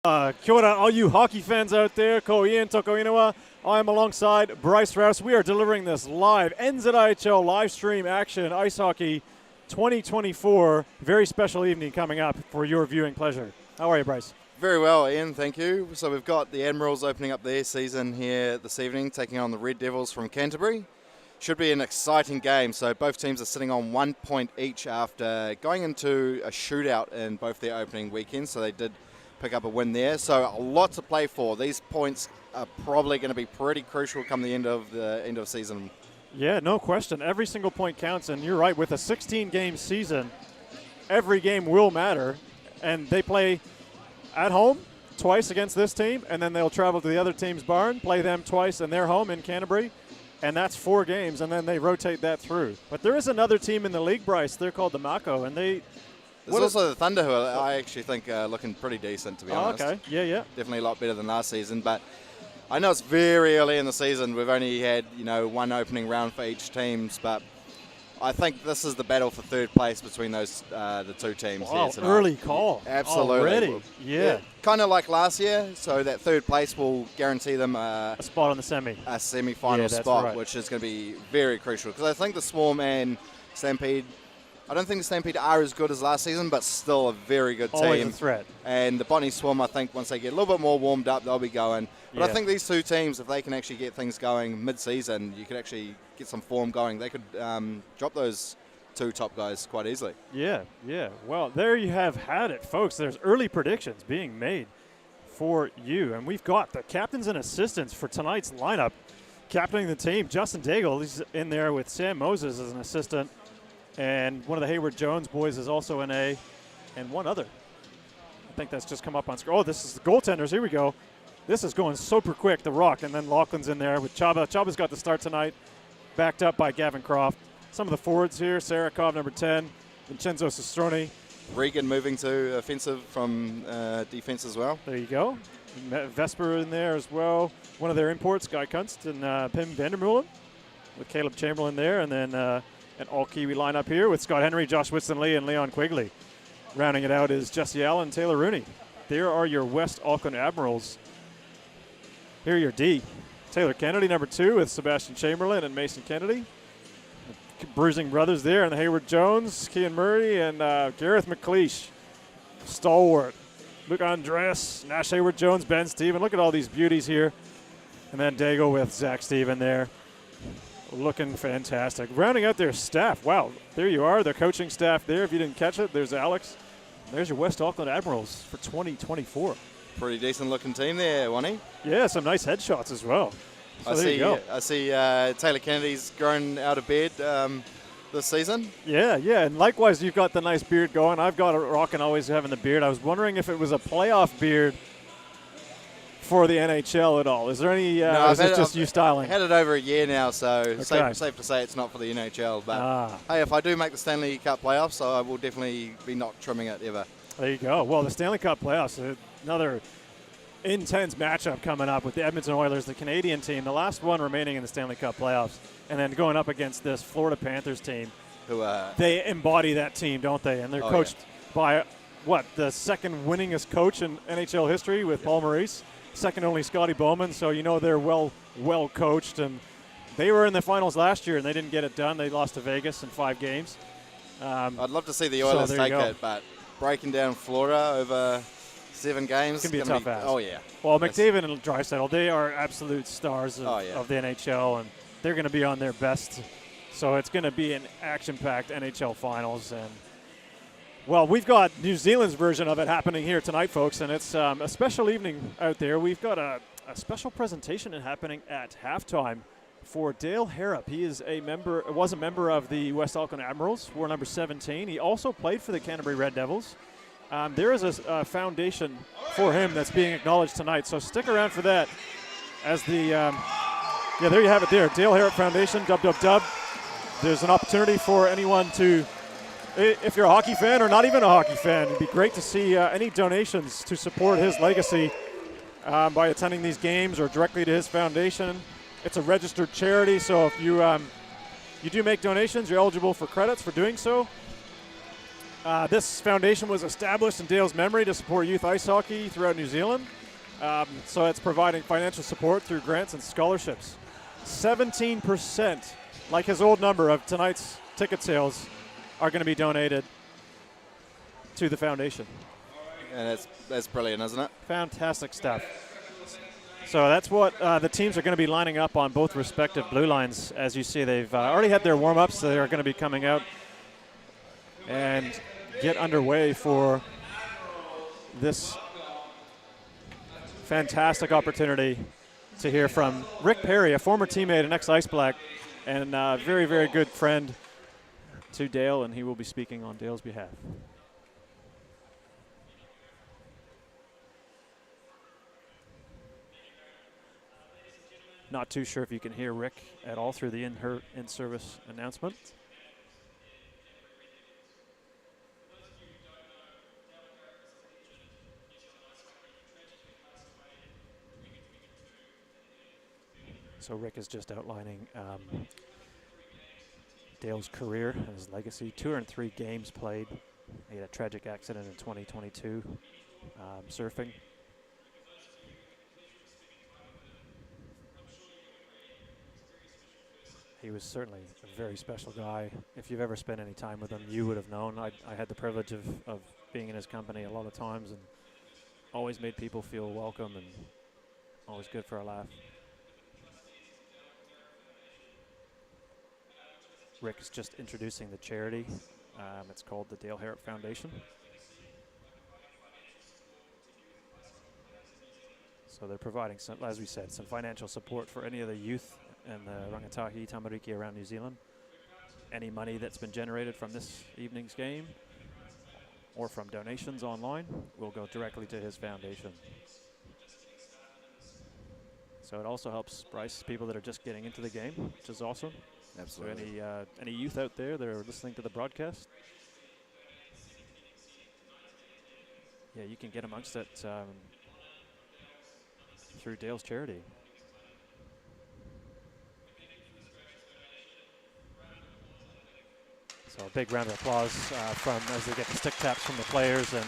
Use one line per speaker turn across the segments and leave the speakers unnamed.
Kia ora, all you hockey fans out there. Ko Ian Toko Inawa. I'm alongside Bryce Rouse. We are delivering this live NZIHL live stream action ice hockey 2024. Very special evening coming up for your viewing pleasure. How are you, Bryce?
Very well, Ian, thank you. So we've got the Admirals opening up their season here this evening, taking on the Red Devils from Canterbury. Should be an exciting game. So both teams are sitting on 1 point each after going into a shootout in both their opening weekends. So they did pick up a win there. So a lot to play for. These points are probably going to be pretty crucial come the end of season.
Yeah, no question. Every single point counts, and you're right. With a 16-game season, every game will matter, and they play at home twice against this team, and then they'll travel to the other team's barn, play them twice in their home in Canterbury, and that's 4 games, and then they rotate that through. But there is another team in the league, Bryce. They're called the Mako, and there's
also the Thunder, who I actually think are looking pretty decent, to be honest.
Okay, yeah.
Definitely a lot better than last season, but I know it's very early in the season. We've only had, one opening round for each teams, but I think this is the battle for third place between those the two teams here tonight.
Early call.
Absolutely.
Already, yeah.
Kind of like last year, so that third place will guarantee them a
spot on the
semi-final spot, right, which is going to be very crucial. Because I think the Swarm and Stampede, I don't think the Stampede are as good as last season, but still a very good team.
Always a threat.
And the Botany Swarm, I think, once they get a little bit more warmed up, they'll be going. But I think these two teams, if they can actually get things going mid-season, you could actually get some form going. They could drop those two top guys quite easily.
Yeah. Well, there you have had it, folks. There's early predictions being made for you. And we've got the captains and assistants for tonight's lineup. Captaining the team, Justin Daigle, he's in there with Sam Moses as an assistant. And one of the Hayward Jones boys is also an A. And one other. I think that's just come up on screen. Oh, this is the goaltenders. Here we go. This is going super quick, the Rock, and then Lachlan's in there with Chaba. Chaba's got the start tonight, backed up by Gavin Croft. Some of the forwards here, Sarakov, number 10, Vincenzo Sestroni.
Regan moving to offensive from defense as well.
There you go. Vesper in there as well. One of their imports, Guy Kunst and Pim Vandermeulen with Caleb Chamberlain there. And then an all-Kiwi lineup here with Scott Henry, Josh Whitson-Lee, and Leon Quigley. Rounding it out is Jesse Allen, Taylor Rooney. There are your West Auckland Admirals. Here are your D. Taylor Kennedy, number 2, with Sebastian Chamberlain and Mason Kennedy. The Bruising brothers there, and the Hayward Jones, Kean Murray, and Gareth McLeish. Stalwart. Luke Andres, Nash Hayward Jones, Ben Steven. Look at all these beauties here. And then Dago with Zach Steven there. Looking fantastic. Rounding out their staff. Wow, there you are, their coaching staff there. If you didn't catch it, there's Alex. There's your West Auckland Admirals for 2024.
Pretty decent looking team there, Wani.
Yeah, some nice headshots as well. So
I see Taylor Kennedy's grown out of bed this season.
Yeah, and likewise you've got the nice beard going. I've got a rockin' always having the beard. I was wondering if it was a playoff beard for the NHL at all. Is there any, is it just you styling?
I've had it over a year now, so safe to say it's not for the NHL. But hey, if I do make the Stanley Cup playoffs, I will definitely be not trimming it ever.
There you go. Well, the Stanley Cup playoffs, another intense matchup coming up with the Edmonton Oilers, the Canadian team, the last one remaining in the Stanley Cup playoffs, and then going up against this Florida Panthers team. Who they embody that team, don't they? And they're coached by, the second winningest coach in NHL history with Paul Maurice, second only Scotty Bowman, so they're well coached. And they were in the finals last year, and they didn't get it done. They lost to Vegas in 5 games.
I'd love to see the Oilers take it, but breaking down Florida over 7 games.
It's going to be a tough ask.
Oh, yeah.
Well, McDavid and Draisaitl, they are absolute stars of the NHL, and they're going to be on their best. So it's going to be an action-packed NHL Finals. And, well, we've got New Zealand's version of it happening here tonight, folks, and it's a special evening out there. We've got a special presentation happening at halftime for Dale Harrop. He was a member of the West Auckland Admirals, wore number 17. He also played for the Canterbury Red Devils. There is a foundation for him that's being acknowledged tonight, so stick around for that. As the, there you have it there, Dale Harrop Foundation, dub. There's an opportunity for anyone to, if you're a hockey fan or not even a hockey fan, it'd be great to see any donations to support his legacy by attending these games or directly to his foundation. It's a registered charity, so if you do make donations, you're eligible for credits for doing so. This foundation was established in Dale's memory to support youth ice hockey throughout New Zealand. So it's providing financial support through grants and scholarships. 17%, like his old number of tonight's ticket sales, are going to be donated to the foundation.
And that's brilliant, isn't it?
Fantastic stuff. So that's what the teams are going to be lining up on both respective blue lines. As you see, they've already had their warm-ups. So they're going to be coming out and get underway for this fantastic opportunity to hear from Rick Perry, a former teammate and ex-Ice Black, and very, very good friend to Dale, and he will be speaking on Dale's behalf. Not too sure if you can hear Rick at all through the in-service announcement. So Rick is just outlining Dale's career and his legacy. 203 games played. He had a tragic accident in 2022, surfing. He was certainly a very special guy. If you've ever spent any time with him, you would have known. I had the privilege of being in his company a lot of times, and always made people feel welcome and always good for a laugh. Rick is just introducing the charity. It's called the Dale Harrop Foundation. So they're providing, some, as we said, some financial support for any of the youth and the rangatahi tamariki around New Zealand. Any money that's been generated from this evening's game or from donations online will go directly to his foundation. So it also helps Bryce people that are just getting into the game, which is awesome.
Absolutely.
So any youth out there that are listening to the broadcast, yeah, you can get amongst it through Dale's charity. So a big round of applause from as they get the stick taps from the players and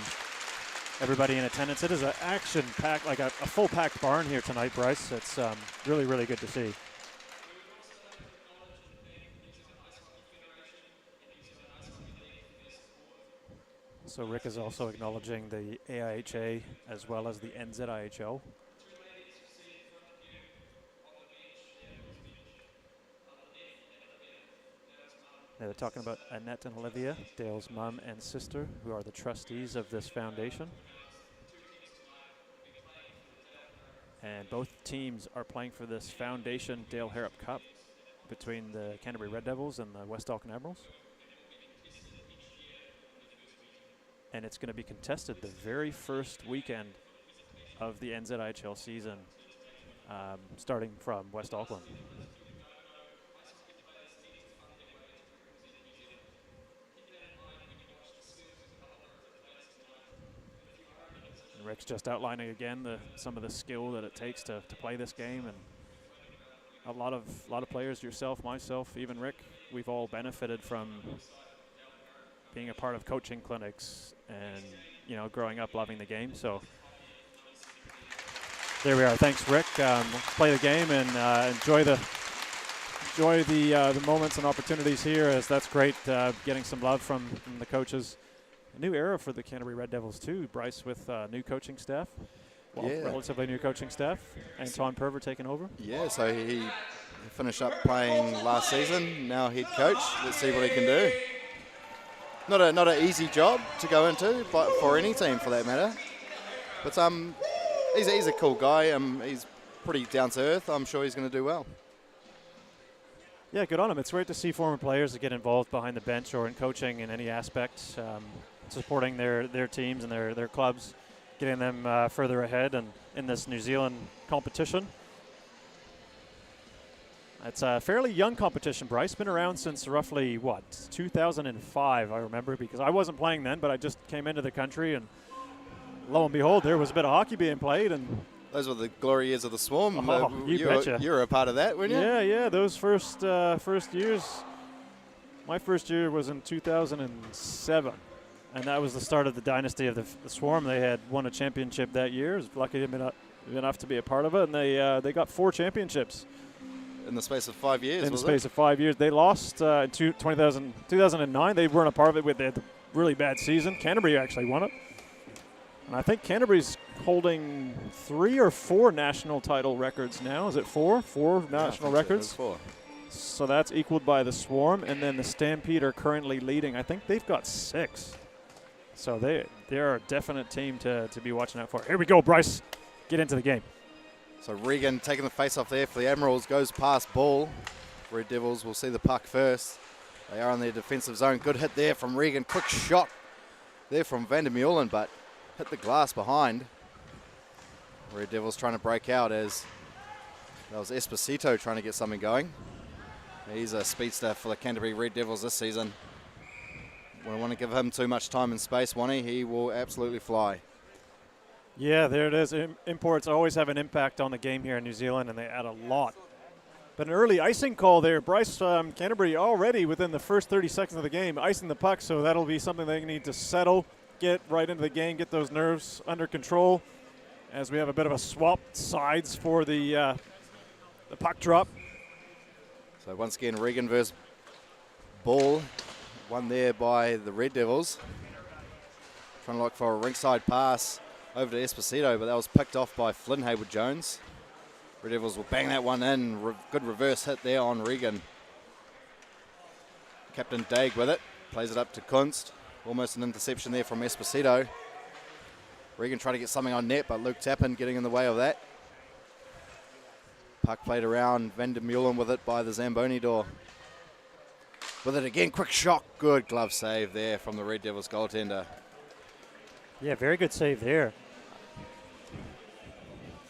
everybody in attendance. It is an action-packed, like a full-packed barn here tonight, Bryce. It's really, really good to see. So Rick is also acknowledging the AIHA as well as the NZIHL. They're talking about Annette and Olivia, Dale's mom and sister, who are the trustees of this foundation. And both teams are playing for this Foundation Dale Harrop Cup between the Canterbury Red Devils and the West Auckland Admirals. And it's going to be contested the very first weekend of the NZIHL season, starting from West Auckland. And Rick's just outlining again some of the skill that it takes to play this game, and a lot of players, yourself, myself, even Rick, we've all benefited from being a part of coaching clinics and, you know, growing up loving the game. So there we are. Thanks, Rick. Play the game and enjoy the moments and opportunities here, as that's great, getting some love from the coaches. A new era for the Canterbury Red Devils too, Bryce, with new coaching staff. Well, yeah. Relatively new coaching staff. Anton Perver taking over. Yeah,
so he finished up playing last season, now head coach. Let's see what he can do. Not an easy job to go into, but for any team for that matter. But he's a cool guy. He's pretty down to earth. I'm sure he's going to do well.
Yeah, good on him. It's great to see former players that get involved behind the bench or in coaching in any aspect, supporting their teams and their clubs, getting them further ahead and in this New Zealand competition. It's a fairly young competition, Bryce. Been around since roughly, 2005, I remember, because I wasn't playing then, but I just came into the country, and lo and behold, there was a bit of hockey being played. And
those were the glory years of the Swarm.
You betcha.
You were a part of that, weren't you?
Yeah, those first years. My first year was in 2007. And that was the start of the dynasty of the Swarm. They had won a championship that year. Was lucky enough to be a part of it, and they got 4 championships.
In the space of 5 years,
In the space of 5 years. They lost in 2009. They weren't a part of it. They had a really bad season. Canterbury actually won it. And I think Canterbury's holding 3 or 4 national title records now. Is it 4? 4 national records?
4.
So that's equaled by the Swarm, and then the Stampede are currently leading. I think they've got 6. So they're a definite team to be watching out for. Here we go, Bryce. Get into the game.
So Regan taking the face off there for the Admirals, goes past ball. Red Devils will see the puck first. They are on their defensive zone. Good hit there from Regan. Quick shot there from Van der Meulen, but hit the glass behind. Red Devils trying to break out as that was Esposito trying to get something going. He's a speedster for the Canterbury Red Devils this season. We don't want to give him too much time and space, Wani. He will absolutely fly.
Yeah, there it is. Imports always have an impact on the game here in New Zealand, and they add a lot. But an early icing call there. Bryce, Canterbury already within the first 30 seconds of the game icing the puck, so that'll be something they need to settle, get right into the game, get those nerves under control as we have a bit of a swap sides for the puck drop.
So once again, Regan versus Ball. One there by the Red Devils. Trying to look for a ringside pass over to Esposito, but that was picked off by Flynn Hayward-Jones. Red Devils will bang that one in. Good reverse hit there on Regan. Captain Daig with it. Plays it up to Kunst. Almost an interception there from Esposito. Regan trying to get something on net, but Luke Tappan getting in the way of that. Puck played around. Van der Meulen with it by the Zamboni door. With it again, quick shot. Good glove save there from the Red Devils goaltender.
Yeah, very good save there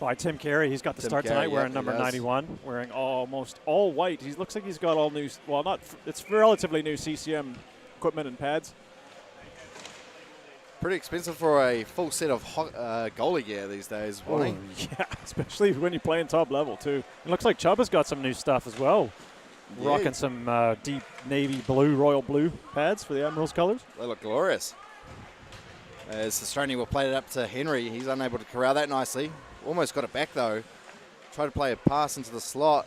by Tim Carey. He's got the start tonight wearing number 91, wearing almost all white. He looks like he's got all new, well, it's relatively new CCM equipment and pads.
Pretty expensive for a full set of goalie gear these days, Wally.
Yeah, especially when you play in top level too. It looks like Chubb has got some new stuff as well. Yeah. Rocking some deep navy blue, royal blue pads for the Admirals colors.
They look glorious. As Sastroni will play it up to Henry. He's unable to corral that nicely. Almost got it back though. Tried to play a pass into the slot.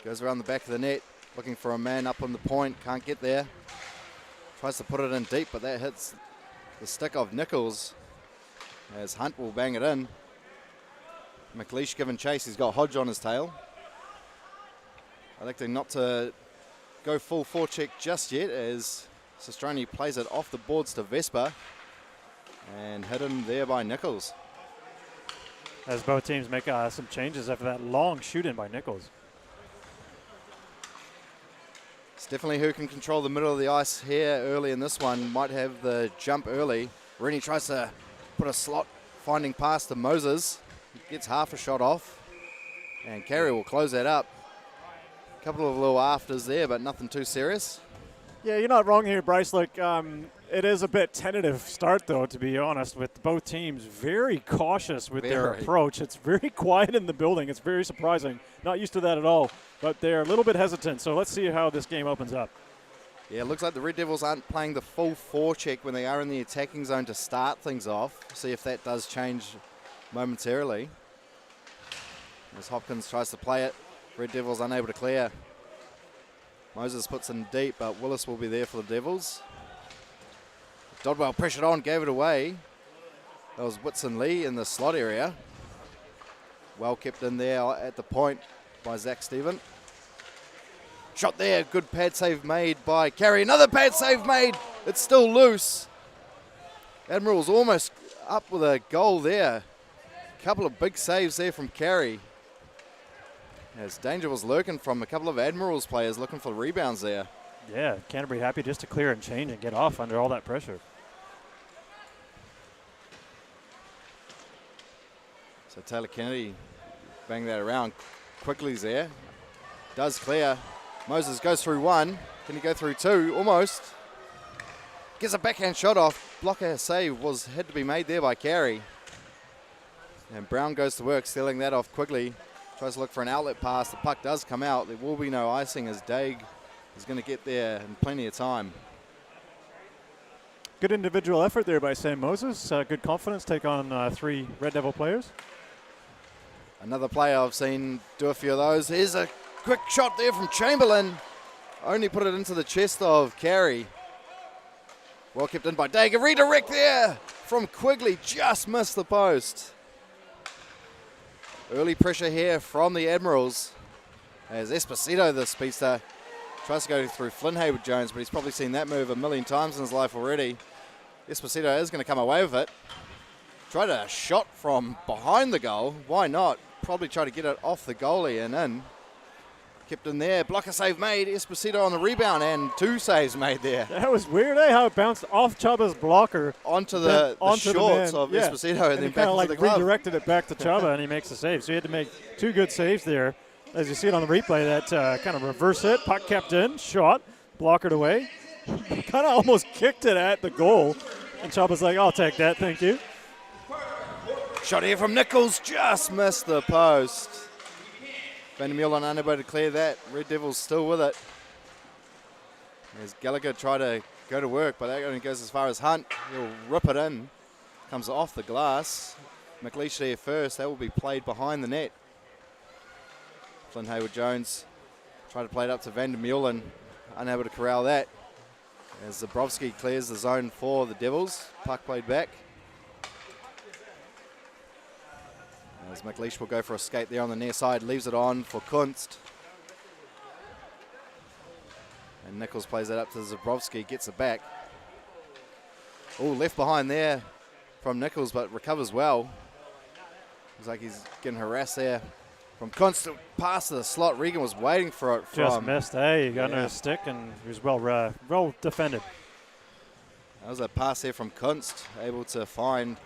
Goes around the back of the net, looking for a man up on the point. Can't get there. Tries to put it in deep, but that hits the stick of Nichols. As Hunt will bang it in. McLeish giving chase. He's got Hodge on his tail. Electing not to go full forecheck just yet as Sastroni plays it off the boards to Vespa and hidden there by Nichols.
As both teams make some changes after that long shoot-in by Nichols.
It's definitely who can control the middle of the ice here early in this one. Might have the jump early. Rennie tries to put a slot finding pass to Moses. Gets half a shot off. And Carey will close that up. A couple of little afters there, but nothing too serious.
Yeah, you're not wrong here, Bryce. Like, it is a bit tentative start, though, to be honest, with both teams very cautious with their approach. It's very quiet in the building. It's very surprising. Not used to that at all, but they're a little bit hesitant. So let's see how this game opens up.
Yeah, it looks like the Red Devils aren't playing the full forecheck when they are in the attacking zone to start things off. See if that does change momentarily. As Hopkins tries to play it, Red Devils unable to clear. Moses puts in deep, but Willis will be there for the Devils. Dodwell pressured on, gave it away. That was Whitson Lee in the slot area. Well kept in there at the point by Zach Stephen. Shot there, good pad save made by Carey. Another pad save made, it's still loose. Admirals almost up with a goal there. A couple of big saves there from Carey. As danger was lurking from a couple of Admirals players looking for rebounds there.
Yeah, Canterbury happy just to clear and change and get off under all that pressure.
So Taylor Kennedy bang that around. Quickly's there. Does clear. Moses goes through one. Can he go through two? Almost. Gets a backhand shot off. Blocker save had to be made there by Carey. And Brown goes to work, stealing that off quickly. Tries to look for an outlet pass. The puck does come out. There will be no icing as Daig is going to get there in plenty of time.
Good individual effort there by Sam Moses. Good confidence, take on 3 Red Devil players.
Another player I've seen do a few of those. Here's a quick shot there from Chamberlain. Only put it into the chest of Carey. Well kept in by Daigle. Redirect there from Quigley. Just missed the post. Early pressure here from the Admirals. As Esposito, the speedster, tries to go through Flynn Hayward-Jones, but he's probably seen that move a million times in his life already. Esposito is going to come away with it. Tried a shot from behind the goal. Why not? Probably try to get it off the goalie and in. Kept in there. Blocker save made. Esposito on the rebound and 2 saves made there.
That was weird, How it bounced off Chuba's blocker.
Onto the shorts of Esposito and then back into the glove.
Redirected it back to Chuba and he makes the save. So he had to make 2 good saves there. As you see it on the replay, that kind of reverse hit. Puck kept in. Shot. Blockered away. Kind of almost kicked it at the goal. And Chuba's like, I'll take that, thank you.
Shot here from Nichols, just missed the post. Van der Meulen unable to clear that. Red Devils still with it. As Gallagher tried to go to work, but that only goes as far as Hunt. He'll rip it in. Comes off the glass. McLeish there first. That will be played behind the net. Flynn Hayward-Jones tried to play it up to Van der Meulen. Unable to corral that. As Zabrowski clears the zone for the Devils. Puck played back. As McLeish will go for a skate there on the near side, leaves it on for Kunst. And Nichols plays that up to Zabrowski, gets it back. Oh, left behind there from Nichols, but recovers well. Looks like he's getting harassed there from Kunst. Pass to the slot. Regan was waiting for it.
Just missed, He got under his stick and he was well defended.
That was a pass here from Kunst, able to find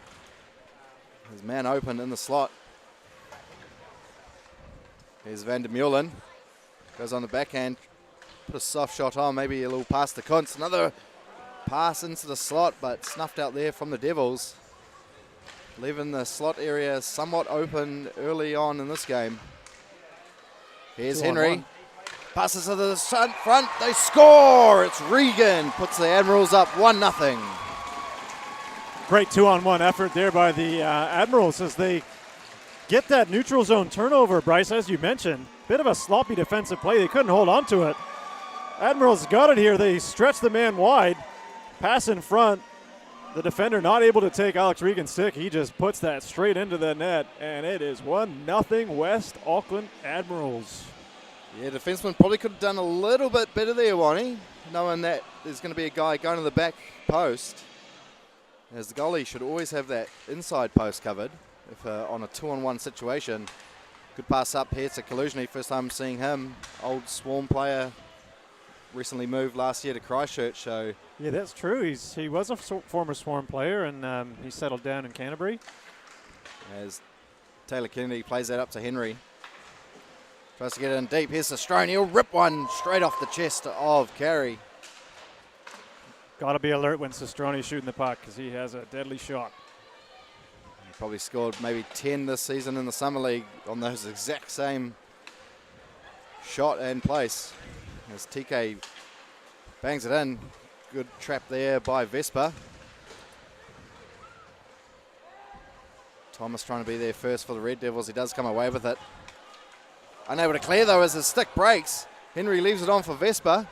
his man open in the slot. Here's Van der Meulen. Goes on the backhand. Put a soft shot on, maybe a little pass to Kunst. Another pass into the slot, but snuffed out there from the Devils. Leaving the slot area somewhat open early on in this game. Here's Henry. Passes to the front. They score! It's Regan. Puts the Admirals up 1-0.
Great 2-on-1 effort there by the Admirals as they get that neutral zone turnover, Bryce, as you mentioned. Bit of a sloppy defensive play. They couldn't hold on to it. Admirals got it here. They stretched the man wide. Pass in front. The defender not able to take Alex Regan's stick. He just puts that straight into the net, and it is 1-0 West Auckland Admirals.
Yeah, defenseman probably could have done a little bit better there, Wani, knowing that there's going to be a guy going to the back post. As the goalie should always have that inside post covered if on a 2-on-1 situation. Good pass up here to Kaluzhny. First time seeing him. Old Swarm player. Recently moved last year to Christchurch. So
yeah, that's true. He was a former Swarm player, and he settled down in Canterbury.
As Taylor Kennedy plays that up to Henry. Tries to get it in deep. Here's Sestrone. He'll rip one straight off the chest of Carey.
Got to be alert when Sestrone's shooting the puck because he has a deadly shot.
He probably scored maybe 10 this season in the Summer League on those exact same shot and place. As TK bangs it in. Good trap there by Vespa. Thomas trying to be there first for the Red Devils. He does come away with it. Unable to clear though as his stick breaks. Henry leaves it on for Vespa.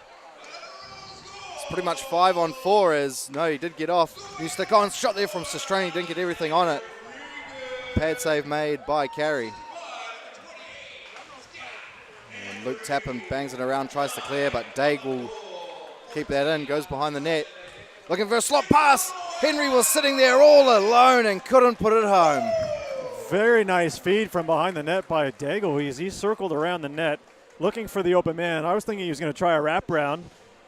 It's pretty much 5-on-4 as, no, he did get off. New stick on, shot there from Sestrone. He didn't get everything on it. Pad save made by Carey. And Luke Tappan bangs it around, tries to clear, but Daig will keep that in, goes behind the net. Looking for a slot pass. Henry was sitting there all alone and couldn't put it home.
Very nice feed from behind the net by Daigle. He circled around the net looking for the open man. I was thinking he was going to try a wraparound.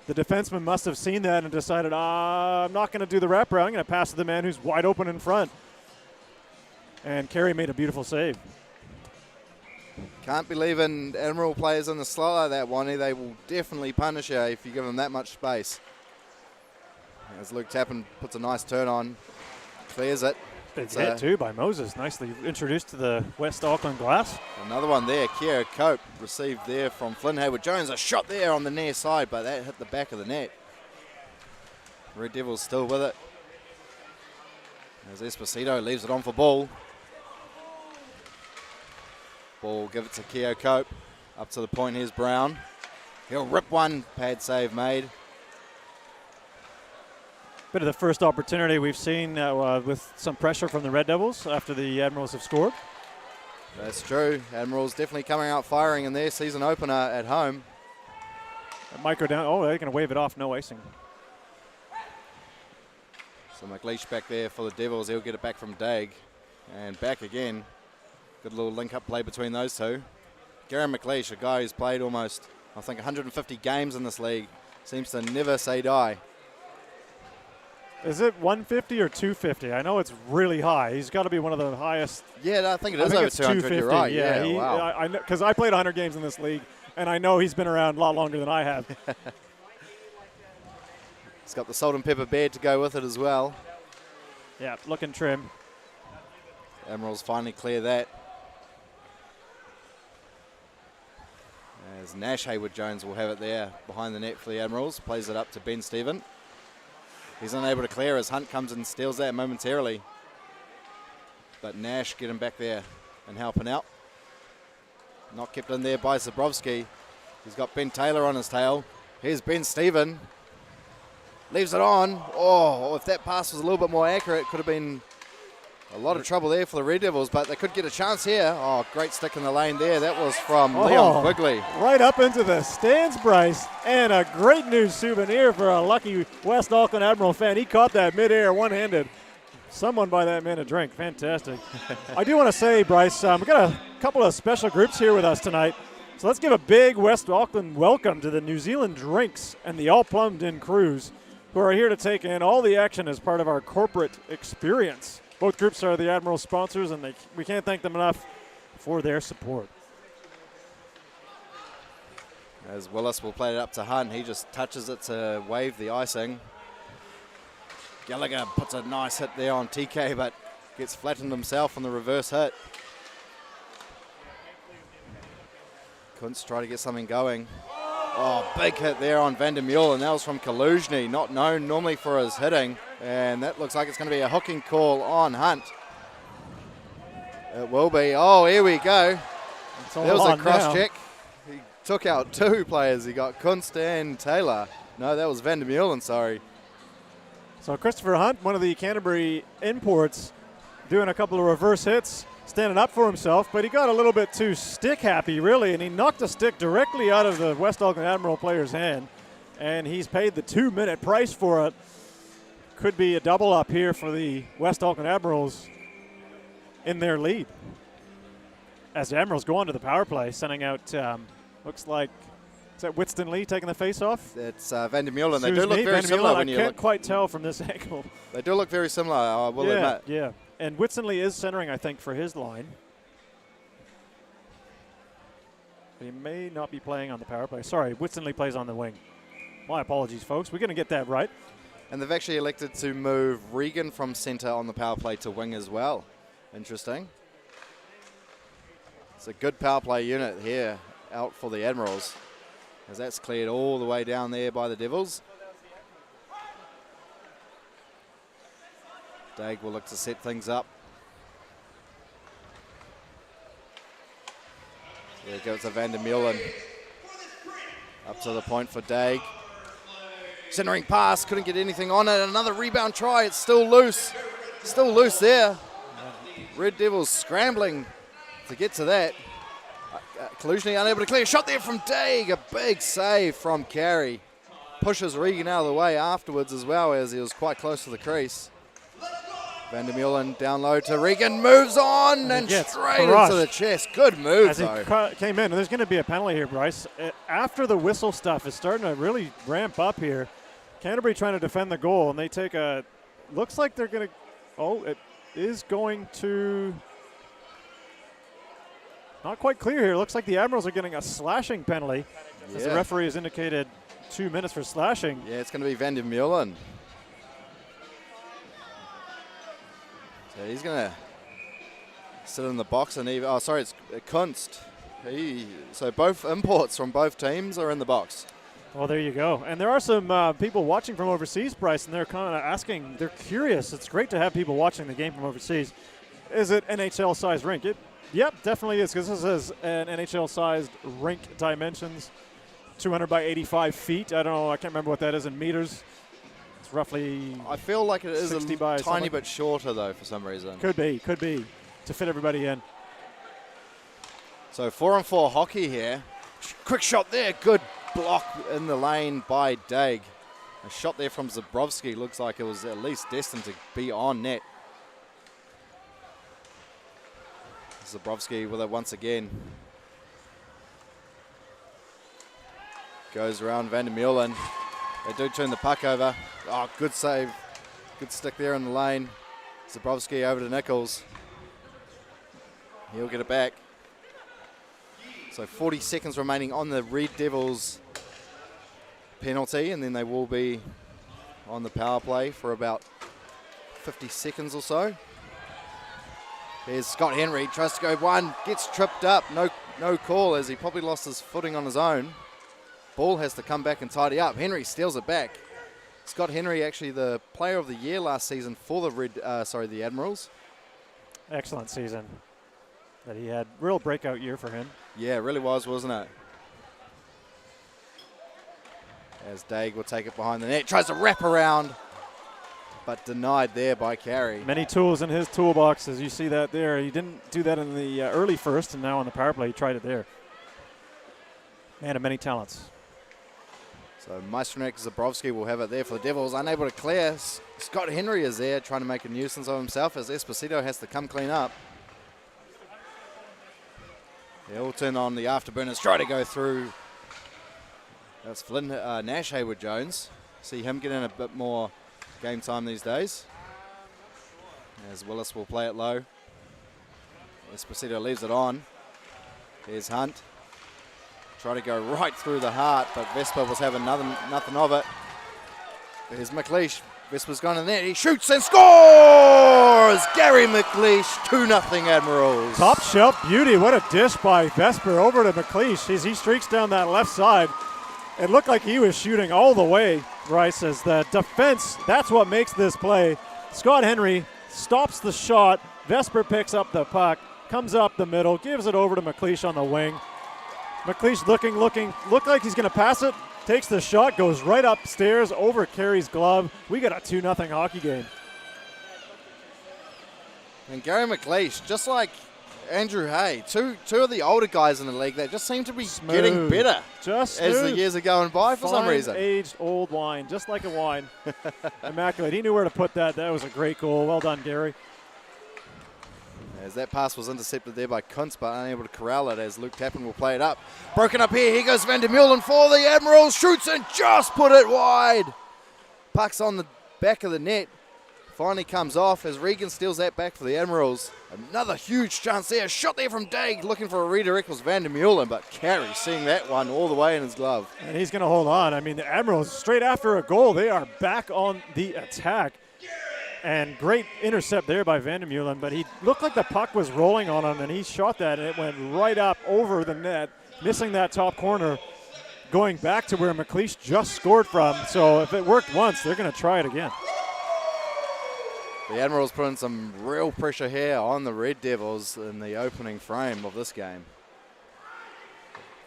The defenseman must have seen that and decided, I'm not going to do the wraparound. I'm going to pass to the man who's wide open in front. And Carey made a beautiful save.
Can't be leaving Admiral players in the slot like that, Wani. They will definitely punish you if you give them that much space. As Luke Tappan puts a nice turn on, clears it.
It's hit too by Moses. Nicely introduced to the West Auckland glass.
Another one there. Kiera Cope received there from Flynn Hayward-Jones. A shot there on the near side, but that hit the back of the net. Red Devils still with it. As Esposito leaves it on for Ball. Ball, give it to Keogh Cope. Up to the point, here's Brown. He'll rip one, pad save made.
Bit of the first opportunity we've seen with some pressure from the Red Devils after the Admirals have scored.
That's true. Admirals definitely coming out firing in their season opener at home.
That might go down. Oh, they're going to wave it off. No icing.
So McLeish back there for the Devils. He'll get it back from Daig. And back again. Good little link-up play between those two. Gary McLeish, a guy who's played almost, I think, 150 games in this league. Seems to never say die.
Is it 150 or 250? I know it's really high. He's got to be one of the highest.
Yeah, I think it is over 200. You're right. Yeah, wow.
I know, because I played 100 games in this league, and I know he's been around a lot longer than I have.
He's got the salt and pepper beard to go with it as well.
Yeah, looking trim.
Admirals finally clear that. As Nash Hayward-Jones will have it there behind the net for the Admirals. Plays it up to Ben Steven. He's unable to clear as Hunt comes and steals that momentarily. But Nash getting back there and helping out. Not kept in there by Zabrowski. He's got Ben Taylor on his tail. Here's Ben Steven. Leaves it on. Oh, if that pass was a little bit more accurate, could have been a lot of trouble there for the Red Devils, but they could get a chance here. Oh, great stick in the lane there. That was from Leon Quigley.
Right up into the stands, Bryce. And a great news souvenir for a lucky West Auckland Admiral fan. He caught that midair one-handed. Someone buy that man a drink. Fantastic. I do want to say, Bryce, we've got a couple of special groups here with us tonight. So let's give a big West Auckland welcome to the New Zealand Drinks and the All Plumbed In crews, who are here to take in all the action as part of our corporate experience. Both groups are the Admiral sponsors, and we can't thank them enough for their support.
As Willis will play it up to Hunt, he just touches it to wave the icing. Gallagher puts a nice hit there on TK, but gets flattened himself on the reverse hit. Kuntz try to get something going. Oh, big hit there on Van der Meulen, and that was from Kaluzhny, not known normally for his hitting. And that looks like it's going to be a hooking call on Hunt. It will be. Oh, here we go. There was a cross check. He took out two players. He got Kunst and Taylor. No, that was Van der Meulen, sorry.
So Christopher Hunt, one of the Canterbury imports, doing a couple of reverse hits, standing up for himself, but he got a little bit too stick happy, really, and he knocked a stick directly out of the West Auckland Admiral player's hand, and he's paid the 2-minute price for it. Could be a double up here for the West Auckland Admirals in their lead. As the Admirals go on to the power play, sending out, looks like, is that Whitston Lee taking the face off?
It's Van der Meulen. They do look very similar when you look.
I can't quite tell from this angle.
They do look very similar, I will admit.
Yeah, and Whitston Lee is centering, I think, for his line. He may not be playing on the power play. Sorry, Whitston Lee plays on the wing. My apologies, folks. We're going to get that right.
And they've actually elected to move Regan from centre on the power play to wing as well. Interesting. It's a good power play unit here out for the Admirals, as that's cleared all the way down there by the Devils. Daig will look to set things up. There goes to Van der Meulen. Up to the point for Daig. Centering pass, couldn't get anything on it. Another rebound try, it's still loose. Still loose there. Red Devils scrambling to get to that. Kaluzhny unable to clear. Shot there from Daig. A big save from Carey. Pushes Regan out of the way afterwards as well, as he was quite close to the crease. Van der Meulen down low to Regan. Moves on and straight into the chest. Good move,
as he came in. And there's going to be a penalty here, Bryce. After the whistle stuff is starting to really ramp up here, Canterbury trying to defend the goal, and they take a, looks like they're going to, oh, it is going to, not quite clear here. Looks like the Admirals are getting a slashing penalty, as the referee has indicated 2 minutes for slashing.
Yeah, it's going to be Van der Meulen. So he's going to sit in the box, and it's Kunst. So both imports from both teams are in the box.
Well, there you go. And there are some people watching from overseas, Bryce, and they're kind of asking, they're curious. It's great to have people watching the game from overseas. Is it NHL-sized rink? Yep, definitely is, because this is an NHL-sized rink dimensions, 200 by 85 feet. I don't know, I can't remember what that is in meters. It's roughly
I feel like it is a
by
tiny bit shorter, though, for some reason.
Could be, to fit everybody in.
So 4-on-4 hockey here. Quick shot there, good block in the lane by Daig. A shot there from Zabrovsky looks like it was at least destined to be on net. Zabrovsky with it once again. Goes around Van der Meulen. They do turn the puck over. Oh, good save. Good stick there in the lane. Zabrovsky over to Nichols. He'll get it back. So 40 seconds remaining on the Red Devils penalty, and then they will be on the power play for about 50 seconds or so. There's Scott Henry, tries to go one, gets tripped up, no call as he probably lost his footing on his own. Ball has to come back and tidy up. Henry steals it back. Scott Henry, actually the player of the year last season for the Admirals.
Excellent season that he had. Real breakout year for him.
Yeah, it really was, wasn't it? As Daig will take it behind the net, tries to wrap around, but denied there by Carey.
Many tools in his toolbox, as you see that there. He didn't do that in the early first, and now on the power play, he tried it there. Man of many talents.
So Maestronek Zabrovsky will have it there for the Devils, unable to clear. Scott Henry is there trying to make a nuisance of himself as Esposito has to come clean up. They'll turn on the afterburners, try to go through. That's Flynn Nash Hayward-Jones. See him get in a bit more game time these days. As Willis will play it low. Esposito leaves it on. There's Hunt. Try to go right through the heart, but Vespa was having nothing of it. There's McLeish. Vespa's gone in there. He shoots and scores! Gary McLeish, 2-0 Admirals.
Top shelf beauty. What a dish by Vesper over to McLeish. As he streaks down that left side. It looked like he was shooting all the way, Bryce, as the defense, that's what makes this play. Scott Henry stops the shot. Vesper picks up the puck, comes up the middle, gives it over to McLeish on the wing. McLeish looked like he's going to pass it, takes the shot, goes right upstairs over Carey's glove. We got a 2-0 hockey game.
And Gary McLeish, just like Andrew Hay, two of the older guys in the league that just seem to be getting better
just
as the years are going by for some reason.
Aged old wine, just like a wine. Immaculate. He knew where to put that. That was a great goal. Well done, Gary.
As that pass was intercepted there by Kuntz, but unable to corral it as Luke Tappan will play it up. Broken up here. Here goes Van der Meulen for the Admirals. Shoots and just put it wide. Puck's on the back of the net. Finally comes off as Regan steals that back for the Admirals. Another huge chance there. Shot there from Daig, looking for a redirect was Van der Meulen, but Carey seeing that one all the way in his glove.
And he's going to hold on. I mean, the Admirals, straight after a goal, they are back on the attack. And great intercept there by Van der Meulen, but he looked like the puck was rolling on him, and he shot that, and it went right up over the net, missing that top corner, going back to where McLeish just scored from. So if it worked once, they're going to try it again.
The Admirals putting some real pressure here on the Red Devils in the opening frame of this game.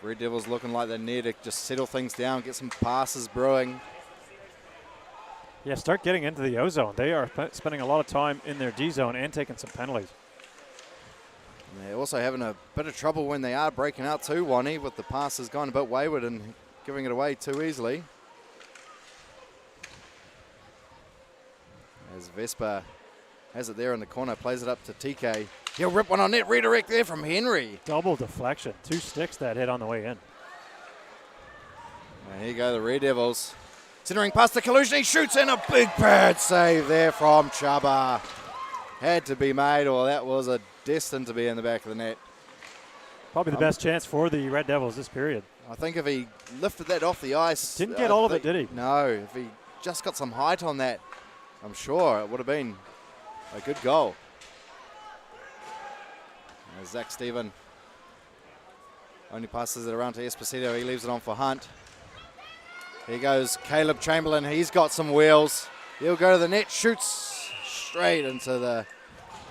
Red Devils looking like they need to just settle things down, get some passes brewing.
Yeah, start getting into the O zone. They are spending a lot of time in their D zone and taking some penalties.
And they're also having a bit of trouble when they are breaking out too, Wani, with the passes going a bit wayward and giving it away too easily. As Vespa has it there in the corner, plays it up to TK. He'll rip one on net, redirect there from Henry.
Double deflection, 2 sticks that hit on the way in.
And here go the Red Devils. Centering past the collusion, he shoots in a big pad save there from Chaba. Had to be made, or that was destined to be in the back of the net.
Probably the best chance for the Red Devils this period.
I think if he lifted that off the ice.
Didn't get all of it, did he?
No, if he just got some height on that, I'm sure it would have been a good goal. As Zach Steven only passes it around to Esposito. He leaves it on for Hunt. Here goes Caleb Chamberlain. He's got some wheels. He'll go to the net, shoots straight into the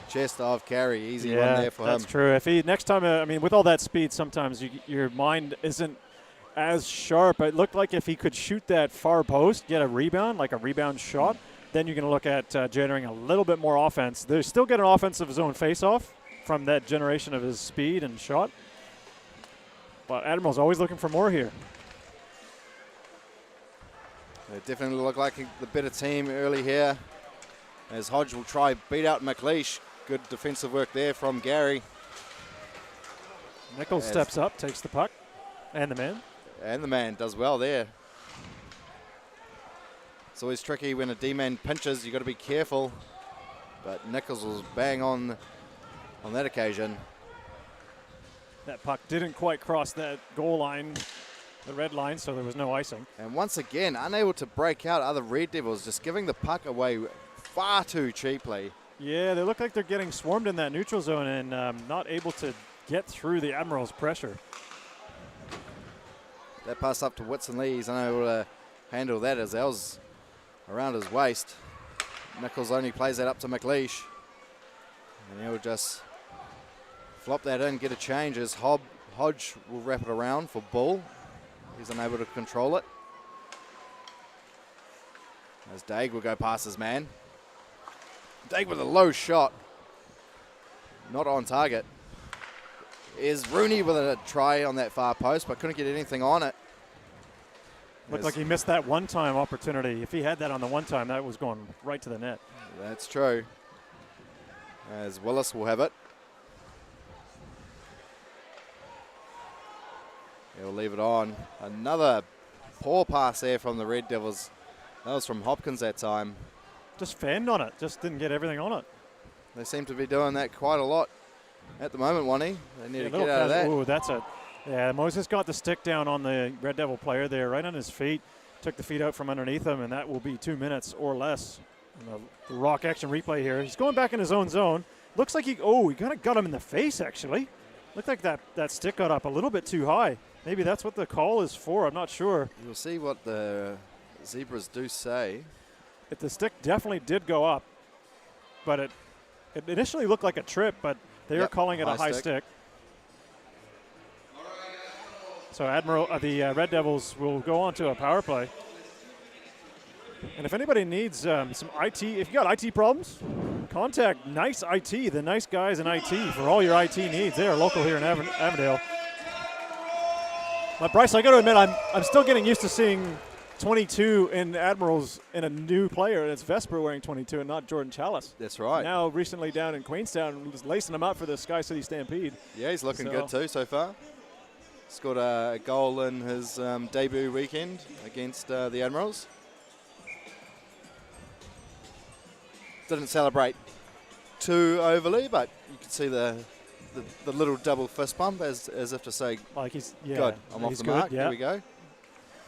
chest of Carey. Easy one there for him.
That's true. If he next time, I mean, with all that speed, sometimes your mind isn't as sharp. It looked like if he could shoot that far post, get a rebound, like a rebound shot, then you're going to look at generating a little bit more offense. They still get an offensive zone face-off from that generation of his speed and shot. But Admiral's always looking for more here.
They definitely look like the better team early here, as Hodge will try beat out McLeish. Good defensive work there from Gary.
Nichols steps up, takes the puck, and the man.
And the man does well there. It's always tricky when a D-man pinches. You've got to be careful. But Nichols was bang on that occasion.
That puck didn't quite cross that goal line, the red line, so there was no icing.
And once again, unable to break out other Red Devils, just giving the puck away far too cheaply.
Yeah, they look like they're getting swarmed in that neutral zone and not able to get through the Admirals' pressure.
That pass up to Whitson Lee. He's unable to handle that as that was around his waist. Nichols only plays that up to McLeish. And he'll just flop that in, get a change as Hodge will wrap it around for Bull. He's unable to control it. As Daig will go past his man. Daig with a low shot. Not on target. Is Rooney with a try on that far post, but couldn't get anything on it.
Looked like he missed that one-time opportunity. If he had that on the one-time, that was going right to the net.
That's true. As Willis will have it. He'll leave it on. Another poor pass there from the Red Devils. That was from Hopkins that time.
Just fanned on it. Just didn't get everything on it.
They seem to be doing that quite a lot at the moment, Wani. They need to get out of that.
Ooh, that's it. Yeah, Moses got the stick down on the Red Devil player there, right on his feet. Took the feet out from underneath him, and that will be 2 minutes or less. And the rock action replay here. He's going back in his own zone. Looks like he kind of got him in the face, actually. Looked like that stick got up a little bit too high. Maybe that's what the call is for. I'm not sure.
We'll see what the Zebras do say.
The stick definitely did go up, but it initially looked like a trip, but they are calling it a high stick. So the Red Devils will go on to a power play. And if anybody needs some IT, if you got IT problems, contact Nice IT, the nice guys in IT for all your IT needs. They are local here in Avondale. But Bryce, I got to admit, I'm still getting used to seeing 22 in Admirals in a new player, and it's Vesper wearing 22 and not Jordan Chalice.
That's right.
Now recently down in Queenstown, just lacing him up for the Sky City Stampede.
Yeah, he's looking good too so far. Scored a goal in his debut weekend against the Admirals. Didn't celebrate too overly, but you could see the little double fist bump as if to say,
like he's
good, I'm off the mark, here we go.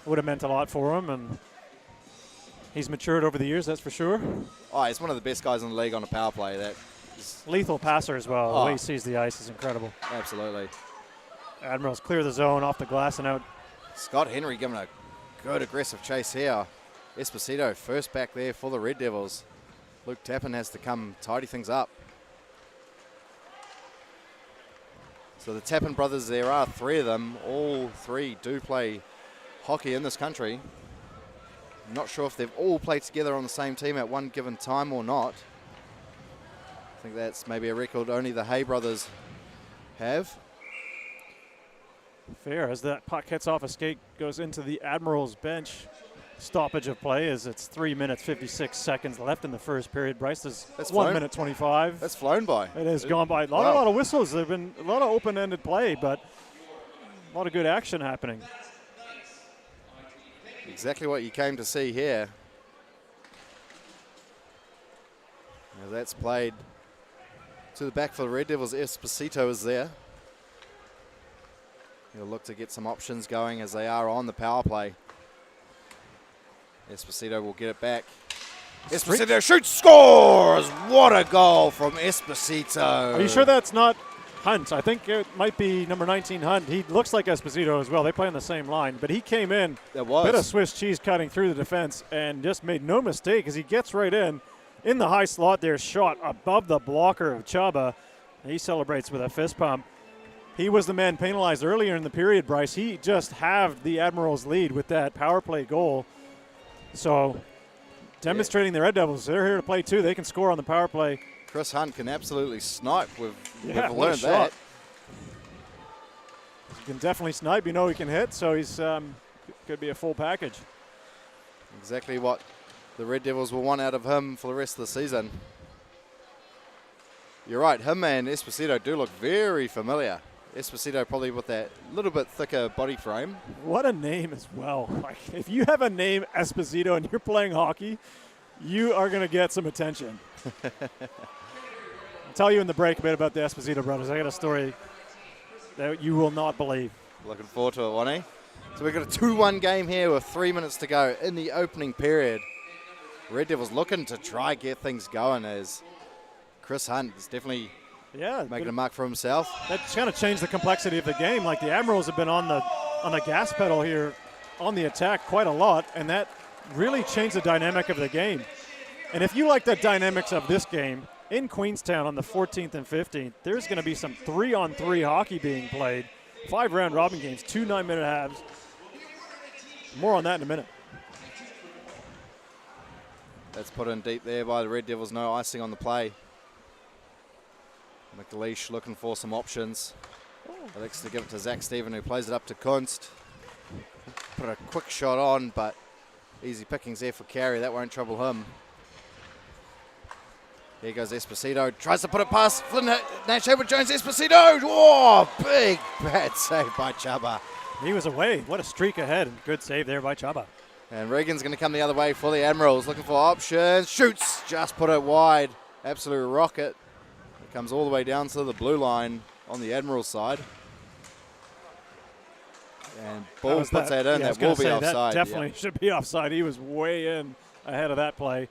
Would have meant a lot for him, and he's matured over the years, that's for sure.
Oh, he's one of the best guys in the league on a power play.
Lethal passer as well. The way he sees the ice is incredible.
Absolutely.
Admirals clear the zone off the glass and out.
Scott Henry giving a good aggressive chase here. Esposito first back there for the Red Devils. Luke Tappan has to come tidy things up. So the Tappan brothers, there are three of them. All three do play hockey in this country. I'm not sure if they've all played together on the same team at one given time or not. I think that's maybe a record only the Hay brothers have.
Fair, as that puck hits off a skate, goes into the Admirals bench. Stoppage of play as it's 3 minutes, 56 seconds left in the first period. Bryce, that's 1 minute 25.
That's flown by.
It has gone by. A lot of whistles. There have been a lot of open-ended play, but a lot of good action happening.
Exactly what you came to see here. Now that's played to the back for the Red Devils. Esposito is there. He'll look to get some options going as they are on the power play. Esposito will get it back. Esposito shoots, scores! What a goal from Esposito.
Are you sure that's not Hunt. I think it might be number 19 Hunt. He looks like Esposito as well. They play on the same line. But he came in, bit of Swiss cheese cutting through the defense, and just made no mistake as he gets right in the high slot there, shot above the blocker of Chaba. He celebrates with a fist pump. He was the man penalized earlier in the period, Bryce. He just halved the Admirals' lead with that power play goal. So demonstrating the Red Devils, they're here to play too. They can score on the power play.
Chris Hunt can absolutely snipe. We've
learned that. He can definitely snipe. You know he can hit, so he's could be a full package.
Exactly what the Red Devils will want out of him for the rest of the season. You're right, him and Esposito do look very familiar. Esposito probably with that little bit thicker body frame.
What a name as well. Like, if you have a name Esposito and you're playing hockey, you are going to get some attention. I'll tell you in the break a bit about the Esposito brothers. I got a story that you will not believe.
Looking forward to it, Wani. So we've got a 2-1 game here with 3 minutes to go in the opening period. Red Devils looking to try get things going as Chris Hunt is definitely making a mark for himself.
That's kind of changed the complexity of the game. Like the Admirals have been on the gas pedal here on the attack quite a lot, and that really changed the dynamic of the game. And if you like the dynamics of this game, in Queenstown on the 14th and 15th, there's going to be some 3-on-3 hockey being played. 5 round robin games, 2 9-minute halves. More on that in a minute.
That's put in deep there by the Red Devils. No icing on the play. McLeish looking for some options. Alex to give it to Zach Stephen, who plays it up to Kunst. Put a quick shot on, but easy pickings there for Carey. That won't trouble him. Here goes Esposito. Tries to put it past Flynn Nash Jones. Esposito. Oh, big bad save by Chaba.
He was away. What a streak ahead. Good save there by Chaba.
And Regan's going to come the other way for the Admirals. Looking for options. Shoots. Just put it wide. Absolute rocket. It comes all the way down to the blue line on the Admirals side. And Ball puts that in. That will be offside.
That definitely should be offside. He was way in ahead of that play.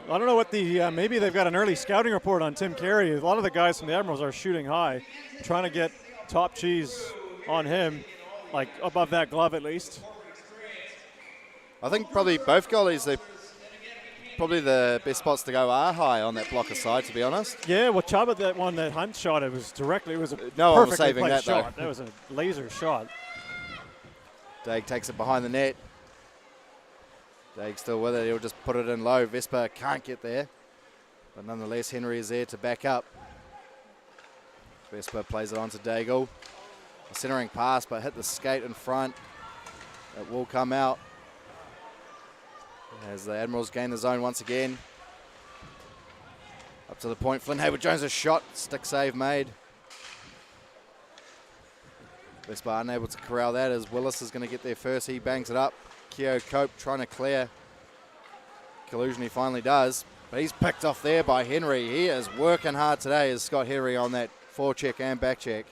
I don't know what the maybe they've got an early scouting report on Tim Carey. A lot of the guys from the Admirals are shooting high, trying to get top cheese on him, like above that glove at least.
I think probably both goalies, probably the best spots to go are high on that blocker side, to be honest.
Yeah, well, Chaba, that one that Hunt shot, it was a
no one was saving that
shot.
Though.
That was a laser shot.
Daig takes it behind the net. Daig still with it. He'll just put it in low. Vespa can't get there. But nonetheless, Henry is there to back up. Vespa plays it on to Daigle. A centering pass, but hit the skate in front. It will come out. As the Admirals gain the zone once again. Up to the point. Flynn Hayward-Jones, a shot. Stick save made. Vespa unable to corral that as Willis is going to get there first. He bangs it up. Keogh Cope trying to clear. Collusion he finally does. But he's picked off there by Henry. He is working hard today as Scott Henry on that forecheck and back check.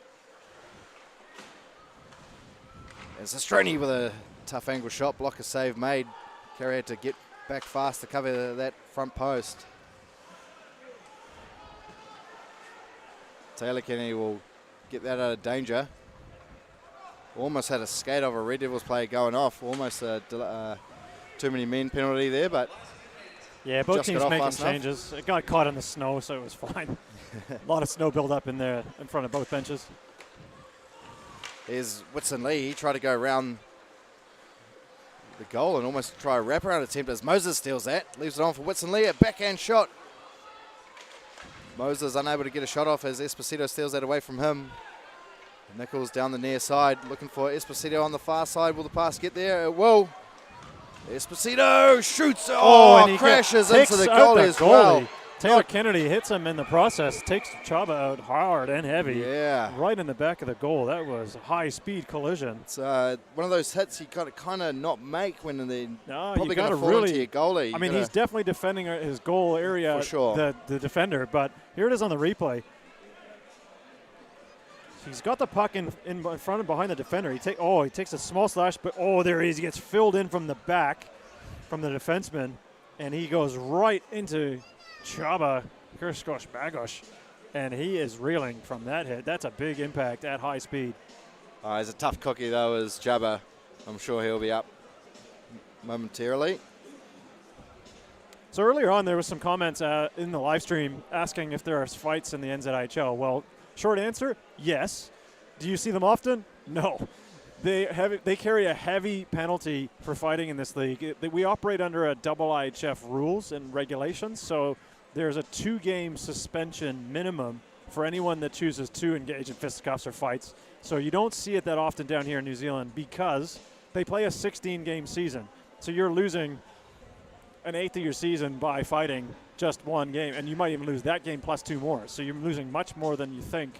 There's Strini with a tough angle shot. Blocker save made. Carey had to get back fast to cover that front post. Taylor Kennedy will get that out of danger. Almost had a skate of a Red Devils player going off. Almost a too many men penalty there, but
yeah, both teams making changes. It got caught in the snow, so it was fine. A lot of snow build up in there in front of both benches.
Here's Whitson Lee. He tried to go around the goal and almost try a wraparound attempt as Moses steals that. Leaves it on for Whitson Lee. A backhand shot. Moses unable to get a shot off as Esposito steals that away from him. Nichols down the near side, looking for Esposito on the far side. Will the pass get there? It will. Esposito shoots. And he crashes into the goalie as well.
Taylor Kennedy hits him in the process, takes Chaba out hard and heavy.
Yeah.
Right in the back of the goal. That was a high-speed collision.
It's one of those hits you got to kind of not make when they're probably going to fall
really,
into your goalie.
I mean, he's definitely defending his goal area,
for sure.
the defender. But here it is on the replay. He's got the puck in front and behind the defender. He takes a small slash, but there he is. He gets filled in from the back from the defenseman, and he goes right into Chaba Kirskosh Bagosh. and he is reeling from that hit. That's a big impact at high speed.
He's a tough cookie, though, is Jabba. I'm sure he'll be up momentarily.
So earlier on, there was some comments in the live stream asking if there are fights in the NZIHL. Well, short answer, yes. Do you see them often? No. They carry a heavy penalty for fighting in this league. We operate under a double IHF rules and regulations, so there's a 2-game suspension minimum for anyone that chooses to engage in fisticuffs or fights. So you don't see it that often down here in New Zealand because they play a 16-game season. So you're losing an eighth of your season by fighting just one game, and you might even lose that game plus 2 more. So you're losing much more than you think.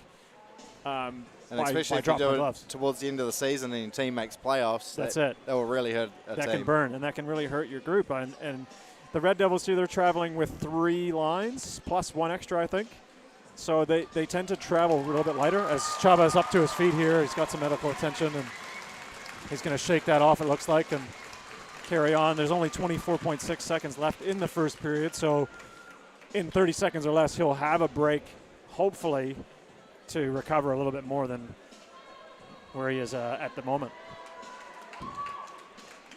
And especially if you do it towards the end of the season and your team makes playoffs, that will really hurt a team.
That can burn, and that can really hurt your group. And the Red Devils here, they're traveling with 3 lines plus 1 extra, I think. So they tend to travel a little bit lighter. As Chava's up to his feet here, he's got some medical attention, and he's going to shake that off, it looks like, and carry on. There's only 24.6 seconds left in the first period, so in 30 seconds or less, he'll have a break, hopefully, to recover a little bit more than where he is at the moment.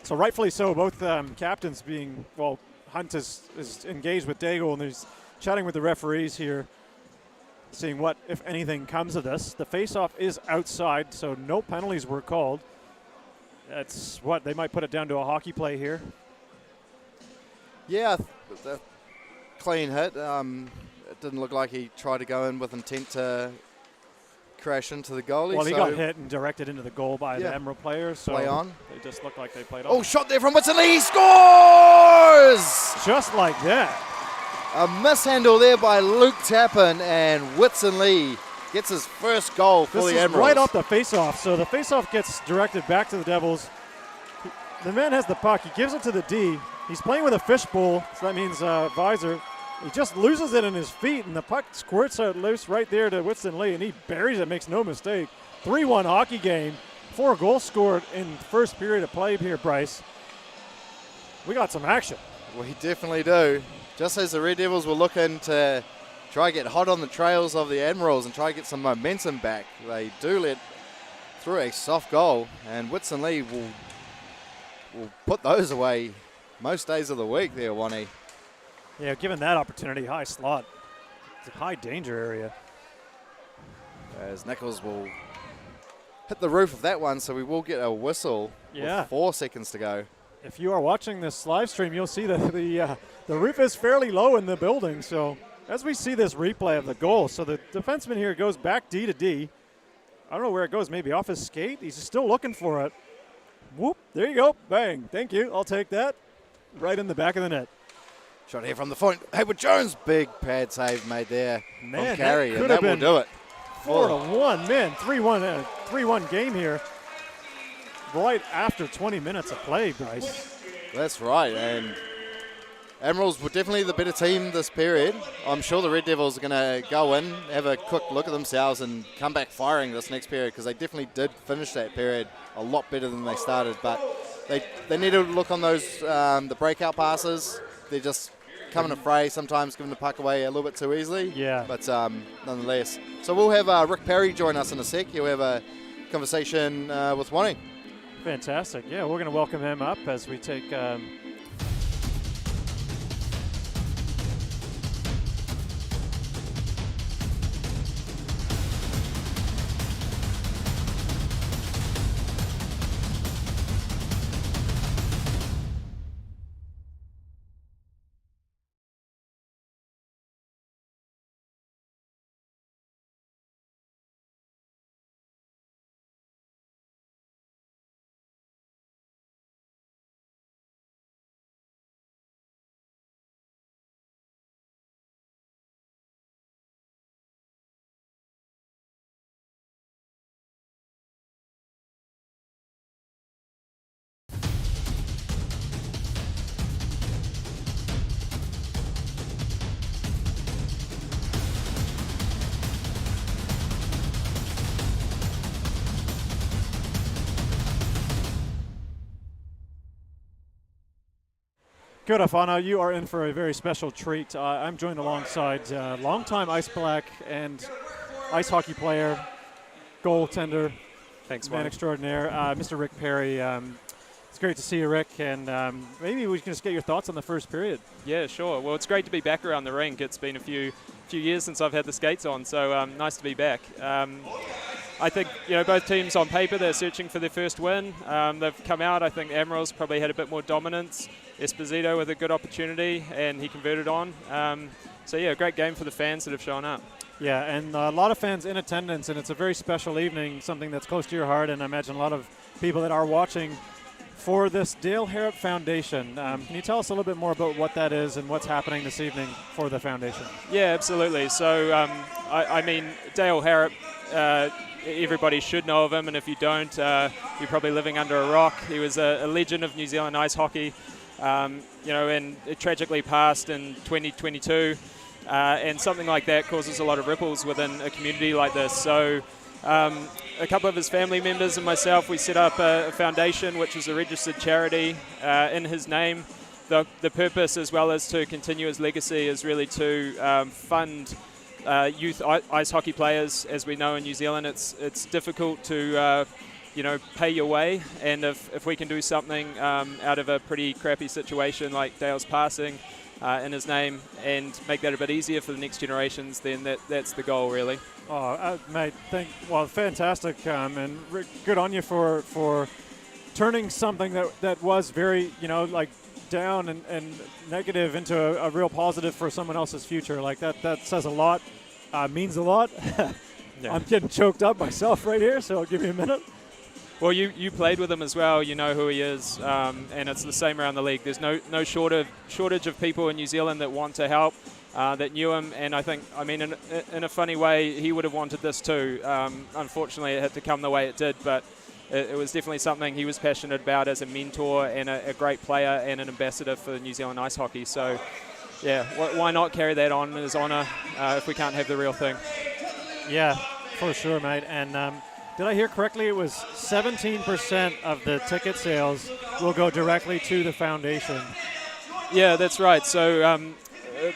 So rightfully so, both captains being, well, Hunt is engaged with Daigle, and he's chatting with the referees here, seeing what, if anything, comes of this. The face-off is outside, so no penalties were called. That's what, they might put it down to a hockey play here.
Yeah, clean hit. It didn't look like he tried to go in with intent to crash into the goalie.
Well, he got hit and directed into the goal by the Emerald player, so
play on.
They just looked like they played on.
Oh, shot there from Whitson. He scores!
Just like that.
A mishandle there by Luke Tappan, and Whitson Lee gets his first goal for the Admirals.
Right off the face-off. So the face-off gets directed back to the Devils. The man has the puck. He gives it to the D. He's playing with a fishbowl, so that means visor. He just loses it in his feet, and the puck squirts out loose right there to Whitson Lee, and he buries it, makes no mistake. 3-1 hockey game. 4 goals scored in the first period of play here, Bryce. We got some action.
We definitely do. Just as the Red Devils were looking to try to get hot on the trails of the Admirals and try to get some momentum back, they do let through a soft goal, and Whitson Lee will put those away most days of the week there, Wani.
Yeah, given that opportunity, high slot. It's a high danger area.
As Nichols will hit the roof of that one, so we will get a whistle with 4 seconds to go.
If you are watching this live stream, you'll see that the roof is fairly low in the building. So as we see this replay of the goal, so the defenseman here goes back D to D. I don't know where it goes, maybe off his skate. He's still looking for it. Whoop, there you go, bang. Thank you, I'll take that. Right in the back of the net.
Shot here from the point. Hayward Jones, big pad save made there from Carey, and that will do it.
4-1, man, 3-1 game here. Right after 20 minutes of play, Bryce.
That's right, and Admirals were definitely the better team this period. I'm sure the Red Devils are going to go in, have a quick look at themselves and come back firing this next period, because they definitely did finish that period a lot better than they started, but they need to look on those the breakout passes. They're just coming to fray, sometimes giving the puck away a little bit too easily.
Yeah.
But nonetheless. So we'll have Rick Perry join us in a sec. He'll have a conversation with Wani.
Fantastic. Yeah, we're going to welcome him up as we take Kia ora whānau, you are in for a very special treat. I'm joined alongside longtime Ice Black and ice hockey player, goaltender,
thanks,
man extraordinaire, Mr. Rick Perry. It's great to see you, Rick, and maybe we can just get your thoughts on the first period.
Yeah, sure. Well, it's great to be back around the rink. It's been a few years since I've had the skates on, so nice to be back. I think, both teams on paper, they're searching for their first win. They've come out. I think Admirals probably had a bit more dominance. Esposito with a good opportunity, and he converted on. So, yeah, a great game for the fans that have shown up.
Yeah, and a lot of fans in attendance, and it's a very special evening, something that's close to your heart, and I imagine a lot of people that are watching for this Dale Harrop Foundation. Can you tell us a little bit more about what that is and what's happening this evening for the foundation?
Yeah, absolutely. So, I mean, Dale Harrop, everybody should know of him, and if you don't, you're probably living under a rock. He was a legend of New Zealand ice hockey, and it tragically passed in 2022, and something like that causes a lot of ripples within a community like this. So a couple of his family members and myself, we set up a foundation, which is a registered charity in his name. The purpose, as well as to continue his legacy, is really to fund youth ice hockey players. As we know in New Zealand, it's difficult to pay your way, and if we can do something out of a pretty crappy situation like Dale's passing in his name and make that a bit easier for the next generations, then that's the goal, really.
Oh, mate, fantastic, and Rick, good on you for turning something that was very, down and negative into a real positive for someone else's future. Like that says a lot, means a lot. Yeah. I'm getting choked up myself right here, so give me a minute.
Well, you played with him as well. You know who he is, and it's the same around the league. There's no shortage of people in New Zealand that want to help, that knew him, and I think, in a funny way, he would have wanted this too. Unfortunately, it had to come the way it did, but it was definitely something he was passionate about as a mentor and a great player and an ambassador for New Zealand ice hockey. So, yeah, why not carry that on in his honour if we can't have the real thing?
Yeah, for sure, mate. And did I hear correctly? It was 17% of the ticket sales will go directly to the foundation.
Yeah, that's right. So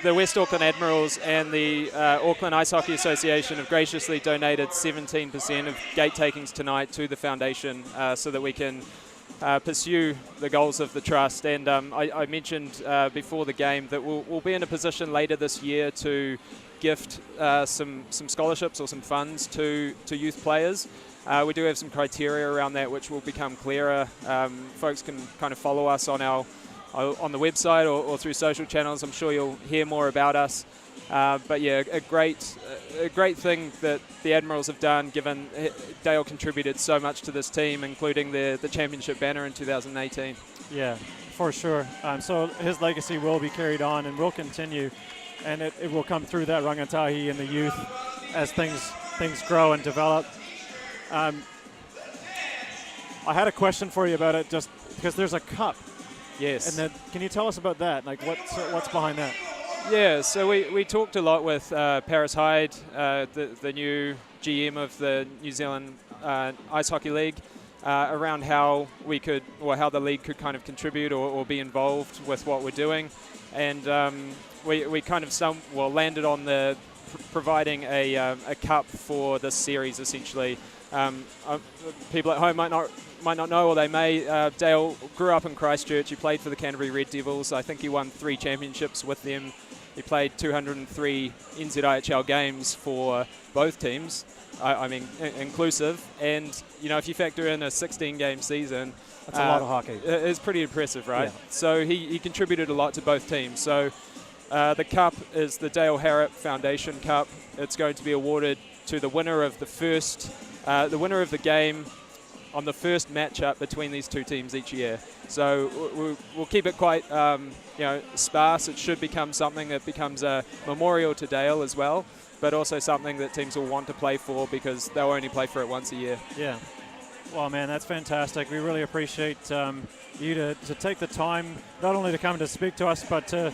the West Auckland Admirals and the Auckland Ice Hockey Association have graciously donated 17% of gate takings tonight to the foundation so that we can pursue the goals of the trust. And I mentioned before the game that we'll be in a position later this year to gift some scholarships or some funds to youth players. We do have some criteria around that which will become clearer. Folks can kind of follow us on on the website or through social channels. I'm sure you'll hear more about us. But yeah, a great thing that the Admirals have done, given Dale contributed so much to this team, including the championship banner in 2018.
Yeah, for sure. So his legacy will be carried on and will continue, and it will come through that rangatahi and the youth as things grow and develop. I had a question for you about it, just because there's a cup.
Yes.
And then, can you tell us about that? Like, what's behind that?
Yeah, so we talked a lot with Paris Hyde, the new GM of the New Zealand Ice Hockey League, around how how the league could kind of contribute or be involved with what we're doing. And we kind of landed on the providing a cup for this series, essentially. People at home might not know, or they may. Dale grew up in Christchurch. He played for the Canterbury Red Devils. I think he won 3 championships with them. He played 203 NZIHL games for both teams, inclusive. And, if you factor in a 16-game season,
that's a lot of hockey.
It's pretty impressive, right?
Yeah.
So he contributed a lot to both teams. So the cup is the Dale Harrop Foundation Cup. It's going to be awarded to the winner of the winner of the game on the first matchup between these two teams each year. So we'll keep it quite sparse. It should become something that becomes a memorial to Dale as well, but also something that teams will want to play for because they'll only play for it once a year.
Yeah. Well, man, that's fantastic. We really appreciate you to take the time not only to come to speak to us, but to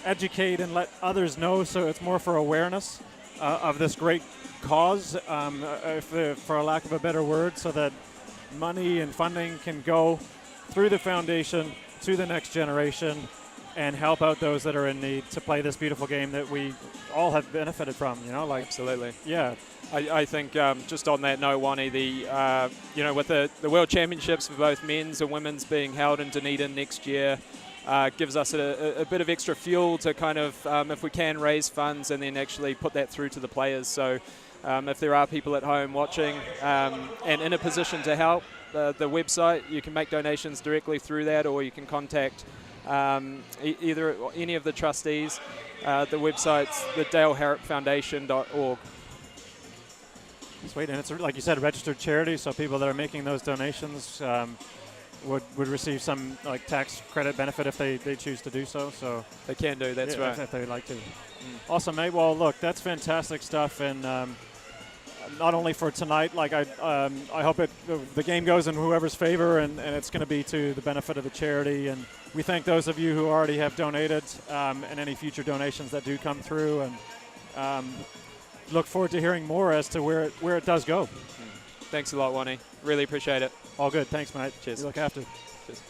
educate and let others know, so it's more for awareness of this great cause, for a lack of a better word, so that money and funding can go through the foundation to the next generation and help out those that are in need to play this beautiful game that we all have benefited from, like.
Absolutely.
Yeah.
I think just on that note, Wani, with the World Championships for both men's and women's being held in Dunedin next year, gives us a bit of extra fuel to kind of, if we can, raise funds and then actually put that through to the players. So if there are people at home watching and in a position to help, the website, you can make donations directly through that, or you can contact either any of the trustees. The website's the DaleHarropFoundation.org.
Sweet, and it's, like you said, a registered charity, so people that are making those donations would receive some tax credit benefit if they choose to do so. So
they can do, that's right.
If they'd like to. Awesome, mate. Well, look, that's fantastic stuff, and not only for tonight, I hope the game goes in whoever's favor, and it's going to be to the benefit of the charity. And we thank those of you who already have donated, and any future donations that do come through, and look forward to hearing more as to where it does go.
Thanks a lot, Wani. Really appreciate it.
All good. Thanks, mate.
Cheers.
You look after.
Cheers.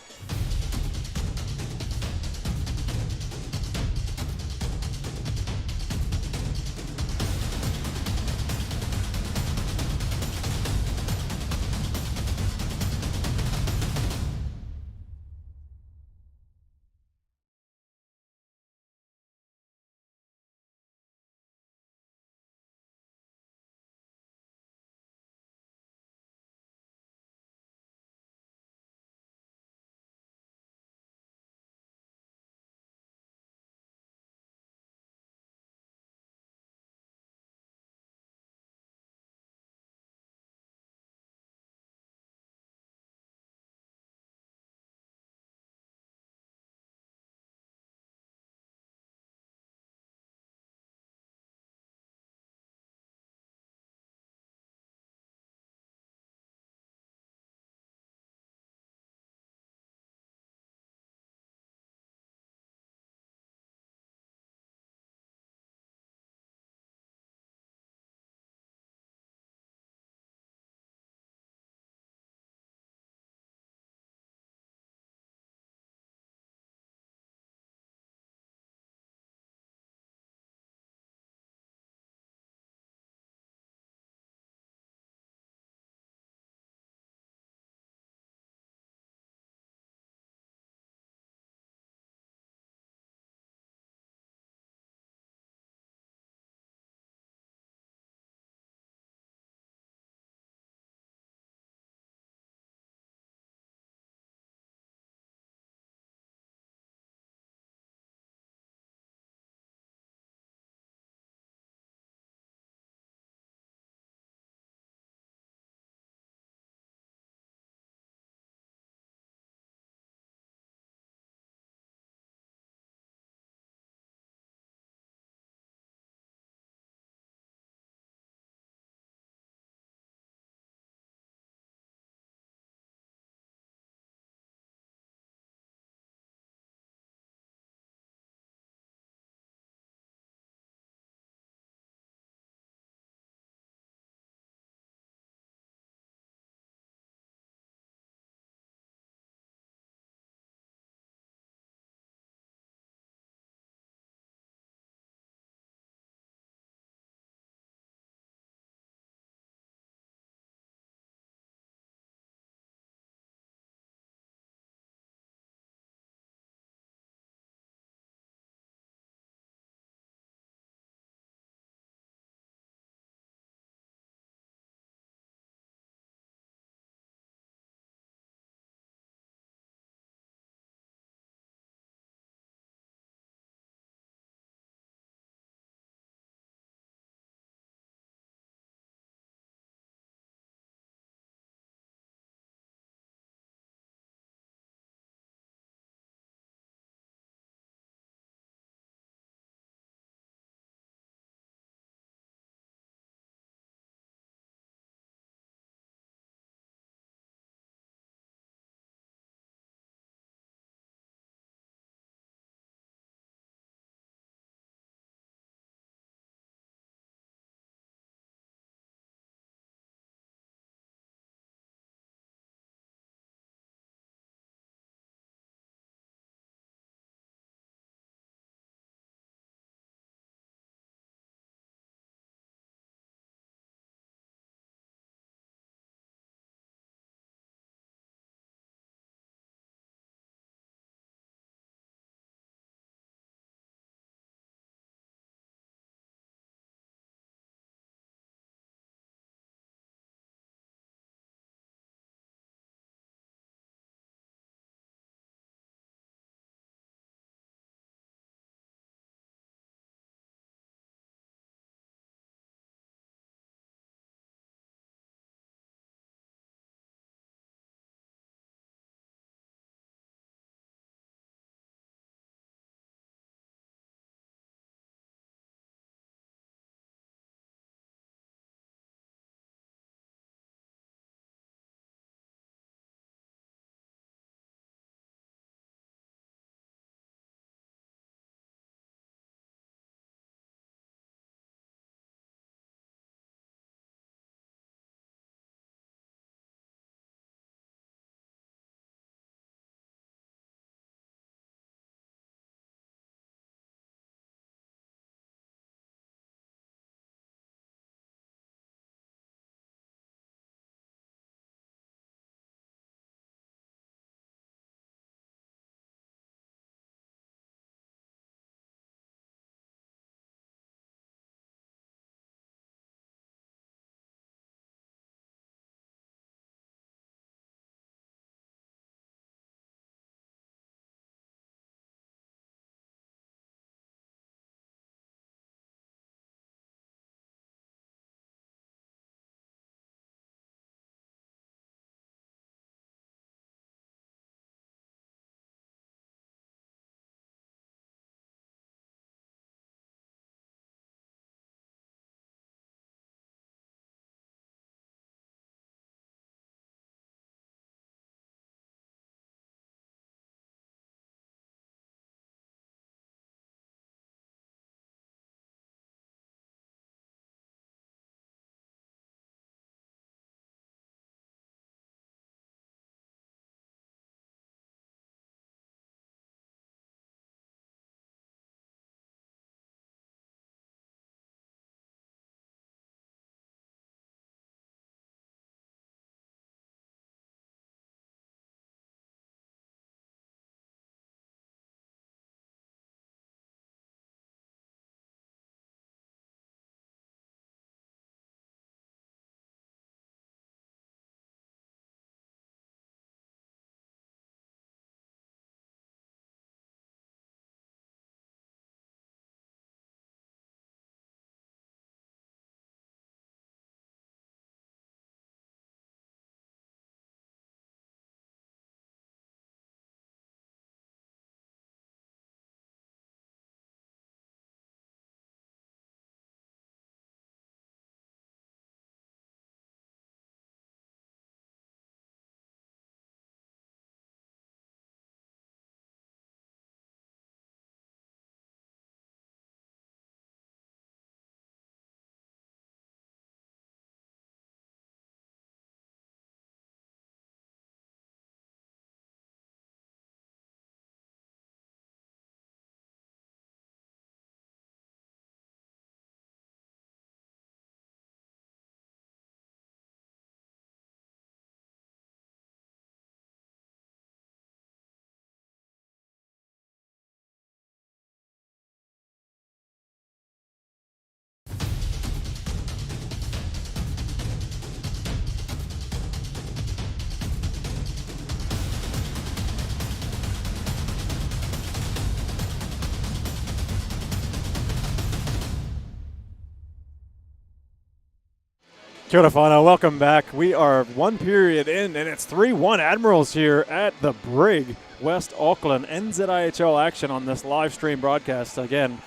Kia ora whanau, welcome back. We are one period in, and it's 3-1 Admirals here at the Brig, West Auckland. NZIHL action on this live stream broadcast. Again,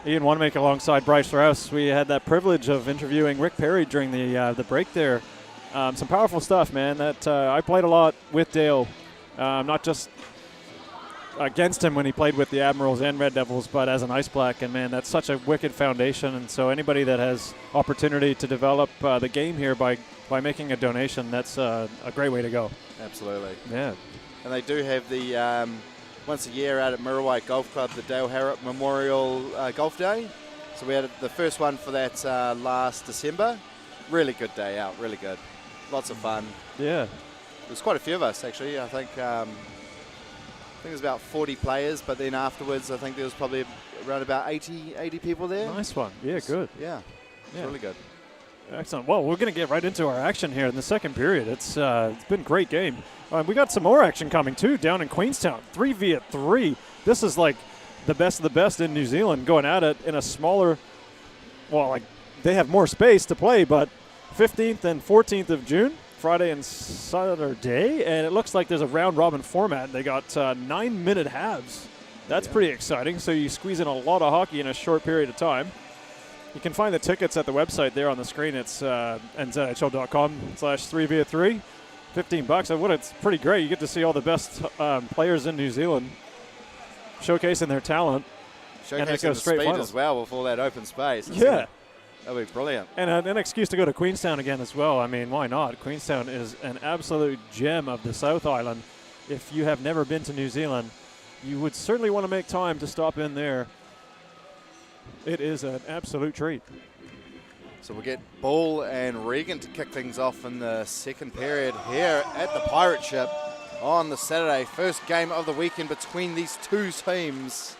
Ian Wanamaker alongside Bryce Rouse. We had that privilege of interviewing Rick Perry during the break there. Some powerful stuff, man. That I played a lot with Dale, not just against him when he played with the Admirals and Red Devils, but as an Ice Black, and man, that's such a wicked foundation. And so anybody that has opportunity to develop the game here by making a donation, that's a great way to go.
Absolutely.
Yeah.
And they do have the once a year out at Muriwai Golf Club, the Dale Harrop Memorial Golf Day. So we had the first one for that last December. Really good day out, really good. Lots of fun.
Yeah.
There's quite a few of us actually. I think it was about 40 players, but then afterwards I think there was probably around about 80 people there.
Nice one. Yeah, good.
Yeah, it's really good.
Excellent. Well, we're going to get right into our action here in the second period. It's been a great game. We got some more action coming, too, down in Queenstown. 3v3. This is like the best of the best in New Zealand going at it in a smaller, well, like they have more space to play, but 15th and 14th of June. Friday and Saturday, and it looks like there's a round-robin format. They got 9-minute halves. That's pretty exciting, so you squeeze in a lot of hockey in a short period of time. You can find the tickets at the website there on the screen. It's nzihl.com/3v3. $15. It's pretty great. You get to see all the best players in New Zealand showcasing their talent.
Showcasing the speed as well with all that open space.
Yeah.
That'll be brilliant.
And an excuse to go to Queenstown again as well. I mean, why not? Queenstown is an absolute gem of the South Island. If you have never been to New Zealand, you would certainly want to make time to stop in there. It is an absolute treat.
So we'll get Bull and Regan to kick things off in the second period here at the Pirate Ship on the Saturday. First game of the weekend between these two teams.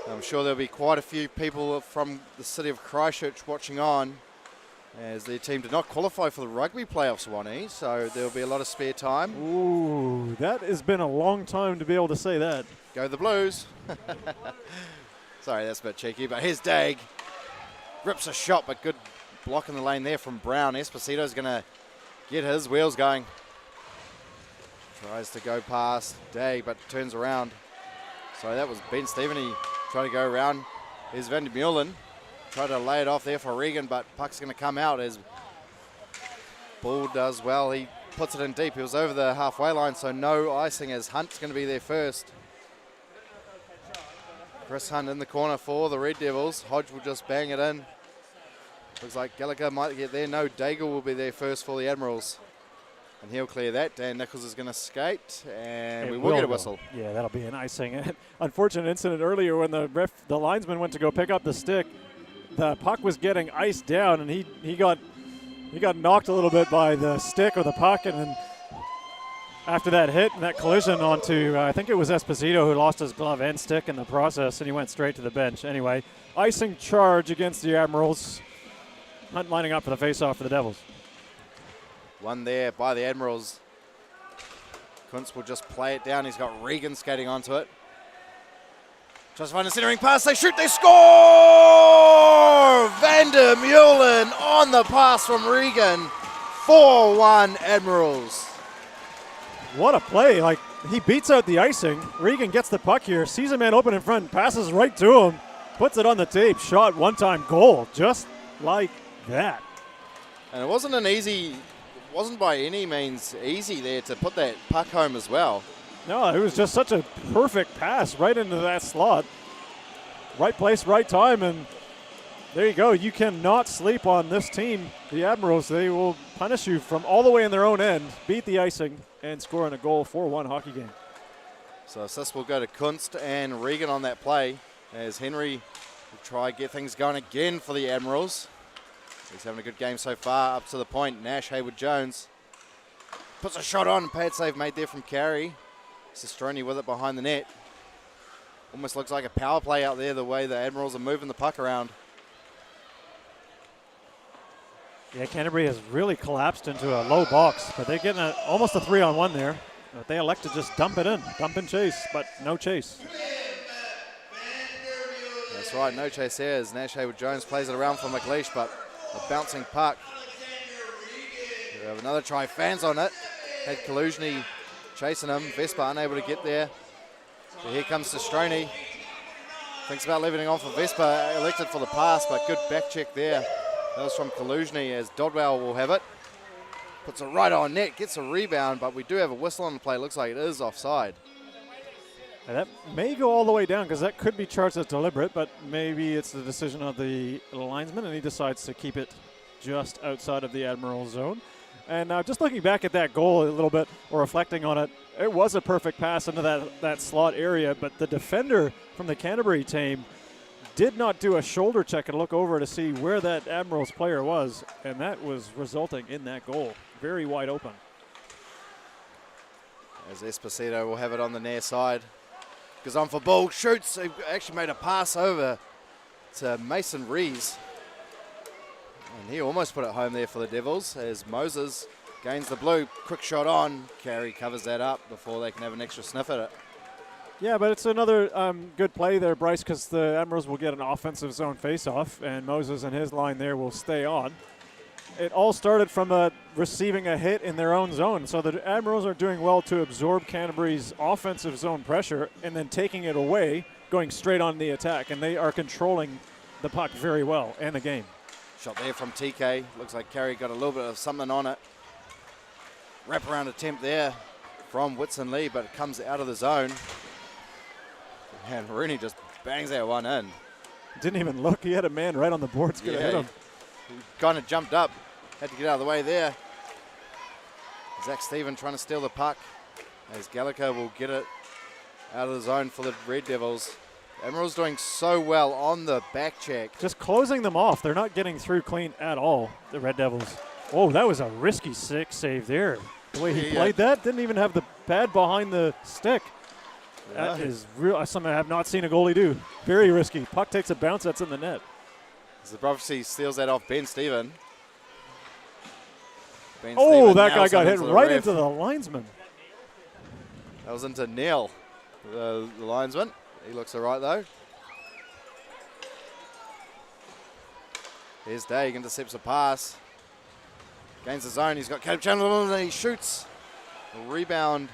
I'm sure there'll be quite a few people from the city of Christchurch watching on, as their team did not qualify for the rugby playoffs, Wani, so there'll be a lot of spare time.
Ooh, that has been a long time to be able to say that.
Go the Blues. Sorry, that's a bit cheeky, but here's Dag. Rips a shot, but good block in the lane there from Brown. Esposito's going to get his wheels going. Tries to go past Dag, but turns around. So that was Ben Stepheny trying to go around. Here's Van der Meulen. Tried to lay it off there for Regan, but puck's going to come out as Bull does well. He puts it in deep. He was over the halfway line, so no icing as Hunt's going to be there first. Chris Hunt in the corner for the Red Devils. Hodge will just bang it in. Looks like Gallagher might get there. No, Daigle will be there first for the Admirals. And he'll clear that. Dan Nichols is going to skate, and we will get a whistle.
Yeah, that'll be an icing. Unfortunate incident earlier when the linesman went to go pick up the stick. The puck was getting iced down, and he got knocked a little bit by the stick or the puck, and then after that hit and that collision onto, I think it was Esposito who lost his glove and stick in the process, and he went straight to the bench. Anyway, icing charge against the Admirals. Hunt lining up for the face-off for the Devils.
One there by the Admirals. Kuntz will just play it down. He's got Regan skating onto it. Just find a centering pass. They shoot. They score! Van der Meulen on the pass from Regan. 4-1 Admirals.
What a play. Like, he beats out the icing. Regan gets the puck here. Sees a man open in front. Passes right to him. Puts it on the tape. Shot, one-time goal. Just like that.
And it wasn't wasn't by any means easy there to put that puck home as well.
No, it was just such a perfect pass right into that slot. Right place, right time, and there you go. You cannot sleep on this team, the Admirals. They will punish you from all the way in their own end, beat the icing, and score in a goal. 4-1 hockey game.
So assist will go to Kunst and Regan on that play, as Henry will try to get things going again for the Admirals. He's having a good game so far, up to the point. Nash, Hayward, Jones puts a shot on. Pad save made there from Carey. Sestroni with it behind the net. Almost looks like a power play out there, the way the Admirals are moving the puck around.
Yeah, Canterbury has really collapsed into a low box, but they're getting almost a 3-on-1 there. But they elect to just dump it in, dump and chase, but no chase.
That's right, no chase here as Nash Hayward Jones plays it around for McLeish, but A bouncing puck. We have another try. Fans on it. Had Kaluzhny chasing him. Vespa unable to get there. But here comes Sestroni. Thinks about leaving it on for Vespa. Elected for the pass, but good back check there. That was from Kaluzhny as Dodwell will have it. Puts it right on net. Gets a rebound, but we do have a whistle on the play. Looks like it is offside.
And that may go all the way down because that could be charged as deliberate, but maybe it's the decision of the linesman and he decides to keep it just outside of the Admiral zone. And just looking back at that goal a little bit or reflecting on it, it was a perfect pass into that slot area, but the defender from the Canterbury team did not do a shoulder check and look over to see where that Admirals player was, and that was resulting in that goal. Very wide open.
As Esposito will have it on the near side. Goes on for ball, shoots. He actually made a pass over to Mason Rees. And he almost put it home there for the Devils as Moses gains the blue. Quick shot on. Carey covers that up before they can have an extra sniff at it.
Yeah, but it's another good play there, Bryce, because the Admirals will get an offensive zone face-off, and Moses and his line there will stay on. It all started from receiving a hit in their own zone. So the Admirals are doing well to absorb Canterbury's offensive zone pressure and then taking it away, going straight on the attack. And they are controlling the puck very well and the game.
Shot there from TK. Looks like Carey got a little bit of something on it. Wraparound attempt there from Whitson Lee, but it comes out of the zone. And Rooney just bangs that one in.
Didn't even look. He had a man right on the boards. Could have hit him.
He kind of jumped up. Had to get out of the way there. Zach Stephen trying to steal the puck as Gallagher will get it out of the zone for the Red Devils. Admirals doing so well on the back check.
Just closing them off. They're not getting through clean at all, the Red Devils. Oh, that was a risky save there. The way he played that, didn't even have the pad behind the stick. Yeah. That is real. Something I have not seen a goalie do. Very risky. Puck takes a bounce, that's in the net.
Zabrowski steals that off Ben Steven.
That guy got hit right into the linesman.
That was into Neil, the linesman. He looks all right, though. Here's Day, intercepts a pass. Gains the zone, he's got Caleb Chamberlain, and he shoots. The rebound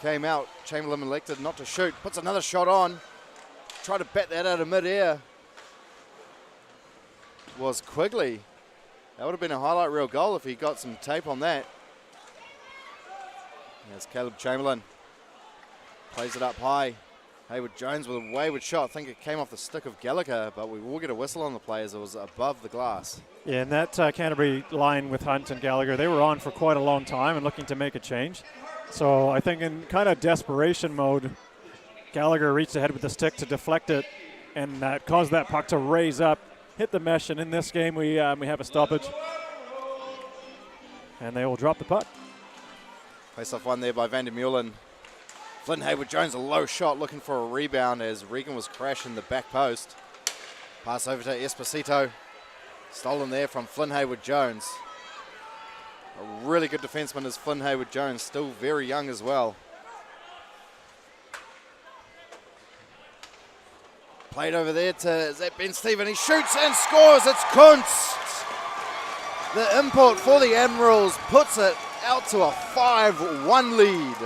came out. Chamberlain elected not to shoot. Puts another shot on. Tried to bat that out of mid-air. Was Quigley. That would have been a highlight reel goal if he got some tape on that. There's Caleb Chamberlain. Plays it up high. Hayward Jones with a wayward shot. I think it came off the stick of Gallagher, but we will get a whistle on the play as it was above the glass.
Yeah, and that Canterbury line with Hunt and Gallagher, they were on for quite a long time and looking to make a change. So I think in kind of desperation mode, Gallagher reached ahead with the stick to deflect it, and that caused that puck to raise up, hit the mesh, and in this game we have a stoppage. And they will drop the puck.
Face-off one there by Van der Meulen. Flynn Hayward-Jones, a low shot, looking for a rebound as Regan was crashing the back post. Pass over to Esposito. Stolen there from Flynn Hayward-Jones. A really good defenseman is Flynn Hayward-Jones, still very young as well. Played over there to Ben Steven. He shoots and scores. It's Kuntz. The import for the Admirals puts it out to a 5-1 lead.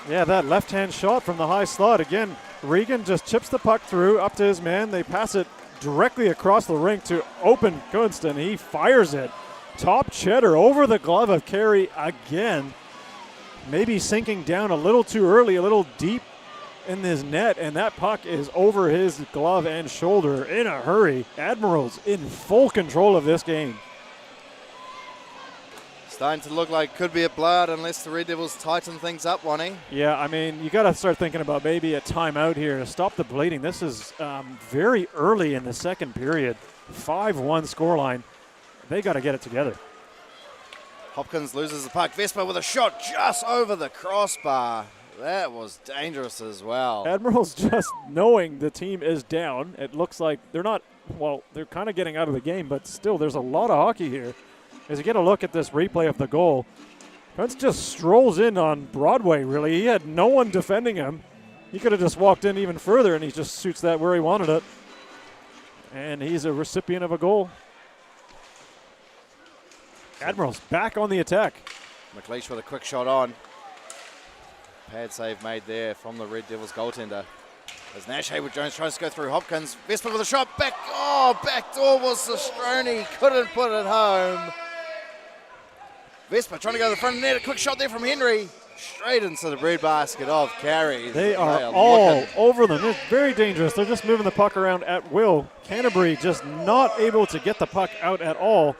Yeah, that left-hand shot from the high slot. Again, Regan just chips the puck through up to his man. They pass it directly across the rink to open Kunst, and he fires it. Top cheddar over the glove of Carey again. Maybe sinking down a little too early, a little deep in his net, and that puck is over his glove and shoulder in a hurry. Admirals in full control of this game.
Starting to look like could be a blowout unless the Red Devils tighten things up, Wani.
Yeah, I mean, you got to start thinking about maybe a timeout here to stop the bleeding. This is very early in the second period. 5-1 scoreline. They got to get it together.
Hopkins loses the puck. Vespa with a shot just over the crossbar. That was dangerous as well.
Admirals just knowing the team is down. It looks like they're not, well, they're kind of getting out of the game, but still there's a lot of hockey here. As you get a look at this replay of the goal, Pence just strolls in on Broadway, really. He had no one defending him. He could have just walked in even further, and he just shoots that where he wanted it. And he's a recipient of a goal. Admirals back on the attack.
McLeish with a quick shot on. Pad save made there from the Red Devils goaltender. As Nash Hayward-Jones tries to go through Hopkins. Vesper with a shot. Back door was Sistroni. Couldn't put it home. Vesper trying to go to the front of the net. A quick shot there from Henry. Straight into the breadbasket of Carey.
They are all over them. It's very dangerous. They're just moving the puck around at will. Canterbury just not able to get the puck out at all.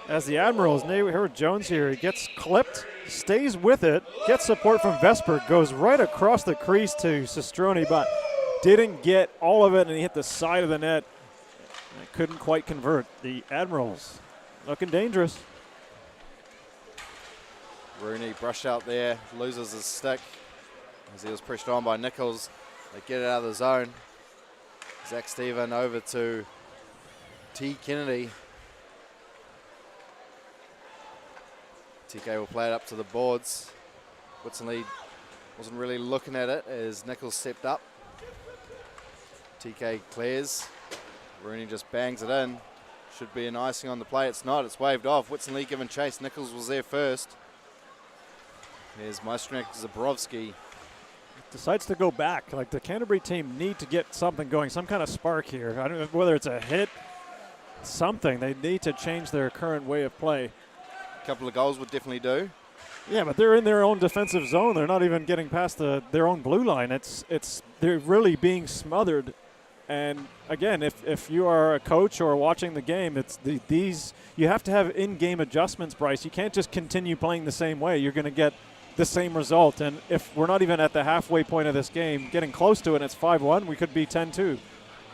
As the Admirals, Hayward-Jones here, he gets clipped, stays with it, gets support from Vesper, goes right across the crease to Sistroni, but didn't get all of it, and he hit the side of the net. And couldn't quite convert. The Admirals looking dangerous.
Rooney brushed out there, loses his stick as he was pressured on by Nichols. They get it out of the zone. Zach Stephen over to T. Kennedy. TK will play it up to the boards. Whitson wasn't really looking at it as Nichols stepped up. TK clears. Rooney just bangs it in. Should be an icing on the play. It's not. It's waved off. Whitson Lee giving chase. Nichols was there first. Here's Maestrik Zabrowski.
Decides to go back. Like the Canterbury team need to get something going, some kind of spark here. I don't know whether it's a hit, something. They need to change their current way of play.
A couple of goals would definitely do.
Yeah, but they're in their own defensive zone. They're not even getting past their own blue line. They're really being smothered. And again, if you are a coach or watching the game, it's these you have to have in-game adjustments, Bryce. You can't just continue playing the same way. You're going to get the same result. And if we're not even at the halfway point of this game, getting close to it, and it's 5-1, we could be 10-2,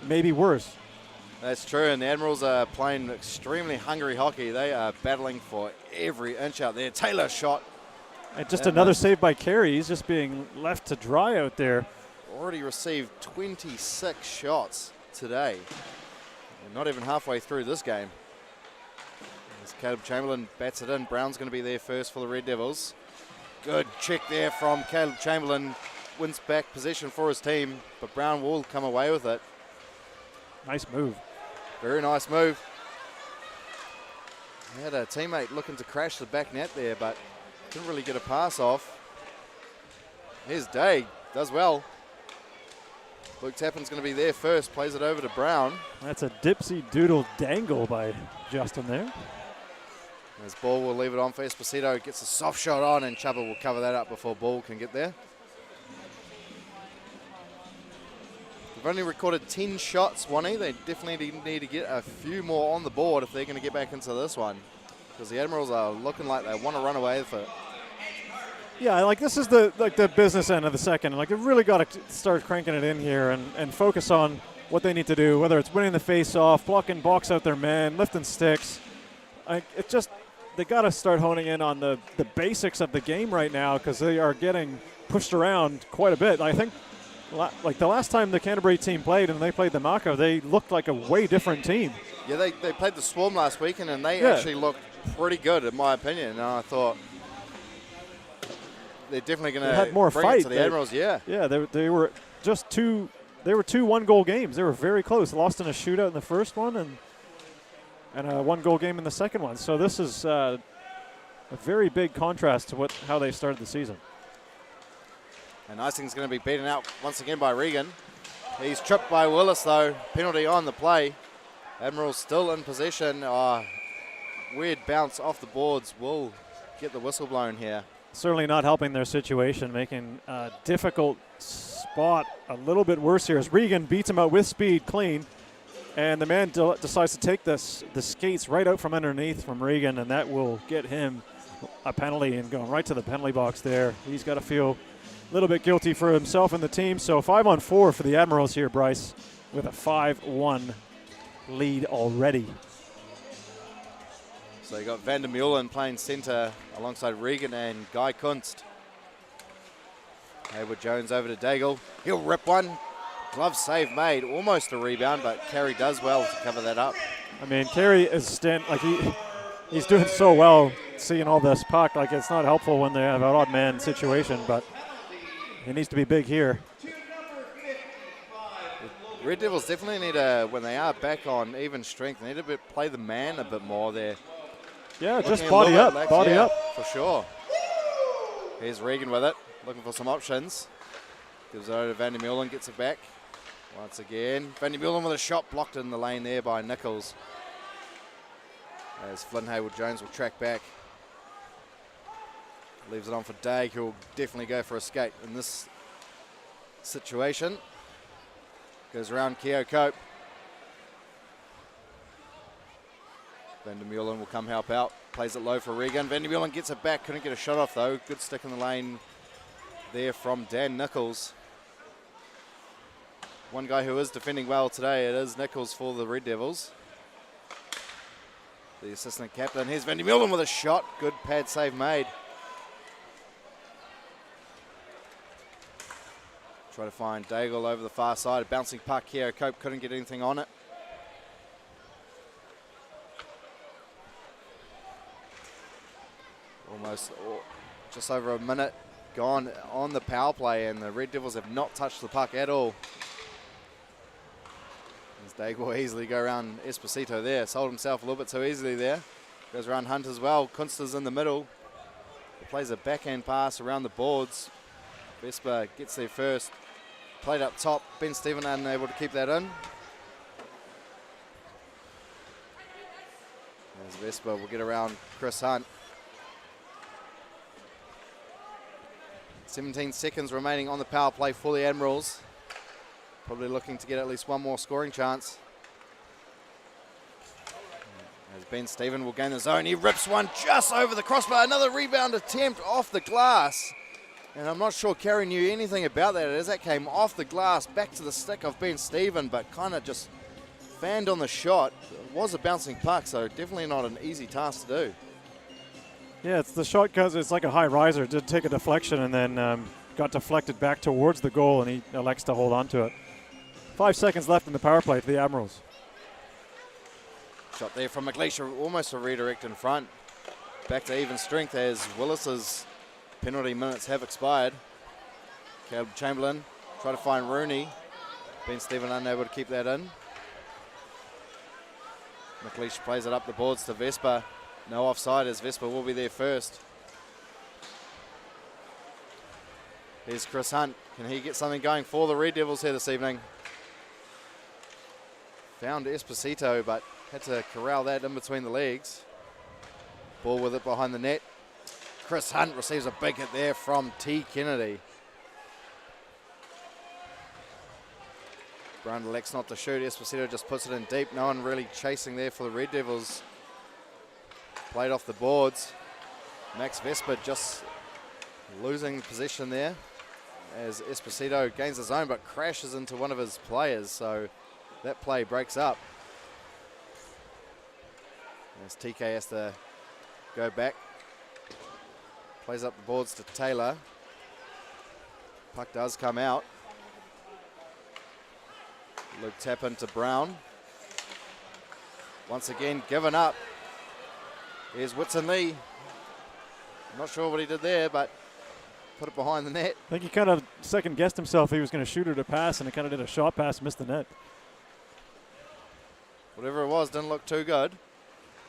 maybe worse.
That's true, and the Admirals are playing extremely hungry hockey. They are battling for every inch out there. Taylor shot.
And just another save by Carey. He's just being left to dry out there.
Already received 26 shots today. We're not even halfway through this game. As Caleb Chamberlain bats it in, Brown's going to be there first for the Red Devils. Good check there from Caleb Chamberlain. Wins back possession for his team, but Brown will come away with it.
Nice move.
Very nice move. He had a teammate looking to crash the back net there, but didn't really get a pass off. Here's Day, does well. Luke Tappan's going to be there first, plays it over to Brown.
That's a dipsy doodle dangle by Justin there.
As Ball will leave it on for Esposito, gets a soft shot on, and Chuba will cover that up before Ball can get there. They've only recorded 10 shots, Wani. They definitely need to get a few more on the board if they're going to get back into this one. Because the Admirals are looking like they want to run away with it.
Yeah, like this is the business end of the second. Like they've really got to start cranking it in here and focus on what they need to do, whether it's winning the face-off, blocking, box out their man, lifting sticks. They got to start honing in on the basics of the game right now because they are getting pushed around quite a bit. I think like the last time the Canterbury team played and they played the Mako, they looked like a way different team.
Yeah, they played the Swarm last weekend and they actually looked pretty good in my opinion. And I thought they're definitely going to
more
bring
fight.
It to the Admirals. Yeah,
they were just two. They were 2 one-goal games. They were very close. Lost in a shootout in the first one and a 1-goal game in the second one. So this is a very big contrast to how they started the season.
And Icing's going to be beaten out once again by Regan. He's tripped by Willis though. Penalty on the play. Admirals still in possession. Weird bounce off the boards will get the whistle blown here.
Certainly not helping their situation, making a difficult spot a little bit worse here as Regan beats him out with speed clean. And the man decides to take the skates right out from underneath from Regan, and that will get him a penalty and going right to the penalty box there. He's got to feel a little bit guilty for himself and the team. So 5-on-4 for the Admirals here, Bryce, with a 5-1 lead already.
So you got Van der Meulen playing centre alongside Regan and Guy Kunst. Hayward-Jones over to Daigle. He'll rip one. Glove save made. Almost a rebound, but Carey does well to cover that up.
I mean, Carey is he's doing so well seeing all this puck. Like, it's not helpful when they have an odd man situation, but he needs to be big here.
Red Devils definitely need to, when they are back on even strength, they need to play the man a bit more. They're
Yeah, just body up, body up.
For sure. Here's Regan with it, looking for some options. Gives it over to Van der Meulen, gets it back. Once again, Van der Meulen with a shot blocked in the lane there by Nichols. As Flynn Hayward-Jones will track back. Leaves it on for Dag, who will definitely go for a skate in this situation. Goes around Keo Cope. Van der Meulen will come help out. Plays it low for Regan. Van der Meulen gets it back. Couldn't get a shot off though. Good stick in the lane there from Dan Nichols. One guy who is defending well today, it is Nichols for the Red Devils. The assistant captain. Here's Van der Meulen with a shot. Good pad save made. Try to find Daigle over the far side. A bouncing puck here. Cope couldn't get anything on it. Almost just over a minute gone on the power play, and the Red Devils have not touched the puck at all. As Daigle will easily go around Esposito there. Sold himself a little bit too easily there. Goes around Hunt as well. Kunster's in the middle. He plays a backhand pass around the boards. Vespa gets there first. Played up top. Ben Stephen unable to keep that in. As Vespa will get around Chris Hunt. 17 seconds remaining on the power play for the Admirals. Probably looking to get at least one more scoring chance. As Ben Stephen will gain the zone. He rips one just over the crossbar. Another rebound attempt off the glass. And I'm not sure Kerry knew anything about that as that came off the glass back to the stick of Ben Stephen, but kind of just fanned on the shot. It was a bouncing puck, so definitely not an easy task to do.
Yeah, it's the shot because it's like a high riser. It did take a deflection and then got deflected back towards the goal, and he elects to hold on to it. 5 seconds left in the power play for the Admirals.
Shot there from McLeish, almost a redirect in front. Back to even strength as Willis's penalty minutes have expired. Caleb Chamberlain try to find Rooney. Ben Stephen unable to keep that in. McLeish plays it up the boards to Vespa. No offside as Vespa will be there first. Here's Chris Hunt. Can he get something going for the Red Devils here this evening? Found Esposito, but had to corral that in between the legs. Ball with it behind the net. Chris Hunt receives a big hit there from T. Kennedy. Brown elects not to shoot. Esposito just puts it in deep. No one really chasing there for the Red Devils. Played off the boards. Max Vespa just losing possession there as Esposito gains the zone but crashes into one of his players, so that play breaks up. As TK has to go back. Plays up the boards to Taylor. Puck does come out. Luke Tappan to Brown. Once again given up. Here's Whitson Lee. I'm not sure what he did there, but put it behind the net.
I think he kind of second-guessed himself. He was going to shoot her to pass, and he kind of did a shot pass, missed the net.
Whatever it was, didn't look too good.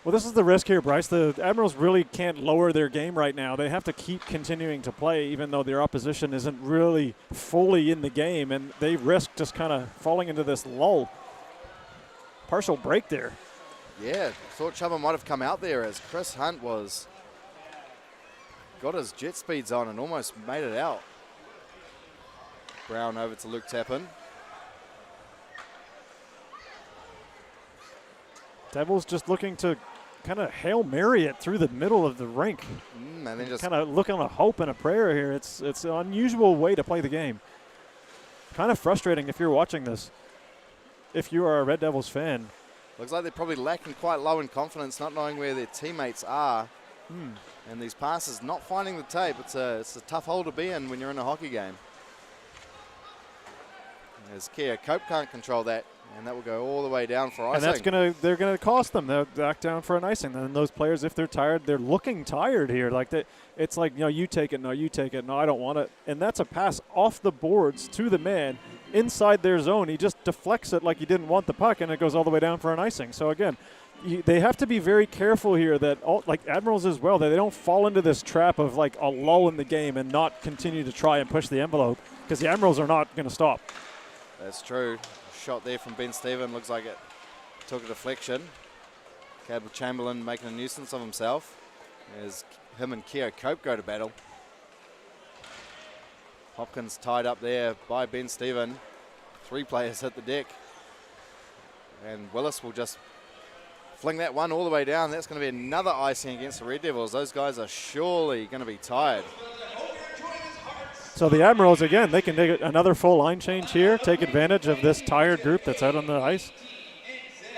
Well, this is the risk here, Bryce. The Admirals really can't lower their game right now. They have to keep continuing to play, even though their opposition isn't really fully in the game, and they risk just kind of falling into this lull. Partial break there.
Yeah, thought Chubba might have come out there as Chris Hunt got his jet speeds on and almost made it out. Brown over to Luke Tappan.
Devils just looking to kind of Hail Mary it through the middle of the rink.
And then just
kind of looking on a hope and a prayer here. It's an unusual way to play the game. Kind of frustrating if you're watching this, if you are a Red Devils fan.
Looks like they're probably lacking quite low in confidence, not knowing where their teammates are. And these passes, not finding the tape. It's a tough hole to be in when you're in a hockey game. As Kia Cope can't control that, and that will go all the way down for icing.
And they're gonna cost them. They'll back down for an icing. And those players, if they're tired, they're looking tired here. Like it's like, you take it, no, you take it, no, I don't want it. And that's a pass off the boards to the man inside their zone. He just deflects it like he didn't want the puck, and it goes all the way down for an icing. So again, they have to be very careful here that, like Admirals as well, that they don't fall into this trap of like a lull in the game and not continue to try and push the envelope, because the Admirals are not going to stop.
That's true. Shot there from Ben Steven. Looks like it took a deflection. Caleb Chamberlain making a nuisance of himself as him and Keogh Cope go to battle. Hopkins tied up there by Ben Steven. 3 players hit the deck. And Willis will just fling that one all the way down. That's going to be another icing against the Red Devils. Those guys are surely going to be tired.
So the Admirals, again, they can take another full line change here, take advantage of this tired group that's out on the ice.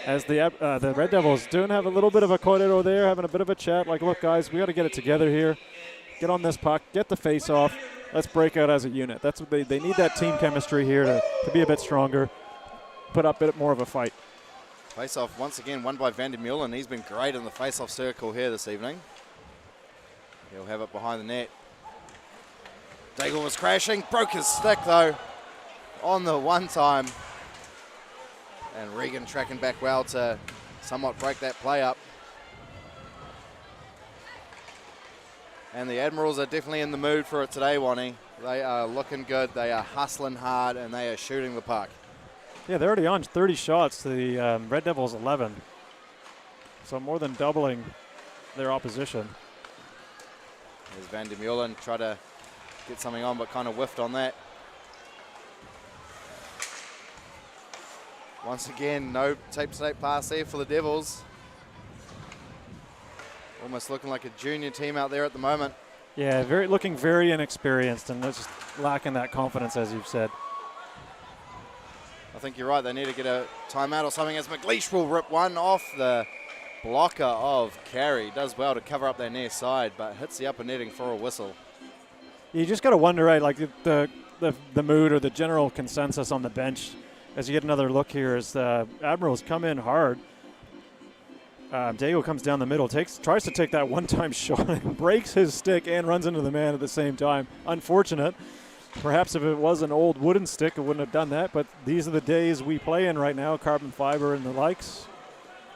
As the Red Devils do have a little bit of a corridor there, having a bit of a chat, like, look, guys, we got to get it together here. Get on this puck, get the face off. Let's break out as a unit. That's what they need, that team chemistry here to be a bit stronger, put up a bit more of a fight.
Face-off once again won by Van der Meulen. He's been great in the face-off circle here this evening. He'll have it behind the net. Daigle was crashing, broke his stick though on the one time. And Regan tracking back well to somewhat break that play up. And the Admirals are definitely in the mood for it today, Wani. They are looking good, they are hustling hard, and they are shooting the puck.
Yeah, they're already on 30 shots to the Red Devils 11. So more than doubling their opposition.
There's Van der Meulen, try to get something on, but kind of whiffed on that. Once again, no tape-to-tape pass there for the Devils. Almost looking like a junior team out there at the moment.
Yeah, looking very inexperienced, and they're just lacking that confidence, as you've said.
I think you're right. They need to get a timeout or something, as McLeish will rip one off the blocker of Carey. Does well to cover up their near side, but hits the upper netting for a whistle.
You just got to wonder, right, like the mood or the general consensus on the bench as you get another look here as the Admirals come in hard. Daigle comes down the middle, tries to take that one-time shot and breaks his stick and runs into the man at the same time. Unfortunate. Perhaps if it was an old wooden stick, it wouldn't have done that, but these are the days we play in right now, carbon fiber and the likes.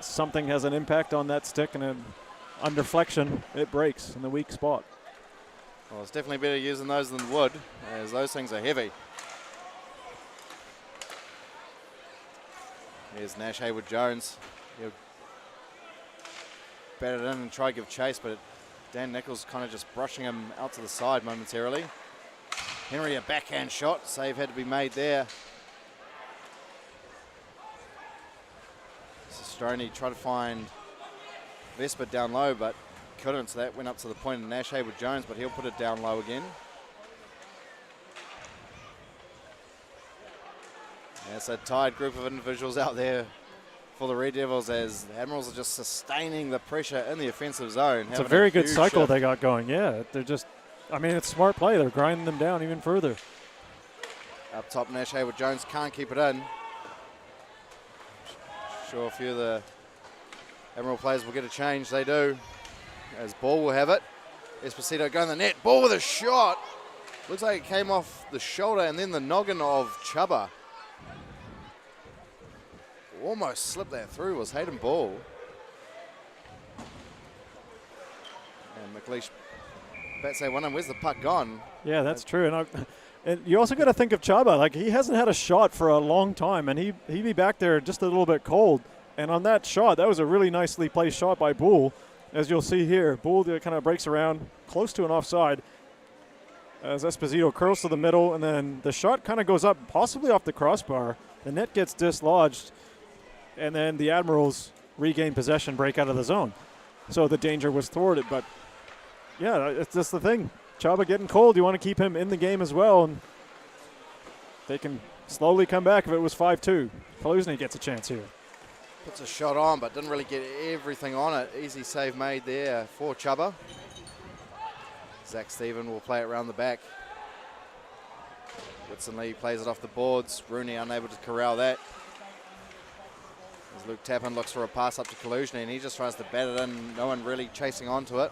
Something has an impact on that stick, and under flexion, it breaks in the weak spot.
Well, it's definitely better using those than wood, as those things are heavy. Here's Nash Hayward-Jones. He'll bat it in and try to give chase, but Dan Nichols kind of just brushing him out to the side momentarily. Henry, a backhand shot. Save had to be made there. Stroni tried to find Vesper down low, but couldn't, so that went up to the point of Nash Hayward-Jones, but he'll put it down low again. Yeah, it's a tired group of individuals out there for the Red Devils, as the Admirals are just sustaining the pressure in the offensive zone.
It's a very good cycle they got going, yeah. They're just, I mean, it's smart play. They're grinding them down even further.
Up top, Nash Hayward-Jones can't keep it in. Sure, a few of the Admiral players will get a change. They do. As Ball will have it. Esposito going to the net. Ball with a shot. Looks like it came off the shoulder and then the noggin of Chuba. Almost slipped that through was Hayden Ball. And McLeish bats that one in. Where's the puck gone?
Yeah, that's true. And you also got to think of Chaba. Like, he hasn't had a shot for a long time, and he'd be back there just a little bit cold. And on that shot, that was a really nicely placed shot by Bull. As you'll see here, Bull kind of breaks around close to an offside as Esposito curls to the middle, and then the shot kind of goes up, possibly off the crossbar. The net gets dislodged, and then the Admirals regain possession, break out of the zone. So the danger was thwarted, but yeah, it's just the thing. Chaba getting cold, you want to keep him in the game as well, and they can slowly come back if it was 5-2. Kaluzny gets a chance here.
Puts a shot on, but didn't really get everything on it. Easy save made there for Chubba. Zach Stephen will play it around the back. Whitson Lee plays it off the boards. Rooney unable to corral that. As Luke Tappan looks for a pass up to Kaluzny, and he just tries to bat it in. No one really chasing onto it.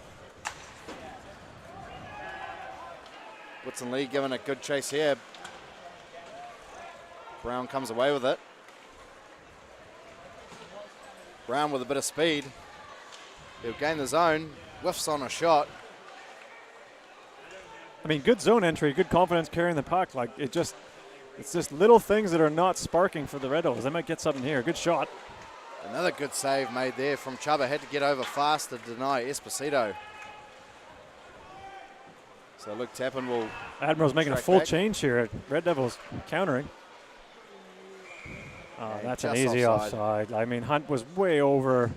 Whitson Lee giving a good chase here. Brown comes away with it. Brown with a bit of speed. He'll gain the zone. Whiffs on a shot.
I mean, good zone entry, good confidence carrying the puck. Like, it's just little things that are not sparking for the Red Devils. They might get something here. Good shot.
Another good save made there from Chuba. Had to get over fast to deny Esposito. So Luke Tappan will...
Admirals making a full change here. Red Devils countering. Oh, that's an easy offside. I mean, Hunt was way over,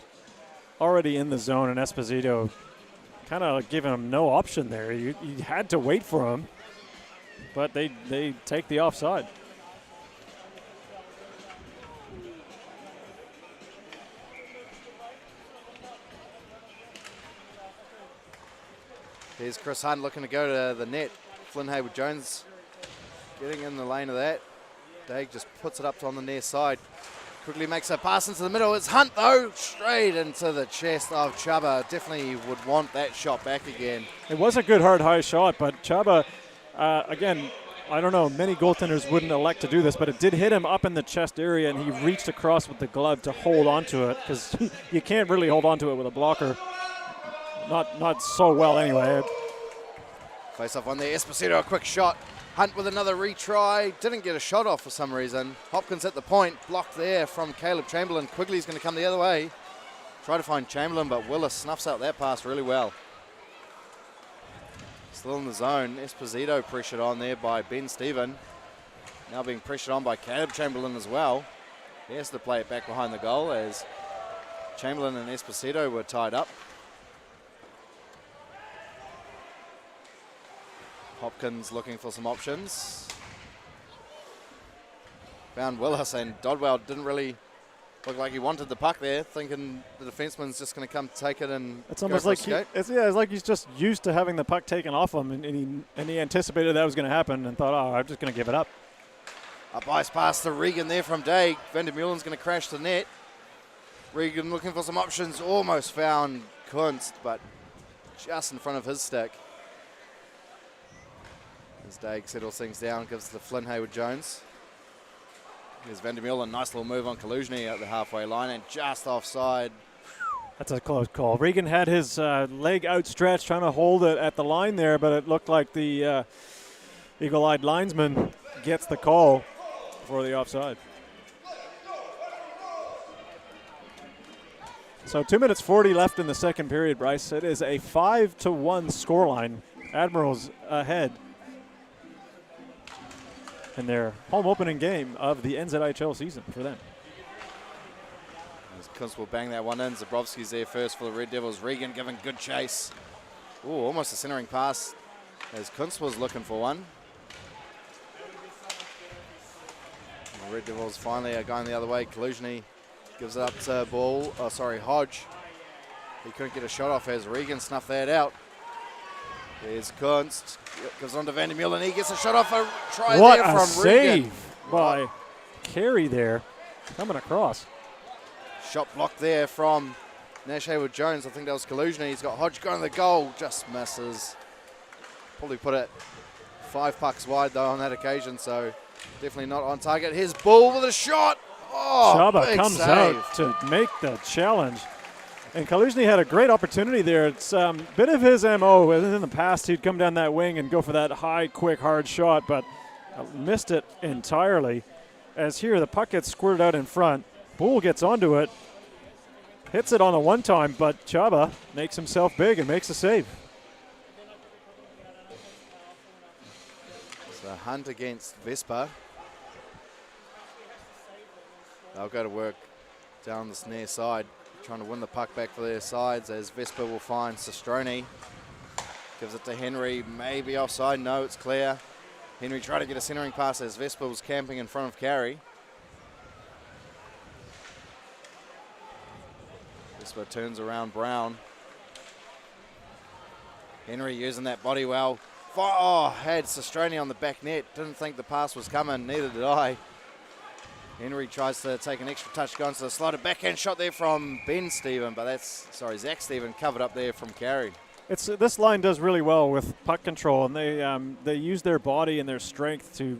already in the zone, and Esposito kind of giving him no option there. You had to wait for him, but they take the offside.
Here's Chris Hunt looking to go to the net. Flynn Hayward-Jones getting in the lane of that. Daig just puts it up on the near side. Quickly makes a pass into the middle. It's Hunt, though, straight into the chest of Chuba. Definitely would want that shot back again.
It was a good, hard, high shot, but Chuba, again, I don't know, many goaltenders wouldn't elect to do this, but it did hit him up in the chest area, and he reached across with the glove to hold onto it, because you can't really hold onto it with a blocker. Not so well anyway.
Face off on there. Esposito, a quick shot. Hunt with another retry. Didn't get a shot off for some reason. Hopkins at the point. Blocked there from Caleb Chamberlain. Quigley's going to come the other way. Try to find Chamberlain, but Willis snuffs out that pass really well. Still in the zone. Esposito pressured on there by Ben Stephen. Now being pressured on by Caleb Chamberlain as well. He has to play it back behind the goal as Chamberlain and Esposito were tied up. Hopkins looking for some options. Found Willis, and Dodwell didn't really look like he wanted the puck there, thinking the defenseman's just going to come take it and
it's almost like it's like he's just used to having the puck taken off him, and he anticipated that was going to happen and thought, oh, I'm just going to give it up.
Up ice pass to Regan there from Daig. Van der Meulen's going to crash the net. Regan looking for some options, almost found Kunst, but just in front of his stick. As Daig settles things down, gives to Flynn Hayward-Jones. Here's Van der Meulen, nice little move on Kaluzhny at the halfway line and just offside.
That's a close call. Regan had his leg outstretched trying to hold it at the line there, but it looked like the eagle-eyed linesman gets the call for the offside. So 2 minutes 40 left in the second period, Bryce. It is a 5-1 scoreline. Admirals ahead in their home opening game of the NZIHL season for them.
As Kunst will bang that one in. Zabrowski's there first for the Red Devils. Regan giving good chase. Ooh, almost a centering pass as Kunst was looking for one. And the Red Devils finally are going the other way. Kaluzhny gives it up to Hodge. He couldn't get a shot off as Regan snuffed that out. There's Kunst. Goes on to Van der Meulen. He gets a shot off a try
what
there from
a save
Regan.
by Carey there, coming across.
Shot blocked there from Nash Hayward-Jones. I think that was Kaluzhny. He's got Hodge going to the goal. Just misses. Probably put it 5 pucks wide though on that occasion, so definitely not on target. Here's Bull with a shot. Oh,
Chaba
big
comes
save.
out to make the challenge. And Kaluzhny had a great opportunity there. It's a bit of his MO. In the past, he'd come down that wing and go for that high, quick, hard shot, but missed it entirely. As here, the puck gets squirted out in front. Bull gets onto it, hits it on a one-time, but Chaba makes himself big and makes a save.
So Hunt against Vespa. They'll go to work down this near side, trying to win the puck back for their sides as Vespa will find Sestroni. Gives it to Henry, maybe offside, no, it's clear. Henry tried to get a centering pass as Vespa was camping in front of Carey. Vespa turns around Brown. Henry using that body well. Had Sestroni on the back net. Didn't think the pass was coming, neither did I. Henry tries to take an extra touch, going to the slotted backhand shot there from Ben Stephen, but Zach Stephen covered up there from Carey.
This line does really well with puck control, and they use their body and their strength to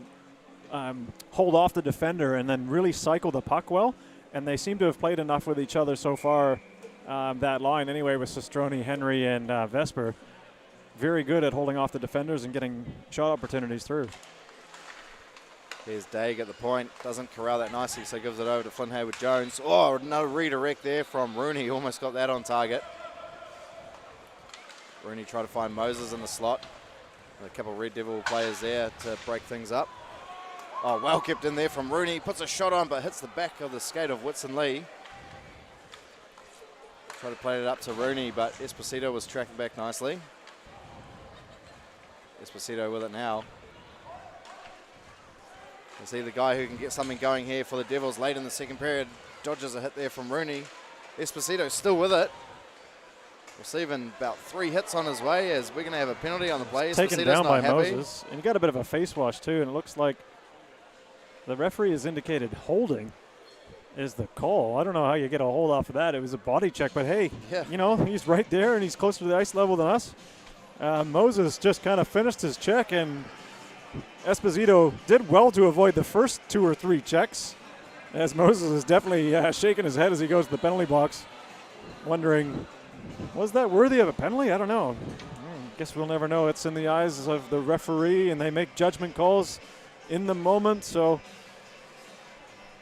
hold off the defender and then really cycle the puck well. and they seem to have played enough with each other so far, that line anyway, with Sestroni, Henry, and Vesper. Very good at holding off the defenders and getting shot opportunities through.
Here's Daig at the point. Doesn't corral that nicely, so gives it over to Flynn Hayward-Jones. Oh, no redirect there from Rooney. Almost got that on target. Rooney tried to find Moses in the slot. A couple of Red Devil players there to break things up. Oh, well kept in there from Rooney. Puts a shot on, but hits the back of the skate of Whitson Lee. Tried to play it up to Rooney, but Esposito was tracking back nicely. Esposito with it now. You see the guy who can get something going here for the Devils late in the second period. Dodges a hit there from Rooney. Esposito still with it. Receiving about 3 hits on his way as we're going to have a penalty on the play.
Taken down by Moses. And he got a bit of a face wash too, and it looks like the referee has indicated holding is the call. I don't know how you get a hold off of that. It was a body check, but hey, you know, he's right there and he's closer to the ice level than us. Moses just kind of finished his check, and Esposito did well to avoid the first 2 or 3 checks, as Moses is definitely shaking his head as he goes to the penalty box, wondering, was that worthy of a penalty? I don't know. Guess we'll never know. It's in the eyes of the referee, and they make judgment calls in the moment. So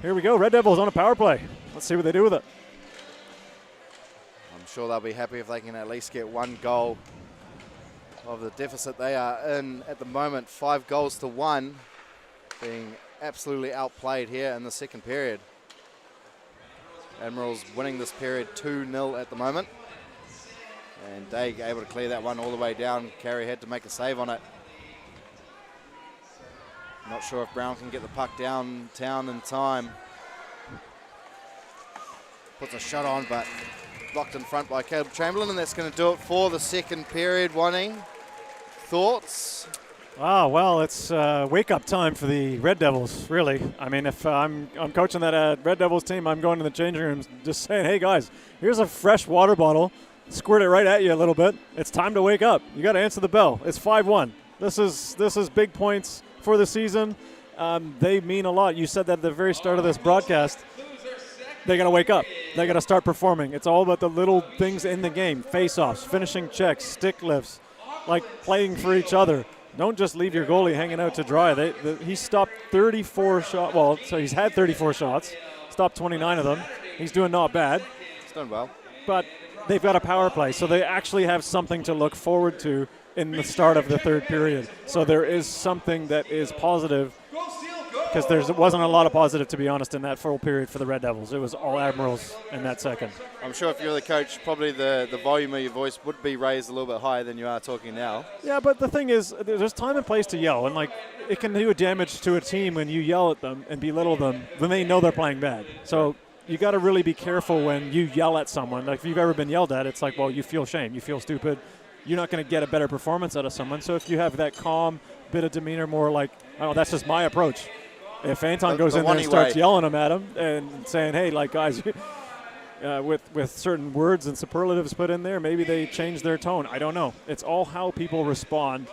here we go. Red Devils on a power play. Let's see what they do with it.
I'm sure they'll be happy if they can at least get 1 goal of the deficit they are in at the moment. 5 goals to 1, being absolutely outplayed here in the second period. Admirals winning this period 2-0 at the moment. And Daig able to clear that one all the way down. Carey had to make a save on it. Not sure if Brown can get the puck downtown in time. Puts a shot on, but blocked in front by Caleb Chamberlain, and that's going to do it for the second period. Wanting thoughts?
Well, it's wake-up time for the Red Devils, really. I mean, if I'm coaching that Red Devils team, I'm going to the changing rooms just saying, hey, guys, here's a fresh water bottle. Squirt it right at you a little bit. It's time to wake up. You got to answer the bell. It's 5-1. This is big points for the season. They mean a lot. You said that at the very start of this broadcast. They got to wake up. They got to start performing. It's all about the little things in the game. Face-offs, finishing checks, stick lifts, like playing for each other. Don't just leave your goalie hanging out to dry. He stopped 34 shots. Well, so he's had 34 shots. Stopped 29 of them. He's doing not bad.
He's done well.
But they've got a power play, so they actually have something to look forward to in the start of the third period. So there is something that is positive, because there wasn't a lot of positive, to be honest, in that full period for the Red Devils. It was all Admirals in that second. I'm
sure if you're the coach, probably the volume of your voice would be raised a little bit higher than you are talking now.
Yeah, but the thing is, there's time and place to yell, and like it can do damage to a team when you yell at them and belittle them when they know they're playing bad. So you got to really be careful when you yell at someone. Like if you've ever been yelled at, it's like, well, you feel shame, you feel stupid. You're not going to get a better performance out of someone. So if you have that calm bit of demeanor, more like, oh, that's just my approach. If Anton goes in there and starts yelling them at him and saying, hey, like, guys, with certain words and superlatives put in there, maybe they change their tone. I don't know. It's all how people respond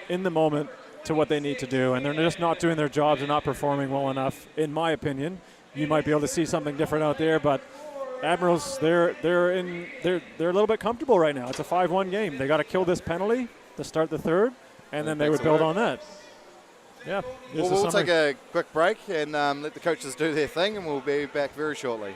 in the moment to what they need to do, and they're just not doing their jobs and not performing well enough, in my opinion. You might be able to see something different out there, but Admirals, they're a little bit comfortable right now. It's a 5-1 game. They got to kill this penalty to start the third, and then they would build on that. Yeah.
We'll take a quick break and let the coaches do their thing, and we'll be back very shortly.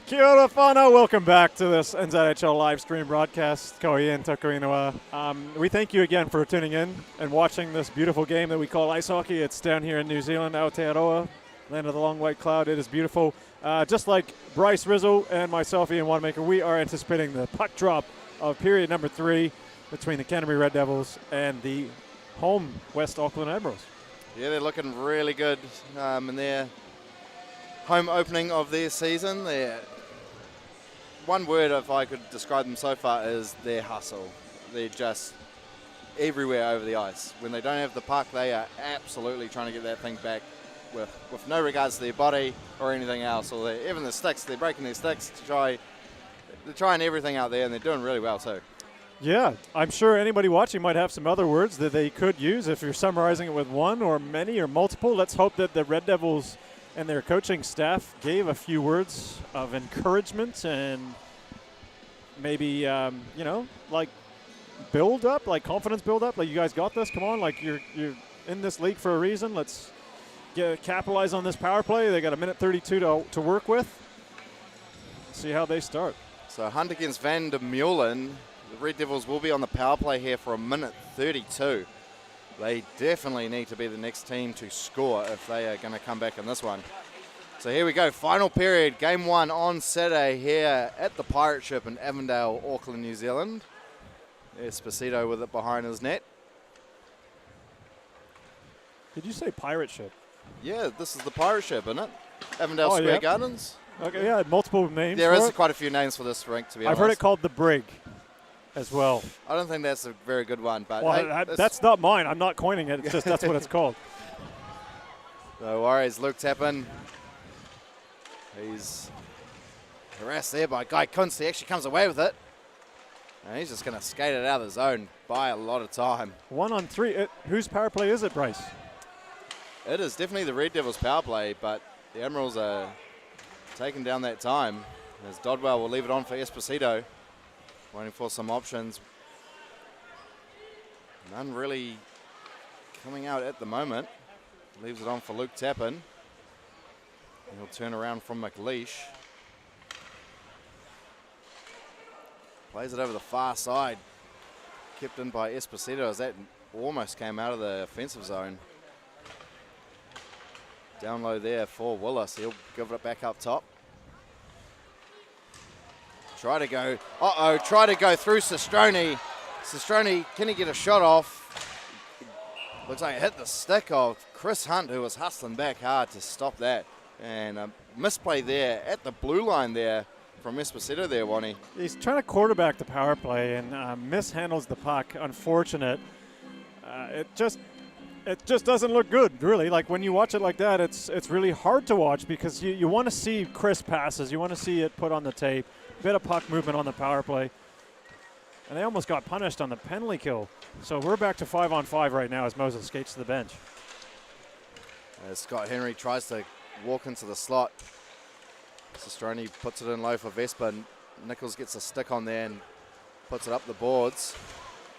Kia ora whānau, welcome back to this NZIHL live stream broadcast. Ko ia and taku ingoa. We thank you again for tuning in and watching this beautiful game that we call ice hockey. It's down here in New Zealand, Aotearoa, land of the long white cloud. It is beautiful. Just like Bryce Rizzle and myself, Ian Wanamaker, we are anticipating the puck drop of period number 3 between the Canterbury Red Devils and the home West Auckland Admirals.
Yeah, they're looking really good in their home opening of their season. One word, if I could describe them so far, is their hustle. They're just everywhere over the ice. When they don't have the puck, they are absolutely trying to get that thing back with no regards to their body or anything else. Or even the sticks, they're breaking their sticks to try. They're trying everything out there, and they're doing really well too.
Yeah, I'm sure anybody watching might have some other words that they could use. If you're summarizing it with one or many or multiple, let's hope that the Red Devils and their coaching staff gave a few words of encouragement and maybe, like build up, like confidence build up. Like, you guys got this. Come on, like you're in this league for a reason. Let's capitalize on this power play. They got a minute 32 to work with. See how they start.
So Hunt against Van der Meulen. The Red Devils will be on the power play here for a minute 32. They definitely need to be the next team to score if they are going to come back in this one. So here we go, final period, game 1 on Saturday here at the Pirate Ship in Avondale, Auckland, New Zealand. Esposito with it behind his net.
Did you say Pirate Ship?
Yeah, this is the Pirate Ship, isn't it? Avondale Square Gardens.
Okay, yeah, multiple names.
There is quite a few names for this rink, to be honest.
I've heard it called the Brig as well.
I don't think that's a very good one, but
well, that's not mine. I'm not coining it. It's just that's what it's called.
No worries. Luke Tappan. He's harassed there by Guy Kuntz. He actually comes away with it. And he's just going to skate it out of the zone by a lot of time.
1 on 3. Whose power play is it, Bryce?
It is definitely the Red Devils power play, but the Admirals are taking down that time as Dodwell will leave it on for Esposito. Waiting for some options. None really coming out at the moment. Leaves it on for Luke Tappan. He'll turn around from McLeish. Plays it over the far side. Kept in by Esposito as that almost came out of the offensive zone. Down low there for Willis. He'll give it back up top. Try to go through Sestroni. Sestroni, can he get a shot off? Looks like it hit the stick of Chris Hunt, who was hustling back hard to stop that. And a misplay there at the blue line there from Esposito there, Wani.
He's trying to quarterback the power play and mishandles the puck. Unfortunate. It just doesn't look good, really. Like, when you watch it like that, it's really hard to watch because you want to see crisp passes. You want to see it put on the tape. Bit of puck movement on the power play. And they almost got punished on the penalty kill. So we're back to 5 on 5 right now as Moses skates to the bench.
As Scott Henry tries to walk into the slot. Sestroni puts it in low for Vespa. Nichols gets a stick on there and puts it up the boards.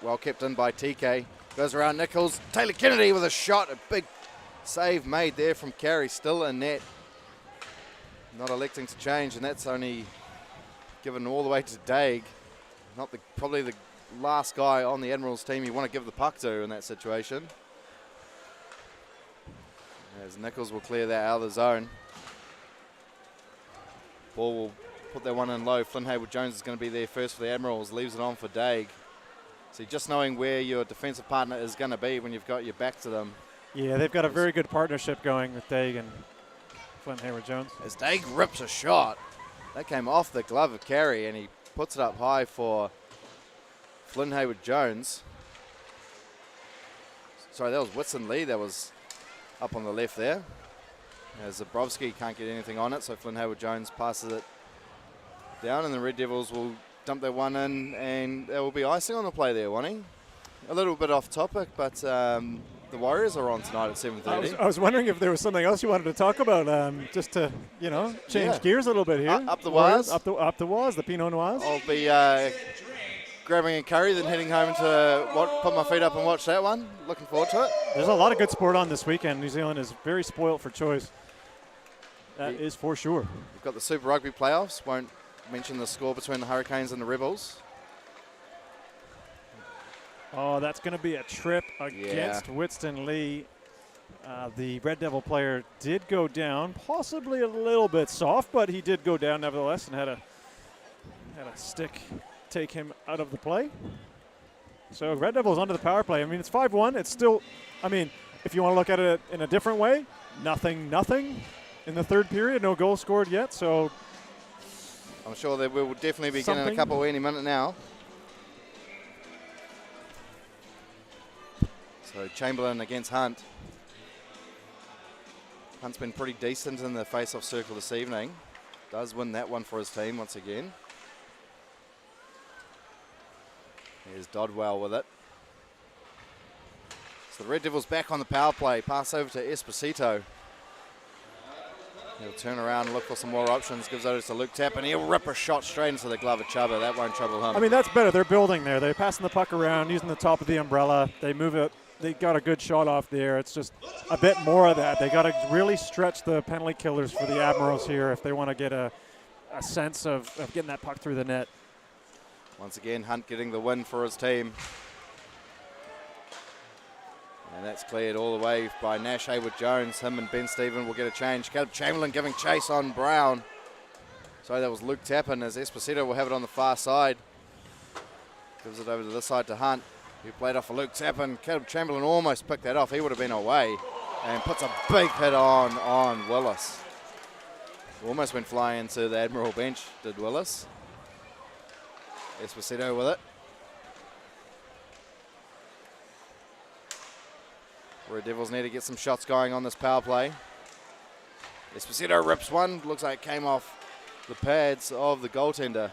Well kept in by TK. Goes around Nichols. Taylor Kennedy with a shot. A big save made there from Carey. Still in net. Not electing to change, and that's only given all the way to Daig. Probably the last guy on the Admirals team you want to give the puck to in that situation. As Nichols will clear that out of the zone. Ball will put that one in low. Flynn Hayward-Jones is going to be there first for the Admirals. Leaves it on for Daig. So just knowing where your defensive partner is going to be when you've got your back to them.
Yeah, they've got a very good partnership going with Daig and Flynn Hayward-Jones.
As Daig rips a shot. That came off the glove of Carey, and he puts it up high for Flynn Hayward-Jones. Sorry, that was Whitson Lee that was up on the left there. As Zabrowski can't get anything on it, so Flynn Hayward-Jones passes it down, and the Red Devils will dump that one in, and there will be icing on the play there, Wani. A little bit off topic, but the Warriors are on tonight at 7:30.
I was wondering if there was something else you wanted to talk about, just to, change gears a little bit here.
Up the Waz.
Up the Waz, the Pinot Noirs.
I'll be grabbing a curry, then heading home to put my feet up and watch that one. Looking forward to it.
There's a lot of good sport on this weekend. New Zealand is very spoilt for choice. That is for sure.
We've got the Super Rugby playoffs. Won't mention the score between the Hurricanes and the Rebels.
Oh, that's going to be a trip against Witston Lee. The Red Devil player did go down, possibly a little bit soft, but he did go down nevertheless and had a stick take him out of the play. So Red Devils onto the power play. I mean, it's 5-1. It's still, I mean, if you want to look at it in a different way, nothing in the third period. No goal scored yet, so
I'm sure that we will definitely be getting a couple any minute now. So Chamberlain against Hunt. Hunt's been pretty decent in the face-off circle this evening. Does win that one for his team once again. Here's Dodwell with it. So the Red Devils back on the power play. Pass over to Esposito. He'll turn around and look for some more options. Gives over to Luke Tapp, and he'll rip a shot straight into the glove of Chuba. That won't trouble him.
I mean, that's better. They're building there. They're passing the puck around, using the top of the umbrella. They move it. They got a good shot off there. It's just a bit more of that. They got to really stretch the penalty killers for the Admirals here if they want to get a sense of getting that puck through the net.
Once again, Hunt getting the win for his team. And that's cleared all the way by Nash Haywood-Jones. Him and Ben Stephen will get a change. Caleb Chamberlain giving chase on Brown. Sorry, that was Luke Tappin as Esposito will have it on the far side. Gives it over to this side to Hunt. He played off for Luke Tappin. Caleb Chamberlain almost picked that off. He would have been away. And puts a big hit on Willis. Almost went flying into the Admiral bench, did Willis. Esposito with it. Red Devils need to get some shots going on this power play. Esposito rips one. Looks like it came off the pads of the goaltender.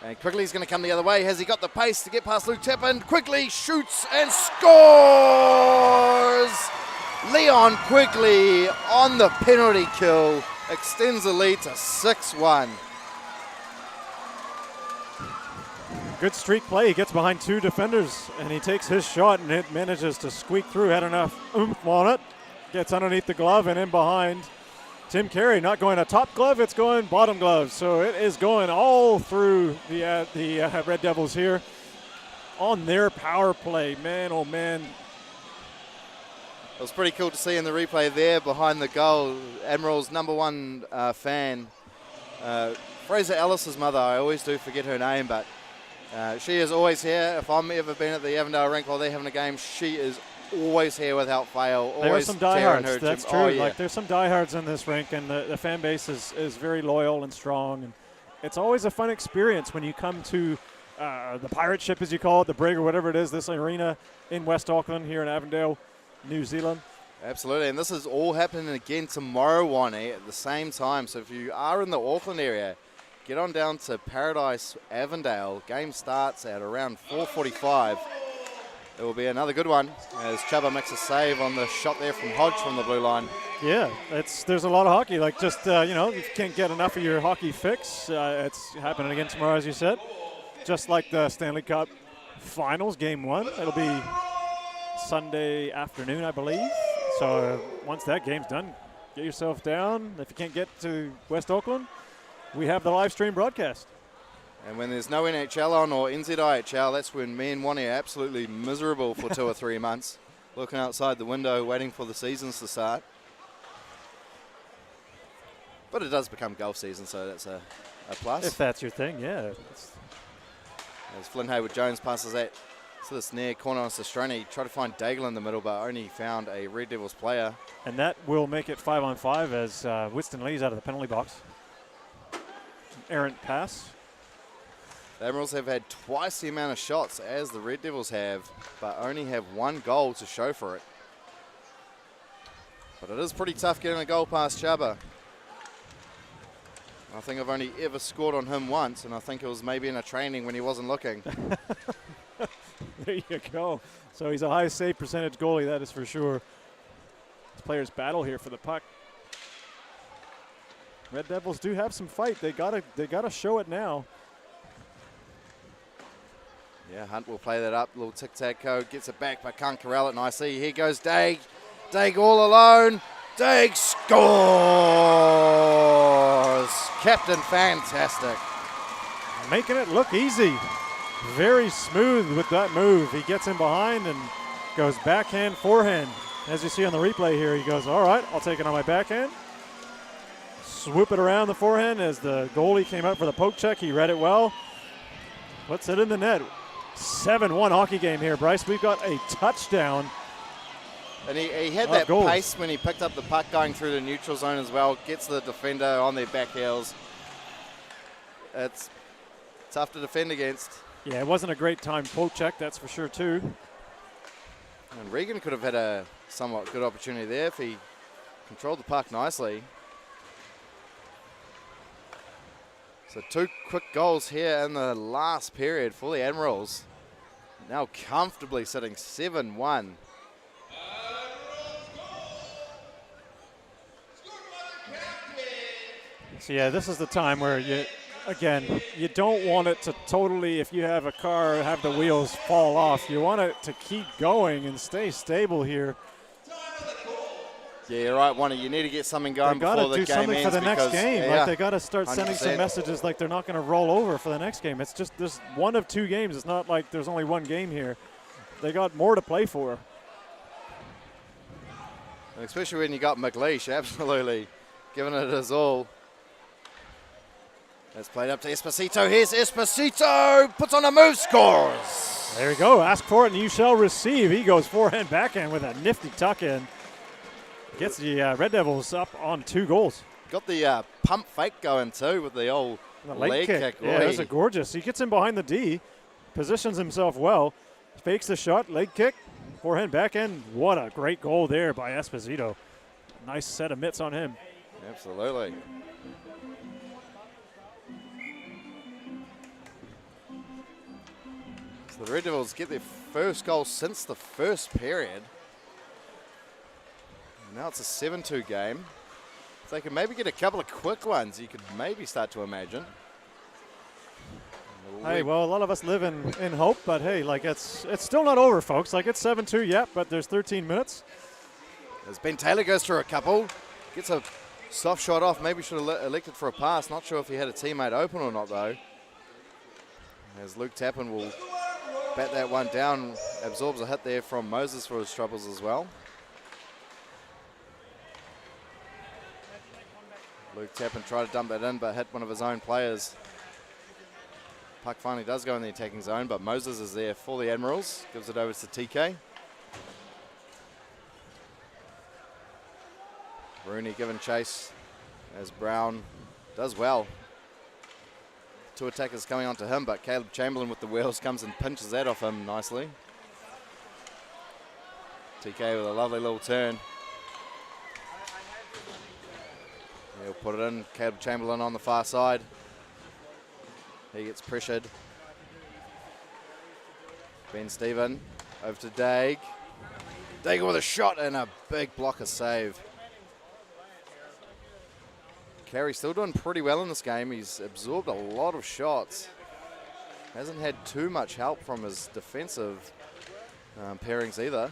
And Quigley's going to come the other way. Has he got the pace to get past Luke Tappin? Quigley shoots and scores! Leon Quigley on the penalty kill. Extends the lead to 6-1.
Good streak play. He gets behind two defenders, and he takes his shot, and it manages to squeak through. Had enough oomph on it. Gets underneath the glove and in behind. Tim Carey not going a top glove, it's going bottom glove. So it is going all through the Red Devils here on their power play. Man, oh man.
It was pretty cool to see in the replay there behind the goal. Admiral's #1 fan, Fraser Ellis's mother. I always do forget her name, but she is always here. If I'm ever been at the Avondale rink while they're having a game, she is always here without fail.
There are some diehards, that's true.
Oh, yeah.
Like, there's some diehards in this rink, and the fan base is very loyal and strong. And it's always a fun experience when you come to the pirate ship, as you call it, the brig or whatever it is, this arena in West Auckland here in Avondale, New Zealand.
Absolutely, and this is all happening again tomorrow, Wani, at the same time. So if you are in the Auckland area, get on down to Paradise Avondale. Game starts at around 4:45. It will be another good one as Chuba makes a save on the shot there from Hodge from the blue line.
Yeah, there's a lot of hockey. Like, just, if you can't get enough of your hockey fix, it's happening again tomorrow, as you said. Just like the Stanley Cup Finals, Game 1. It'll be Sunday afternoon, I believe. So once that game's done, get yourself down. If you can't get to West Auckland, we have the live stream broadcast.
And when there's no NHL on or NZIHL, that's when me and Wani are absolutely miserable for 2 or 3 months, looking outside the window, waiting for the seasons to start. But it does become golf season, so that's a plus.
If that's your thing, yeah.
As Flynn Haywood-Jones passes that to this near corner on Sestroni, tried to find Daigle in the middle, but only found a Red Devils player.
And that will make it 5-on-5 as Witston Lee's out of the penalty box. Errant pass.
The Admirals have had twice the amount of shots as the Red Devils have, but only have 1 goal to show for it. But it is pretty tough getting a goal past Chuba. I think I've only ever scored on him once, and I think it was maybe in a training when he wasn't looking.
There you go. So he's a high save percentage goalie, that is for sure. This players battle here for the puck. Red Devils do have some fight. They gotta show it now.
Yeah, Hunt will play that up. Little tic-tac-toe. Gets it back, but can't corral it nicely. Here goes Daig. Daig all alone. Daig scores! Captain fantastic.
Making it look easy. Very smooth with that move. He gets in behind and goes backhand, forehand. As you see on the replay here, he goes, all right, I'll take it on my backhand. Swoop it around the forehand as the goalie came out for the poke check. He read it well. Puts it in the net. 7-1 hockey game here, Bryce. We've got a touchdown.
And he had that pace when he picked up the puck going through the neutral zone as well. Gets the defender on their back heels. It's tough to defend against.
Yeah, it wasn't a great time poke check, that's for sure too.
And Regan could have had a somewhat good opportunity there if he controlled the puck nicely. So 2 quick goals here in the last period for the Admirals. Now comfortably sitting 7-1.
So yeah, this is the time where you don't want it to totally, if you have a car, have the wheels fall off. You want it to keep going and stay stable here.
Yeah, you're right, Wanda. You need to get something going before the game ends.
They got to do something for the next game.
Yeah,
like they got to start
100%.
sending some messages like they're not going to roll over for the next game. It's just this one of 2 games. It's not like there's only one game here. They got more to play for.
Especially when you got McLeish, absolutely giving it his all. That's played up to Esposito. Here's Esposito. Puts on a move, scores.
There you go. Ask for it and you shall receive. He goes forehand, backhand with a nifty tuck in. Gets the Red Devils up on 2 goals.
Got the pump fake going too with the old leg kick.
Yeah, those are gorgeous. He gets in behind the D, positions himself well, fakes the shot, leg kick, forehand, backhand. What a great goal there by Esposito. Nice set of mitts on him.
Absolutely. So the Red Devils get their first goal since the first period. Now it's a 7-2 game. If they can maybe get a couple of quick ones, you could maybe start to imagine.
Hey, well, a lot of us live in hope, but hey, like it's still not over, folks. Like it's 7-2, yeah, but there's 13 minutes.
As Ben Taylor goes through a couple, gets a soft shot off. Maybe should have elected for a pass. Not sure if he had a teammate open or not, though. As Luke Tappan will bat that one down, absorbs a hit there from Moses for his troubles as well. Luke Tappan tried to dump that in, but hit one of his own players. Puck finally does go in the attacking zone, but Moses is there for the Admirals. Gives it over to TK. Rooney given chase as Brown does well. 2 attackers coming onto him, but Caleb Chamberlain with the wheels comes and pinches that off him nicely. TK with a lovely little turn. He'll put it in. Caleb Chamberlain on the far side. He gets pressured. Ben Stephen over to Daig. Daig with a shot and a big blocker save. Carey still doing pretty well in this game. He's absorbed a lot of shots. Hasn't had too much help from his defensive pairings either.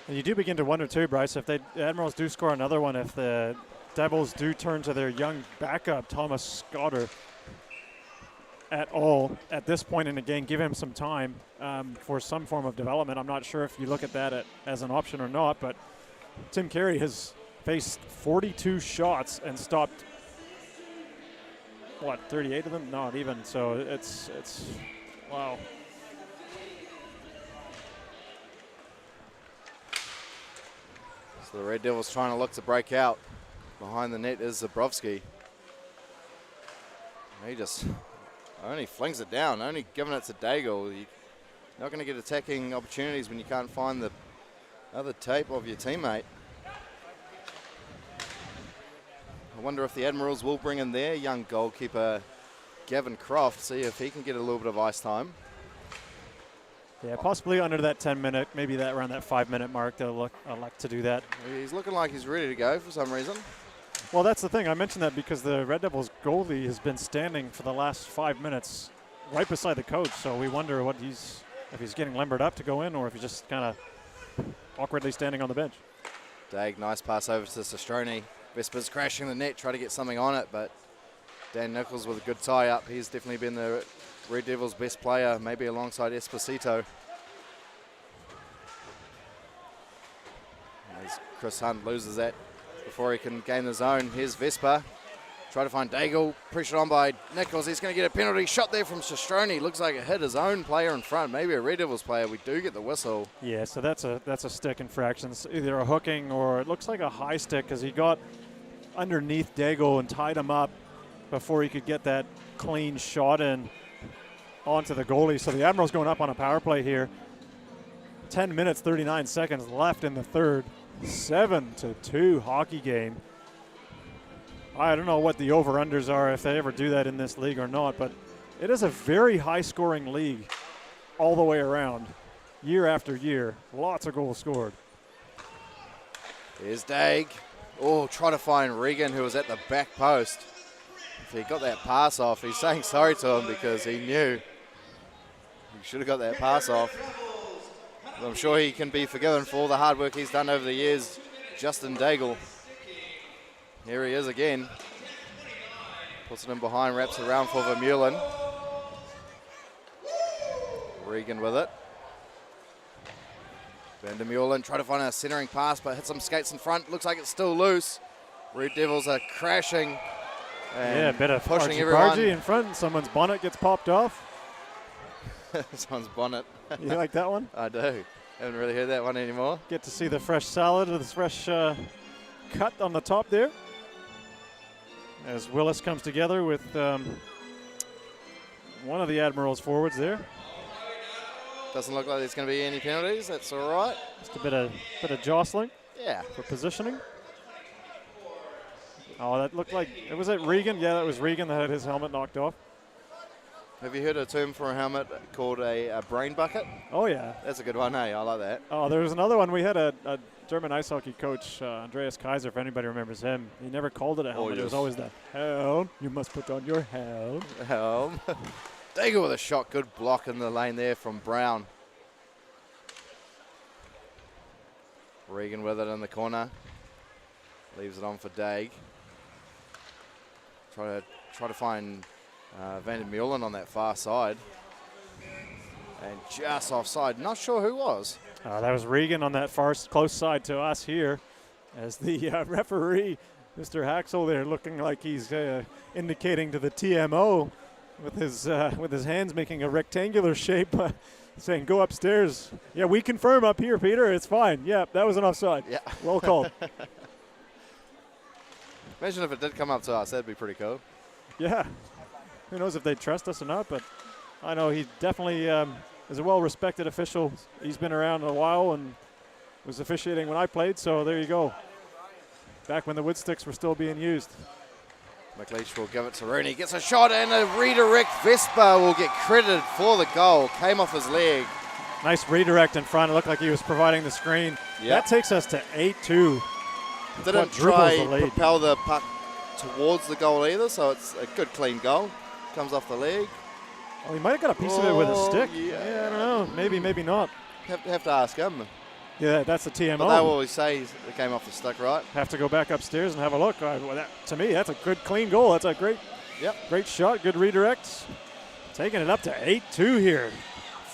And you do begin to wonder too, Bryce, if the Admirals do score another one, if the Devils do turn to their young backup, Thomas Scotter, at all at this point in the game, give him some time for some form of development. I'm not sure if you look at that as an option or not, but Tim Carey has faced 42 shots and stopped, what, 38 of them? Not even. So it's wow.
So the Red Devils trying to look to break out. Behind the net is Zabrowski. He just only flings it down, only giving it to Daigle. You're not going to get attacking opportunities when you can't find the other tape of your teammate. I wonder if the Admirals will bring in their young goalkeeper, Gavin Croft, see if he can get a little bit of ice time.
Yeah, possibly under that 10-minute, maybe that around that 5-minute mark. They'll elect to do that.
He's looking like he's ready to go for some reason.
Well, that's the thing. I mentioned that because the Red Devils goalie has been standing for the last 5 minutes right beside the coach. So we wonder if he's getting limbered up to go in or if he's just kind of awkwardly standing on the bench.
Dag, nice pass over to Sastroni. Vesper's crashing the net, try to get something on it, but Dan Nichols with a good tie-up. He's definitely been the Red Devils' best player, maybe alongside Esposito. As Chris Hunt loses that before he can gain the zone. Here's Vesper. Try to find Daigle, pressured on by Nichols. He's going to get a penalty shot there from Sastroni. Looks like it hit his own player in front, maybe a Red Devils player. We do get the whistle.
Yeah, so that's a stick infraction. It's either a hooking or it looks like a high stick because he got underneath Daigle and tied him up before he could get that clean shot in onto the goalie. So the Admirals going up on a power play here. 10 minutes, 39 seconds left in the third. 7-2 hockey game. I don't know what the over-unders are, if they ever do that in this league or not, but it is a very high-scoring league all the way around, year after year. Lots of goals scored.
Here's Dag. Oh, try to find Regan, who was at the back post. If he got that pass off, he's saying sorry to him because he knew he should have got that pass off. But I'm sure he can be forgiven for all the hard work he's done over the years. Justin Daigle. Here he is again. Puts it in behind, wraps it around for Vermeulen. Regan with it. Van der Meulen try to find a centering pass, but hits some skates in front. Looks like it's still loose. Red Devils are crashing. And
yeah, a bit of
pushing everyone.
in front. Someone's bonnet gets popped off.
Someone's bonnet.
You like that one?
I do. Haven't really heard that one anymore.
Get to see the fresh salad with the fresh cut on the top there. As Willis comes together with one of the Admirals forwards there.
Doesn't look like there's going to be any penalties. That's all right.
Just a bit of jostling.
Yeah.
For positioning. Oh, that looked like, was it Regan? Yeah, that was Regan that had his helmet knocked off.
Have you heard a term for a helmet called a brain bucket?
Oh, yeah.
That's a good one, hey? I like that.
Oh, there was another one. We had a German ice hockey coach, Andreas Kaiser, if anybody remembers him. He never called it a helmet. It was always the helm. You must put on your helm.
Helm. Daigle with a shot. Good block in the lane there from Brown. Regan with it in the corner. Leaves it on for Dag. Try to find Van der Meulen on that far side. And just offside. Not sure who was.
That was Regan on that far close side to us here. As the referee, Mr. Haxel there, looking like he's indicating to the TMO with his hands making a rectangular shape, saying, go upstairs. Yeah, we confirm up here, Peter. It's fine. Yeah, that was an offside.
Yeah.
Well called.
Imagine if it did come up to us. That'd be pretty cool.
Yeah. Who knows if they'd trust us or not, but I know he definitely is a well-respected official. He's been around a while and was officiating when I played, so there you go. Back when the wood sticks were still being used.
McLeish will give it to Rooney. Gets a shot and a redirect. Vesper will get credited for the goal. Came off his leg.
Nice redirect in front. It looked like he was providing the screen. Yep. That takes us to 8-2.
Didn't try propel the puck towards the goal either, so it's a good clean goal. Comes off the leg.
Oh, he might have got a piece of it with a stick. Yeah, I don't know. Maybe, maybe not.
Have to ask him.
Yeah, that's the TMO.
But they always say it came off the stick, right?
Have to go back upstairs and have a look. To me, that's a good, clean goal. That's a great shot, good redirect. Taking it up to 8-2 here.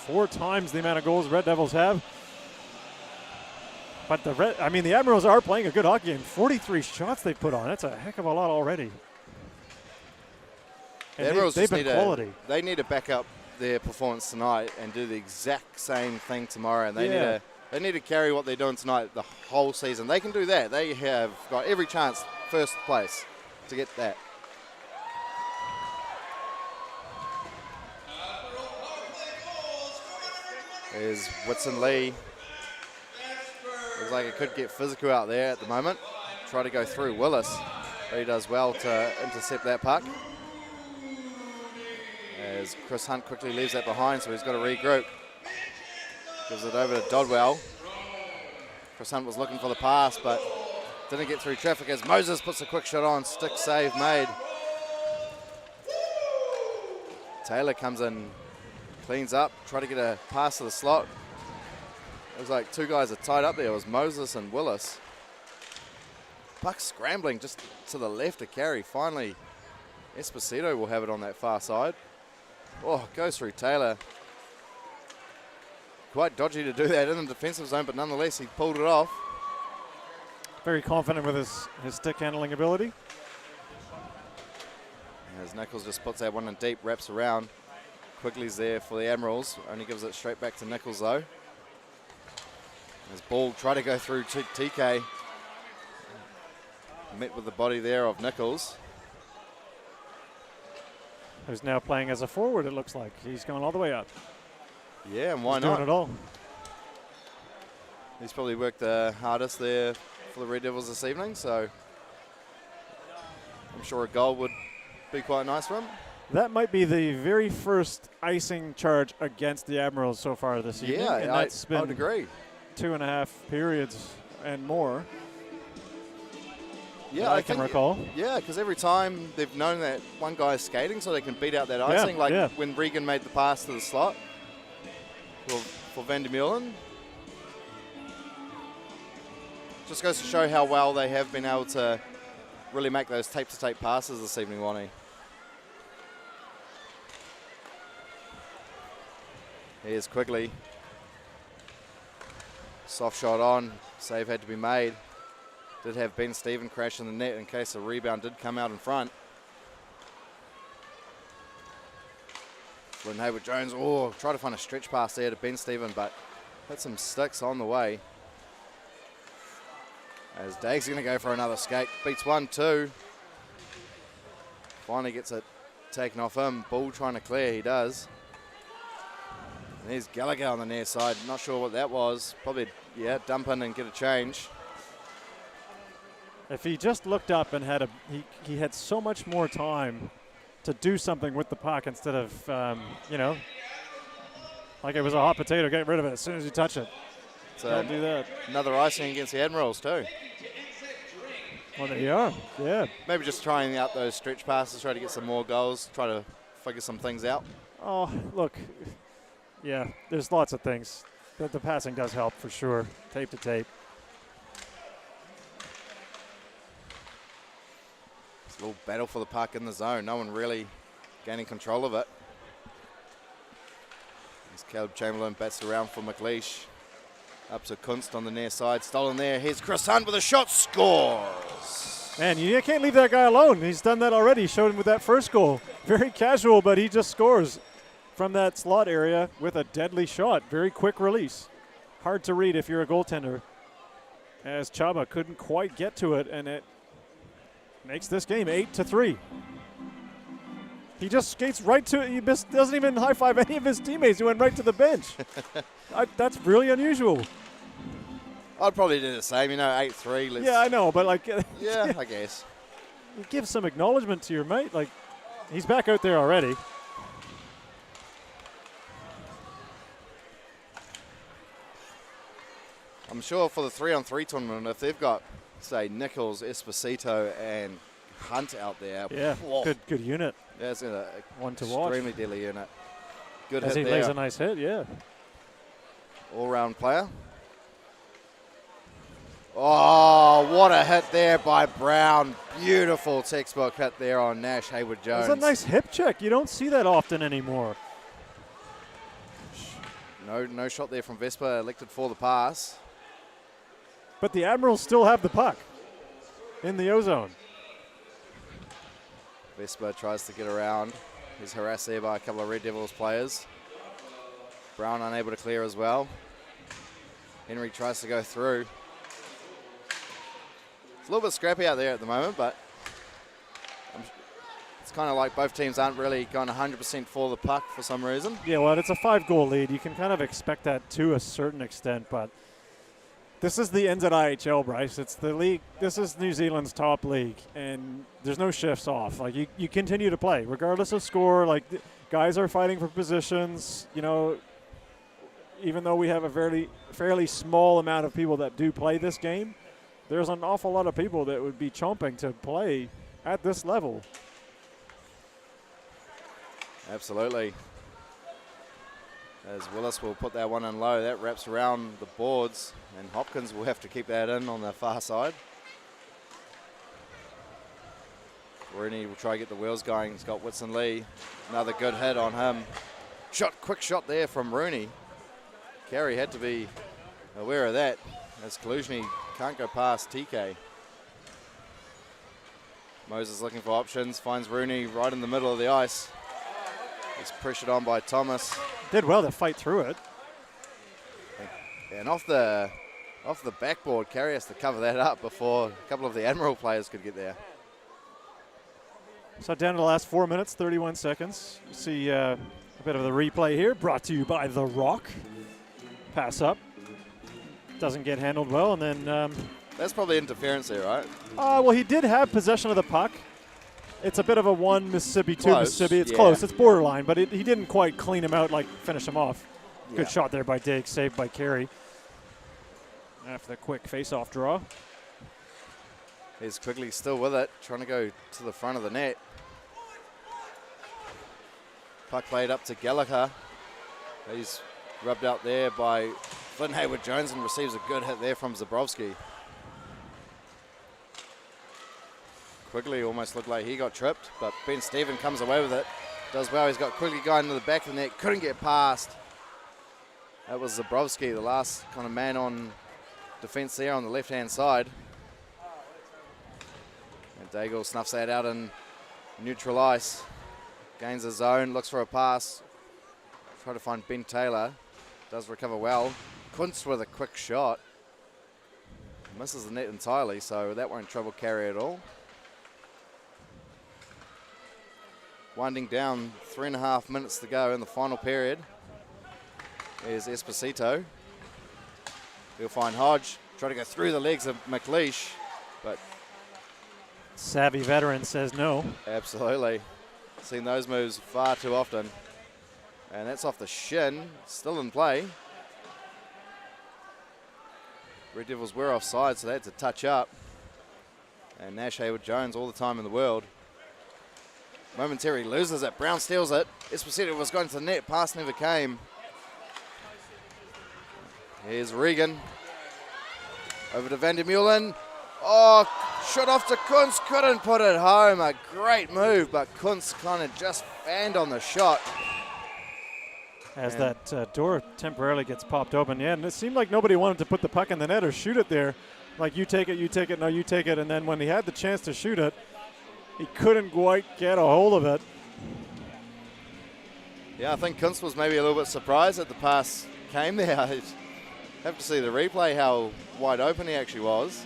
4 times the amount of goals Red Devils have. But the Admirals are playing a good hockey game. 43 shots they put on. That's a heck of a lot already.
The Admirals
they've been quality.
They need to back up their performance tonight and do the exact same thing tomorrow. And they need to carry what they're doing tonight the whole season. They can do that. They have got every chance, first place, to get that. There's Whitson Lee. Looks like it could get physical out there at the moment. Try to go through Willis, but he does well to intercept that puck. As Chris Hunt quickly leaves that behind, so he's got to regroup. Gives it over to Dodwell. Chris Hunt was looking for the pass, but didn't get through traffic as Moses puts a quick shot on. Stick save made. Taylor comes in, cleans up, try to get a pass to the slot. It was like two guys are tied up there. It was Moses and Willis. Puck scrambling just to the left to carry. Finally, Esposito will have it on that far side. Oh, goes through Taylor. Quite dodgy to do that in the defensive zone, but nonetheless, he pulled it off.
Very confident with his stick handling ability.
As Nichols just puts that one in deep, wraps around. Quigley's there for the Admirals. Only gives it straight back to Nichols, though. As Ball tried to go through TK. Met with the body there of Nichols.
Who's now playing as a forward, it looks like. He's going all the way up.
Yeah, and why
He's
not?
doing it all.
He's probably worked the hardest there for the Red Devils this evening, so I'm sure a goal would be quite nice for him.
That might be the very first icing charge against the Admirals so far this evening.
Yeah,
and that's
I would agree.
2.5 periods and more.
Yeah,
I can recall.
Yeah, because every time they've known that one guy's skating so they can beat out that icing, when Regan made the pass to the slot for Van der Meulen. Just goes to show how well they have been able to really make those tape-to-tape passes this evening, Wani. Here's Quigley. Soft shot on. Save had to be made. Did have Ben Stephen crash in the net in case a rebound did come out in front. Lynn Hayward-Jones, tried to find a stretch pass there to Ben Stephen, but hit some sticks on the way. As Dag's going to go for another skate. Beats 1-2. Finally gets it taken off him. Bull trying to clear, he does. And there's Gallagher on the near side. Not sure what that was. Probably, dump in and get a change.
If he just looked up and had he had so much more time to do something with the puck instead of, like it was a hot potato, get rid of it as soon as you touch it.
So
don't do that.
Another icing against the Admirals too.
Well, there you are. Yeah.
Maybe just trying out those stretch passes, try to get some more goals, try to figure some things out.
Oh, look. Yeah, there's lots of things. The passing does help for sure. Tape to tape.
It's a little battle for the puck in the zone. No one really gaining control of it. As Caleb Chamberlain bats around for McLeish. Up to Kunst on the near side. Stolen there. Here's Chris Hunt with a shot. Scores.
Man, you can't leave that guy alone. He's done that already. Showed him with that first goal. Very casual, but he just scores from that slot area with a deadly shot. Very quick release. Hard to read if you're a goaltender. As Chaba couldn't quite get to it, and it makes this game 8-3. He just skates right to it. He doesn't even high-five any of his teammates. He went right to the bench. That's really unusual.
I'd probably do the same, 8-3.
Yeah, I know, but
yeah, I guess.
Give some acknowledgement to your mate. He's back out there already.
I'm sure for the 3-on-3 tournament, if they've got, say, Nichols, Esposito, and Hunt out there.
Yeah, good unit.
That's an
one to watch.
Extremely deadly unit. Good
As
hit
he
there.
lays a nice hit, yeah.
All-round player. Oh, what a hit there by Brown. Beautiful textbook hit there on Nash Hayward-Jones.
It's a nice hip check. You don't see that often anymore.
No shot there from Vespa, elected for the pass.
But the Admirals still have the puck in the O-zone.
Vespa tries to get around. He's harassed there by a couple of Red Devils players. Brown unable to clear as well. Henry tries to go through. It's a little bit scrappy out there at the moment, but it's kind of like both teams aren't really going 100% for the puck for some reason.
Yeah, well, it's a 5-goal lead. You can kind of expect that to a certain extent, but this is the NZIHL, Bryce. It's the league. This is New Zealand's top league, and there's no shifts off. You continue to play regardless of score. Guys are fighting for positions. Even though we have a fairly small amount of people that do play this game, there's an awful lot of people that would be chomping to play at this level.
Absolutely. As Willis will put that one in low. That wraps around the boards, and Hopkins will have to keep that in on the far side. Rooney will try to get the wheels going. He's got Whitson Lee. Another good hit on him. Quick shot there from Rooney. Carey had to be aware of that, as Kaluzhny can't go past TK. Moses looking for options, finds Rooney right in the middle of the ice. He's pressured on by Thomas.
Did well to fight through it.
And off the backboard, Carey has to cover that up before a couple of the Admiral players could get there.
So down to the last 4 minutes, 31 seconds. You see a bit of the replay here, brought to you by The Rock. Pass up. Doesn't get handled well, and then...
that's probably interference there, right?
Well, he did have possession of the puck. It's a bit of a 1 Mississippi, 2
Close,
Mississippi. It's
yeah.
close. It's borderline, but he didn't quite clean him out, like finish him off.
Yeah.
Good shot there by Dake, saved by Carey. After the quick face-off draw.
He's quickly still with it, trying to go to the front of the net. Puck played up to Gallagher. He's rubbed out there by Flynn Hayward-Jones and receives a good hit there from Zabrowski. Quigley almost looked like he got tripped, but Ben Stephen comes away with it. Does well. He's got Quigley going to the back of the net. Couldn't get past. That was Zabrowski, the last kind of man on defense there on the left-hand side. And Daigle snuffs that out in neutral ice. Gains the zone, looks for a pass. Try to find Ben Taylor. Does recover well. Kuntz with a quick shot. Misses the net entirely, so that won't trouble Carey at all. Winding down, 3.5 minutes to go in the final period. There's Esposito. He'll find Hodge. Try to go through the legs of McLeish, but...
savvy veteran says no.
Absolutely. Seen those moves far too often. And that's off the shin, still in play. Red Devils were offside, so they had to touch up. And Nash Hayward-Jones all the time in the world. Momentary loses it. Brown steals it. Esposito was going to the net. Pass never came. Here's Regan. Over to Van der Meulen. Oh, shot off to Kuntz. Couldn't put it home. A great move, but Kuntz kind of just fanned on the shot.
As that door temporarily gets popped open. Yeah, and it seemed like nobody wanted to put the puck in the net or shoot it there. Like, you take it, no, you take it. And then when he had the chance to shoot it, he couldn't quite get a hold of it.
Yeah, I think Kuntz was maybe a little bit surprised that the pass came there. I'd have to see the replay how wide open he actually was.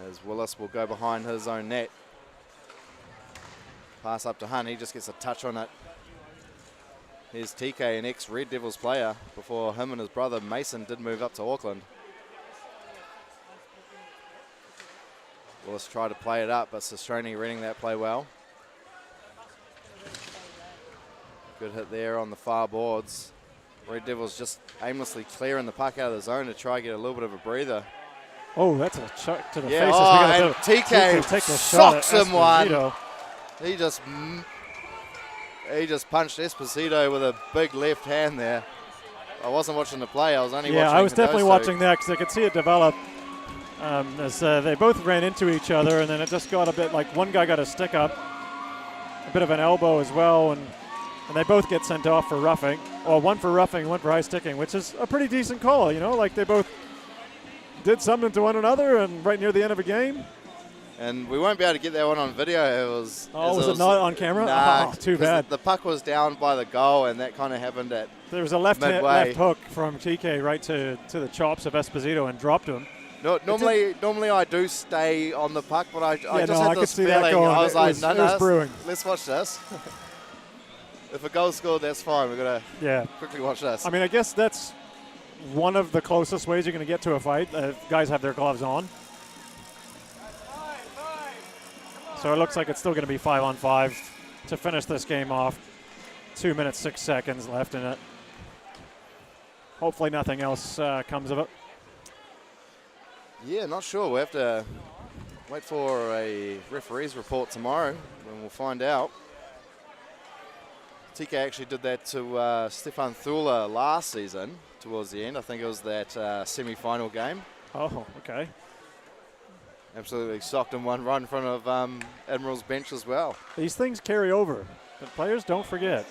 As Willis will go behind his own net. Pass up to Hunt, he just gets a touch on it. Here's TK, an ex-Red Devils player, before him and his brother Mason did move up to Auckland. Willis tried to play it up, but Sestroni reading that play well. Good hit there on the far boards. Red Devils just aimlessly clearing the puck out of the zone to try and get a little bit of a breather.
Oh, that's a chuck to the
yeah,
faces.
oh, and TK
take the
socks
shot
him one. He just punched Esposito with a big left hand there. I wasn't watching the play. I was only watching.
Yeah, I was definitely watching that because I could see it develop as they both ran into each other, and then it just got a bit like one guy got a stick up, a bit of an elbow as well, and they both get sent off for roughing. Well, one for roughing, one for high sticking, which is a pretty decent call, you know, like they both did something to one another and right near the end of a game.
And we won't be able to get that one on video.
Was it not on camera?
Nah,
oh, too bad.
The puck was down by the goal, and that kind of happened at
there was a left hook from TK right to the chops of Esposito and dropped him.
No, normally I do stay on the puck, but I just had this feeling.
I was like,
no, let's watch this. If a goal's scored, that's fine. We've got to quickly watch this.
I mean, I guess that's one of the closest ways you're going to get to a fight. Guys have their gloves on. So it looks like it's still going to be 5-on-5 to finish this game off. 2 minutes, 6 seconds left in it. Hopefully nothing else comes of it.
Yeah, not sure. We have to wait for a referee's report tomorrow, and we'll find out. TK actually did that to Stefan Thula last season towards the end. I think it was that semi-final game.
Oh, okay.
Absolutely socked him one right in front of Admirals bench as well.
These things carry over. The players don't forget.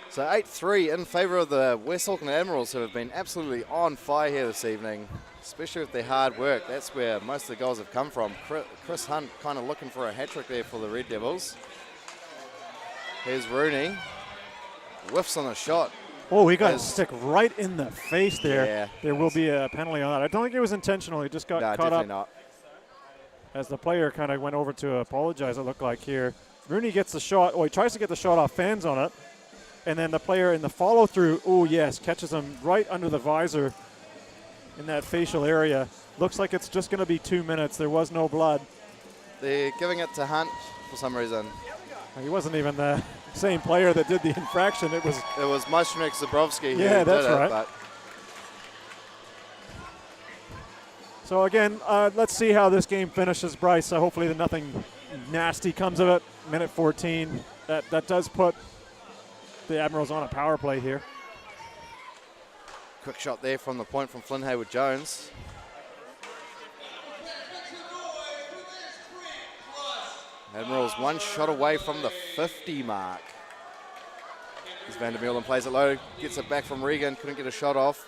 So 8-3 in favour of the West Auckland Admirals, who have been absolutely on fire here this evening, especially with their hard work. That's where most of the goals have come from. Chris Hunt kind of looking for a hat-trick there for the Red Devils. Here's Rooney. Whiffs on the shot.
Oh, he got a stick right in the face there.
Yeah.
There will be a penalty on that. I don't think it was intentional. He just got caught up.
Not.
As the player kind of went over to apologize, it looked like here. Rooney gets the shot. Oh, he tries to get the shot off, fans on it. And then the player in the follow-through, oh, yes, catches him right under the visor in that facial area. Looks like it's just going to be 2 minutes. There was no blood.
They're giving it to Hunt for some reason.
He wasn't even the same player that did the infraction. It was
Majstrenik Zabrowski.
Yeah, that's
did
right.
But
so again, let's see how this game finishes, Bryce. Hopefully nothing nasty comes of it. Minute 14. That does put the Admirals on a power play here.
quick shot there from the point from Flynn Hayward-Jones. Admirals one shot away from the 50 mark. As Van der Meulen plays it low, gets it back from Regan, couldn't get a shot off.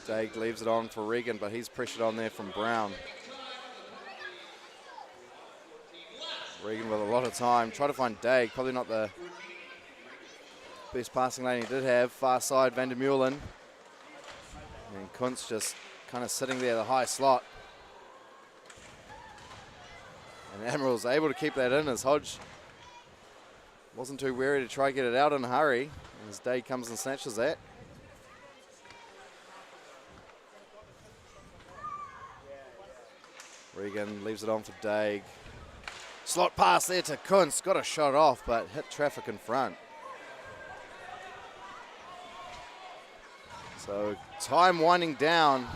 Daig leaves it on for Regan, but he's pressured on there from Brown. Regan with a lot of time, try to find Daig, probably not the best passing lane he did have. Far side, Van der Meulen. And Kuntz just kind of sitting there, the high slot. And Admirals able to keep that in as Hodge wasn't too wary to try to get it out in a hurry. As Daig comes and snatches that. Regan leaves it on for Daig. Slot pass there to Kuntz. Got a shot off, but hit traffic in front. So time winding down.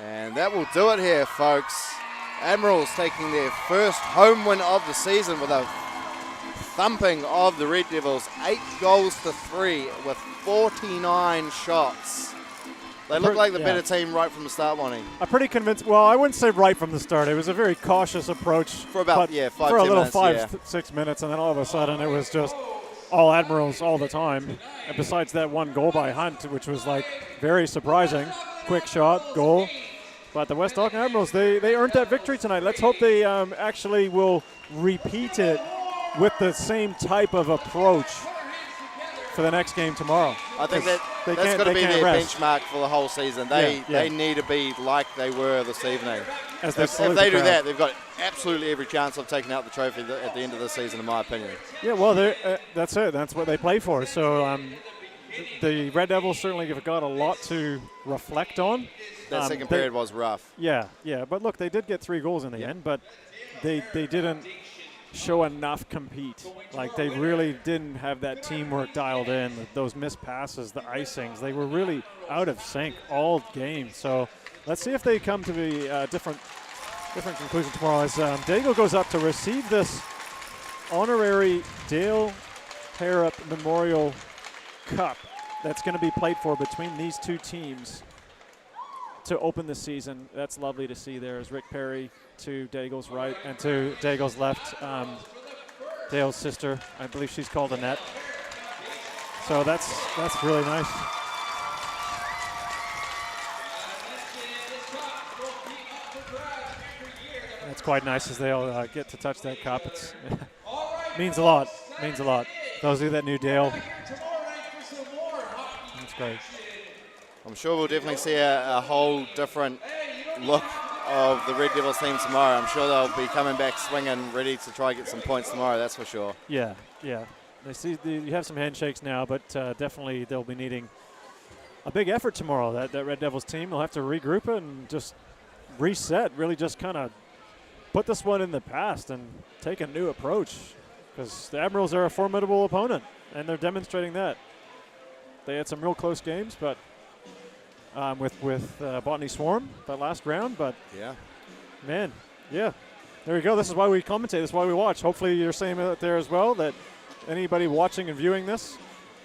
And that will do it here, folks. Admirals taking their first home win of the season with a thumping of the Red Devils. 8-3 with 49 shots. They look like the better team right from the start, Monty.
I'm pretty convinced. Well, I wouldn't say right from the start. It was a very cautious approach.
For about, 5
for a little
minutes,
6 minutes, and then all of a sudden it was just all Admirals all the time. And besides that one goal by Hunt, which was like very surprising. Quick shot, goal. But the West Auckland Admirals, they earned that victory tonight. Let's hope they actually will repeat it with the same type of approach for the next game tomorrow.
I think that's got to be their benchmark for the whole season. They need to be like they were this evening. If they do that, they've got absolutely every chance of taking out the trophy at the end of the season, in my opinion.
Yeah, well, that's it. That's what they play for. So the Red Devils certainly have got a lot to reflect on.
That second period was rough.
Yeah. But look, they did get 3 goals in the end, but they didn't show enough compete. Like, they really didn't have that teamwork dialed in. Those missed passes, the icings, they were really out of sync all game. So let's see if they come to the different conclusion tomorrow as Dago goes up to receive this honorary Dale Harrop Memorial Cup that's going to be played for between these two teams to open the season. That's lovely to see there as Rick Perry to Daigle's right and to Daigle's left. Dale's sister, I believe she's called Annette. So that's really nice. That's quite nice as they all get to touch that cup. It means a lot. Means a lot. Those of that new Dale. That's great.
I'm sure we'll definitely see a whole different look of the Red Devils team tomorrow. I'm sure they'll be coming back swinging, ready to try and get some points tomorrow, that's for sure.
Yeah. You have some handshakes now, but definitely they'll be needing a big effort tomorrow. That Red Devils team, they'll have to regroup it and just reset, really just kind of put this one in the past and take a new approach. because the Admirals are a formidable opponent, and they're demonstrating that. They had some real close games, but with Botany Swarm that last round. But
yeah,
man, yeah, there you go. This is why we commentate. This is why we watch. Hopefully, you're saying it there as well. That anybody watching and viewing this,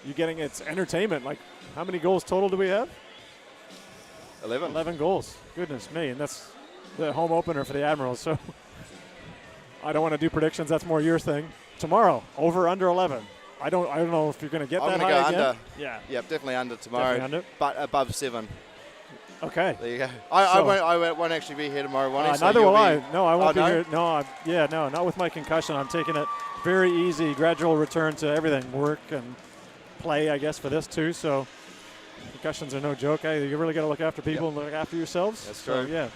you're getting its entertainment. Like, how many goals total do we have?
11.
11 goals. Goodness me, and that's the home opener for the Admirals. So I don't want to do predictions. That's more your thing. Tomorrow, over under 11. I don't know if you're going to get that high
go
again.
Under.
Yeah.
Yep, definitely under tomorrow.
Definitely under.
But above 7.
Okay.
There you go. I won't actually be here tomorrow morning. So
neither will I. No, I won't be
no?
here. No, not with my concussion. I'm taking it very easy, gradual return to everything, work and play, I guess, for this too. So concussions are no joke. You really got to look after people and look after yourselves.
That's
so,
true.
Yeah.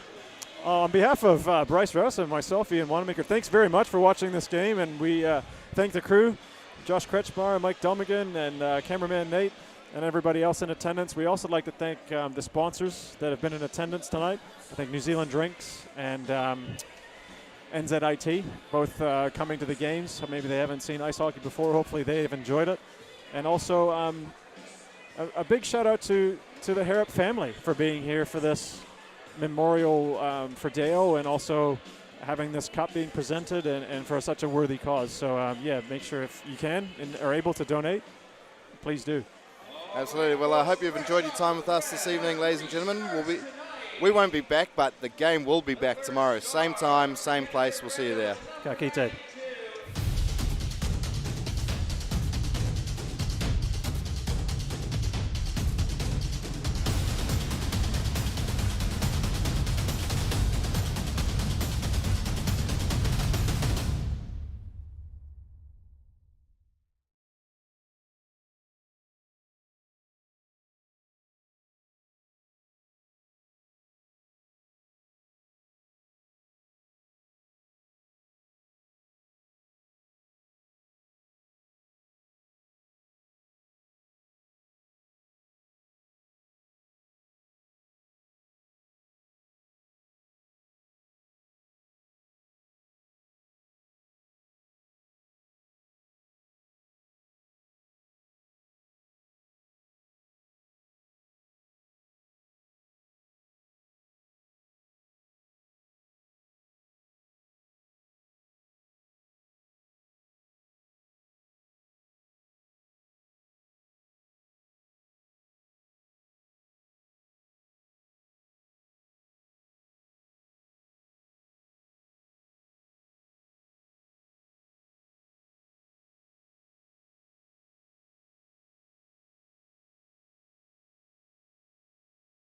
On behalf of Bryce Rouse and myself, Ian Wanamaker, thanks very much for watching this game, and we thank the crew, Josh Kretschmar, Mike Delmigan, and cameraman Nate, and everybody else in attendance. We also like to thank the sponsors that have been in attendance tonight. I think New Zealand Drinks and NZIHL, both coming to the games. So maybe they haven't seen ice hockey before. Hopefully they have enjoyed it. And also a big shout out to the Harrop family for being here for this memorial for Dale, and also having this cup being presented and for such a worthy cause. So yeah, make sure if you can and are able to donate, please do.
Absolutely. Well, I hope you've enjoyed your time with us this evening, ladies and gentlemen. We won't be back, but the game will be back tomorrow. Same time, same place. We'll see you there.
Ka kite.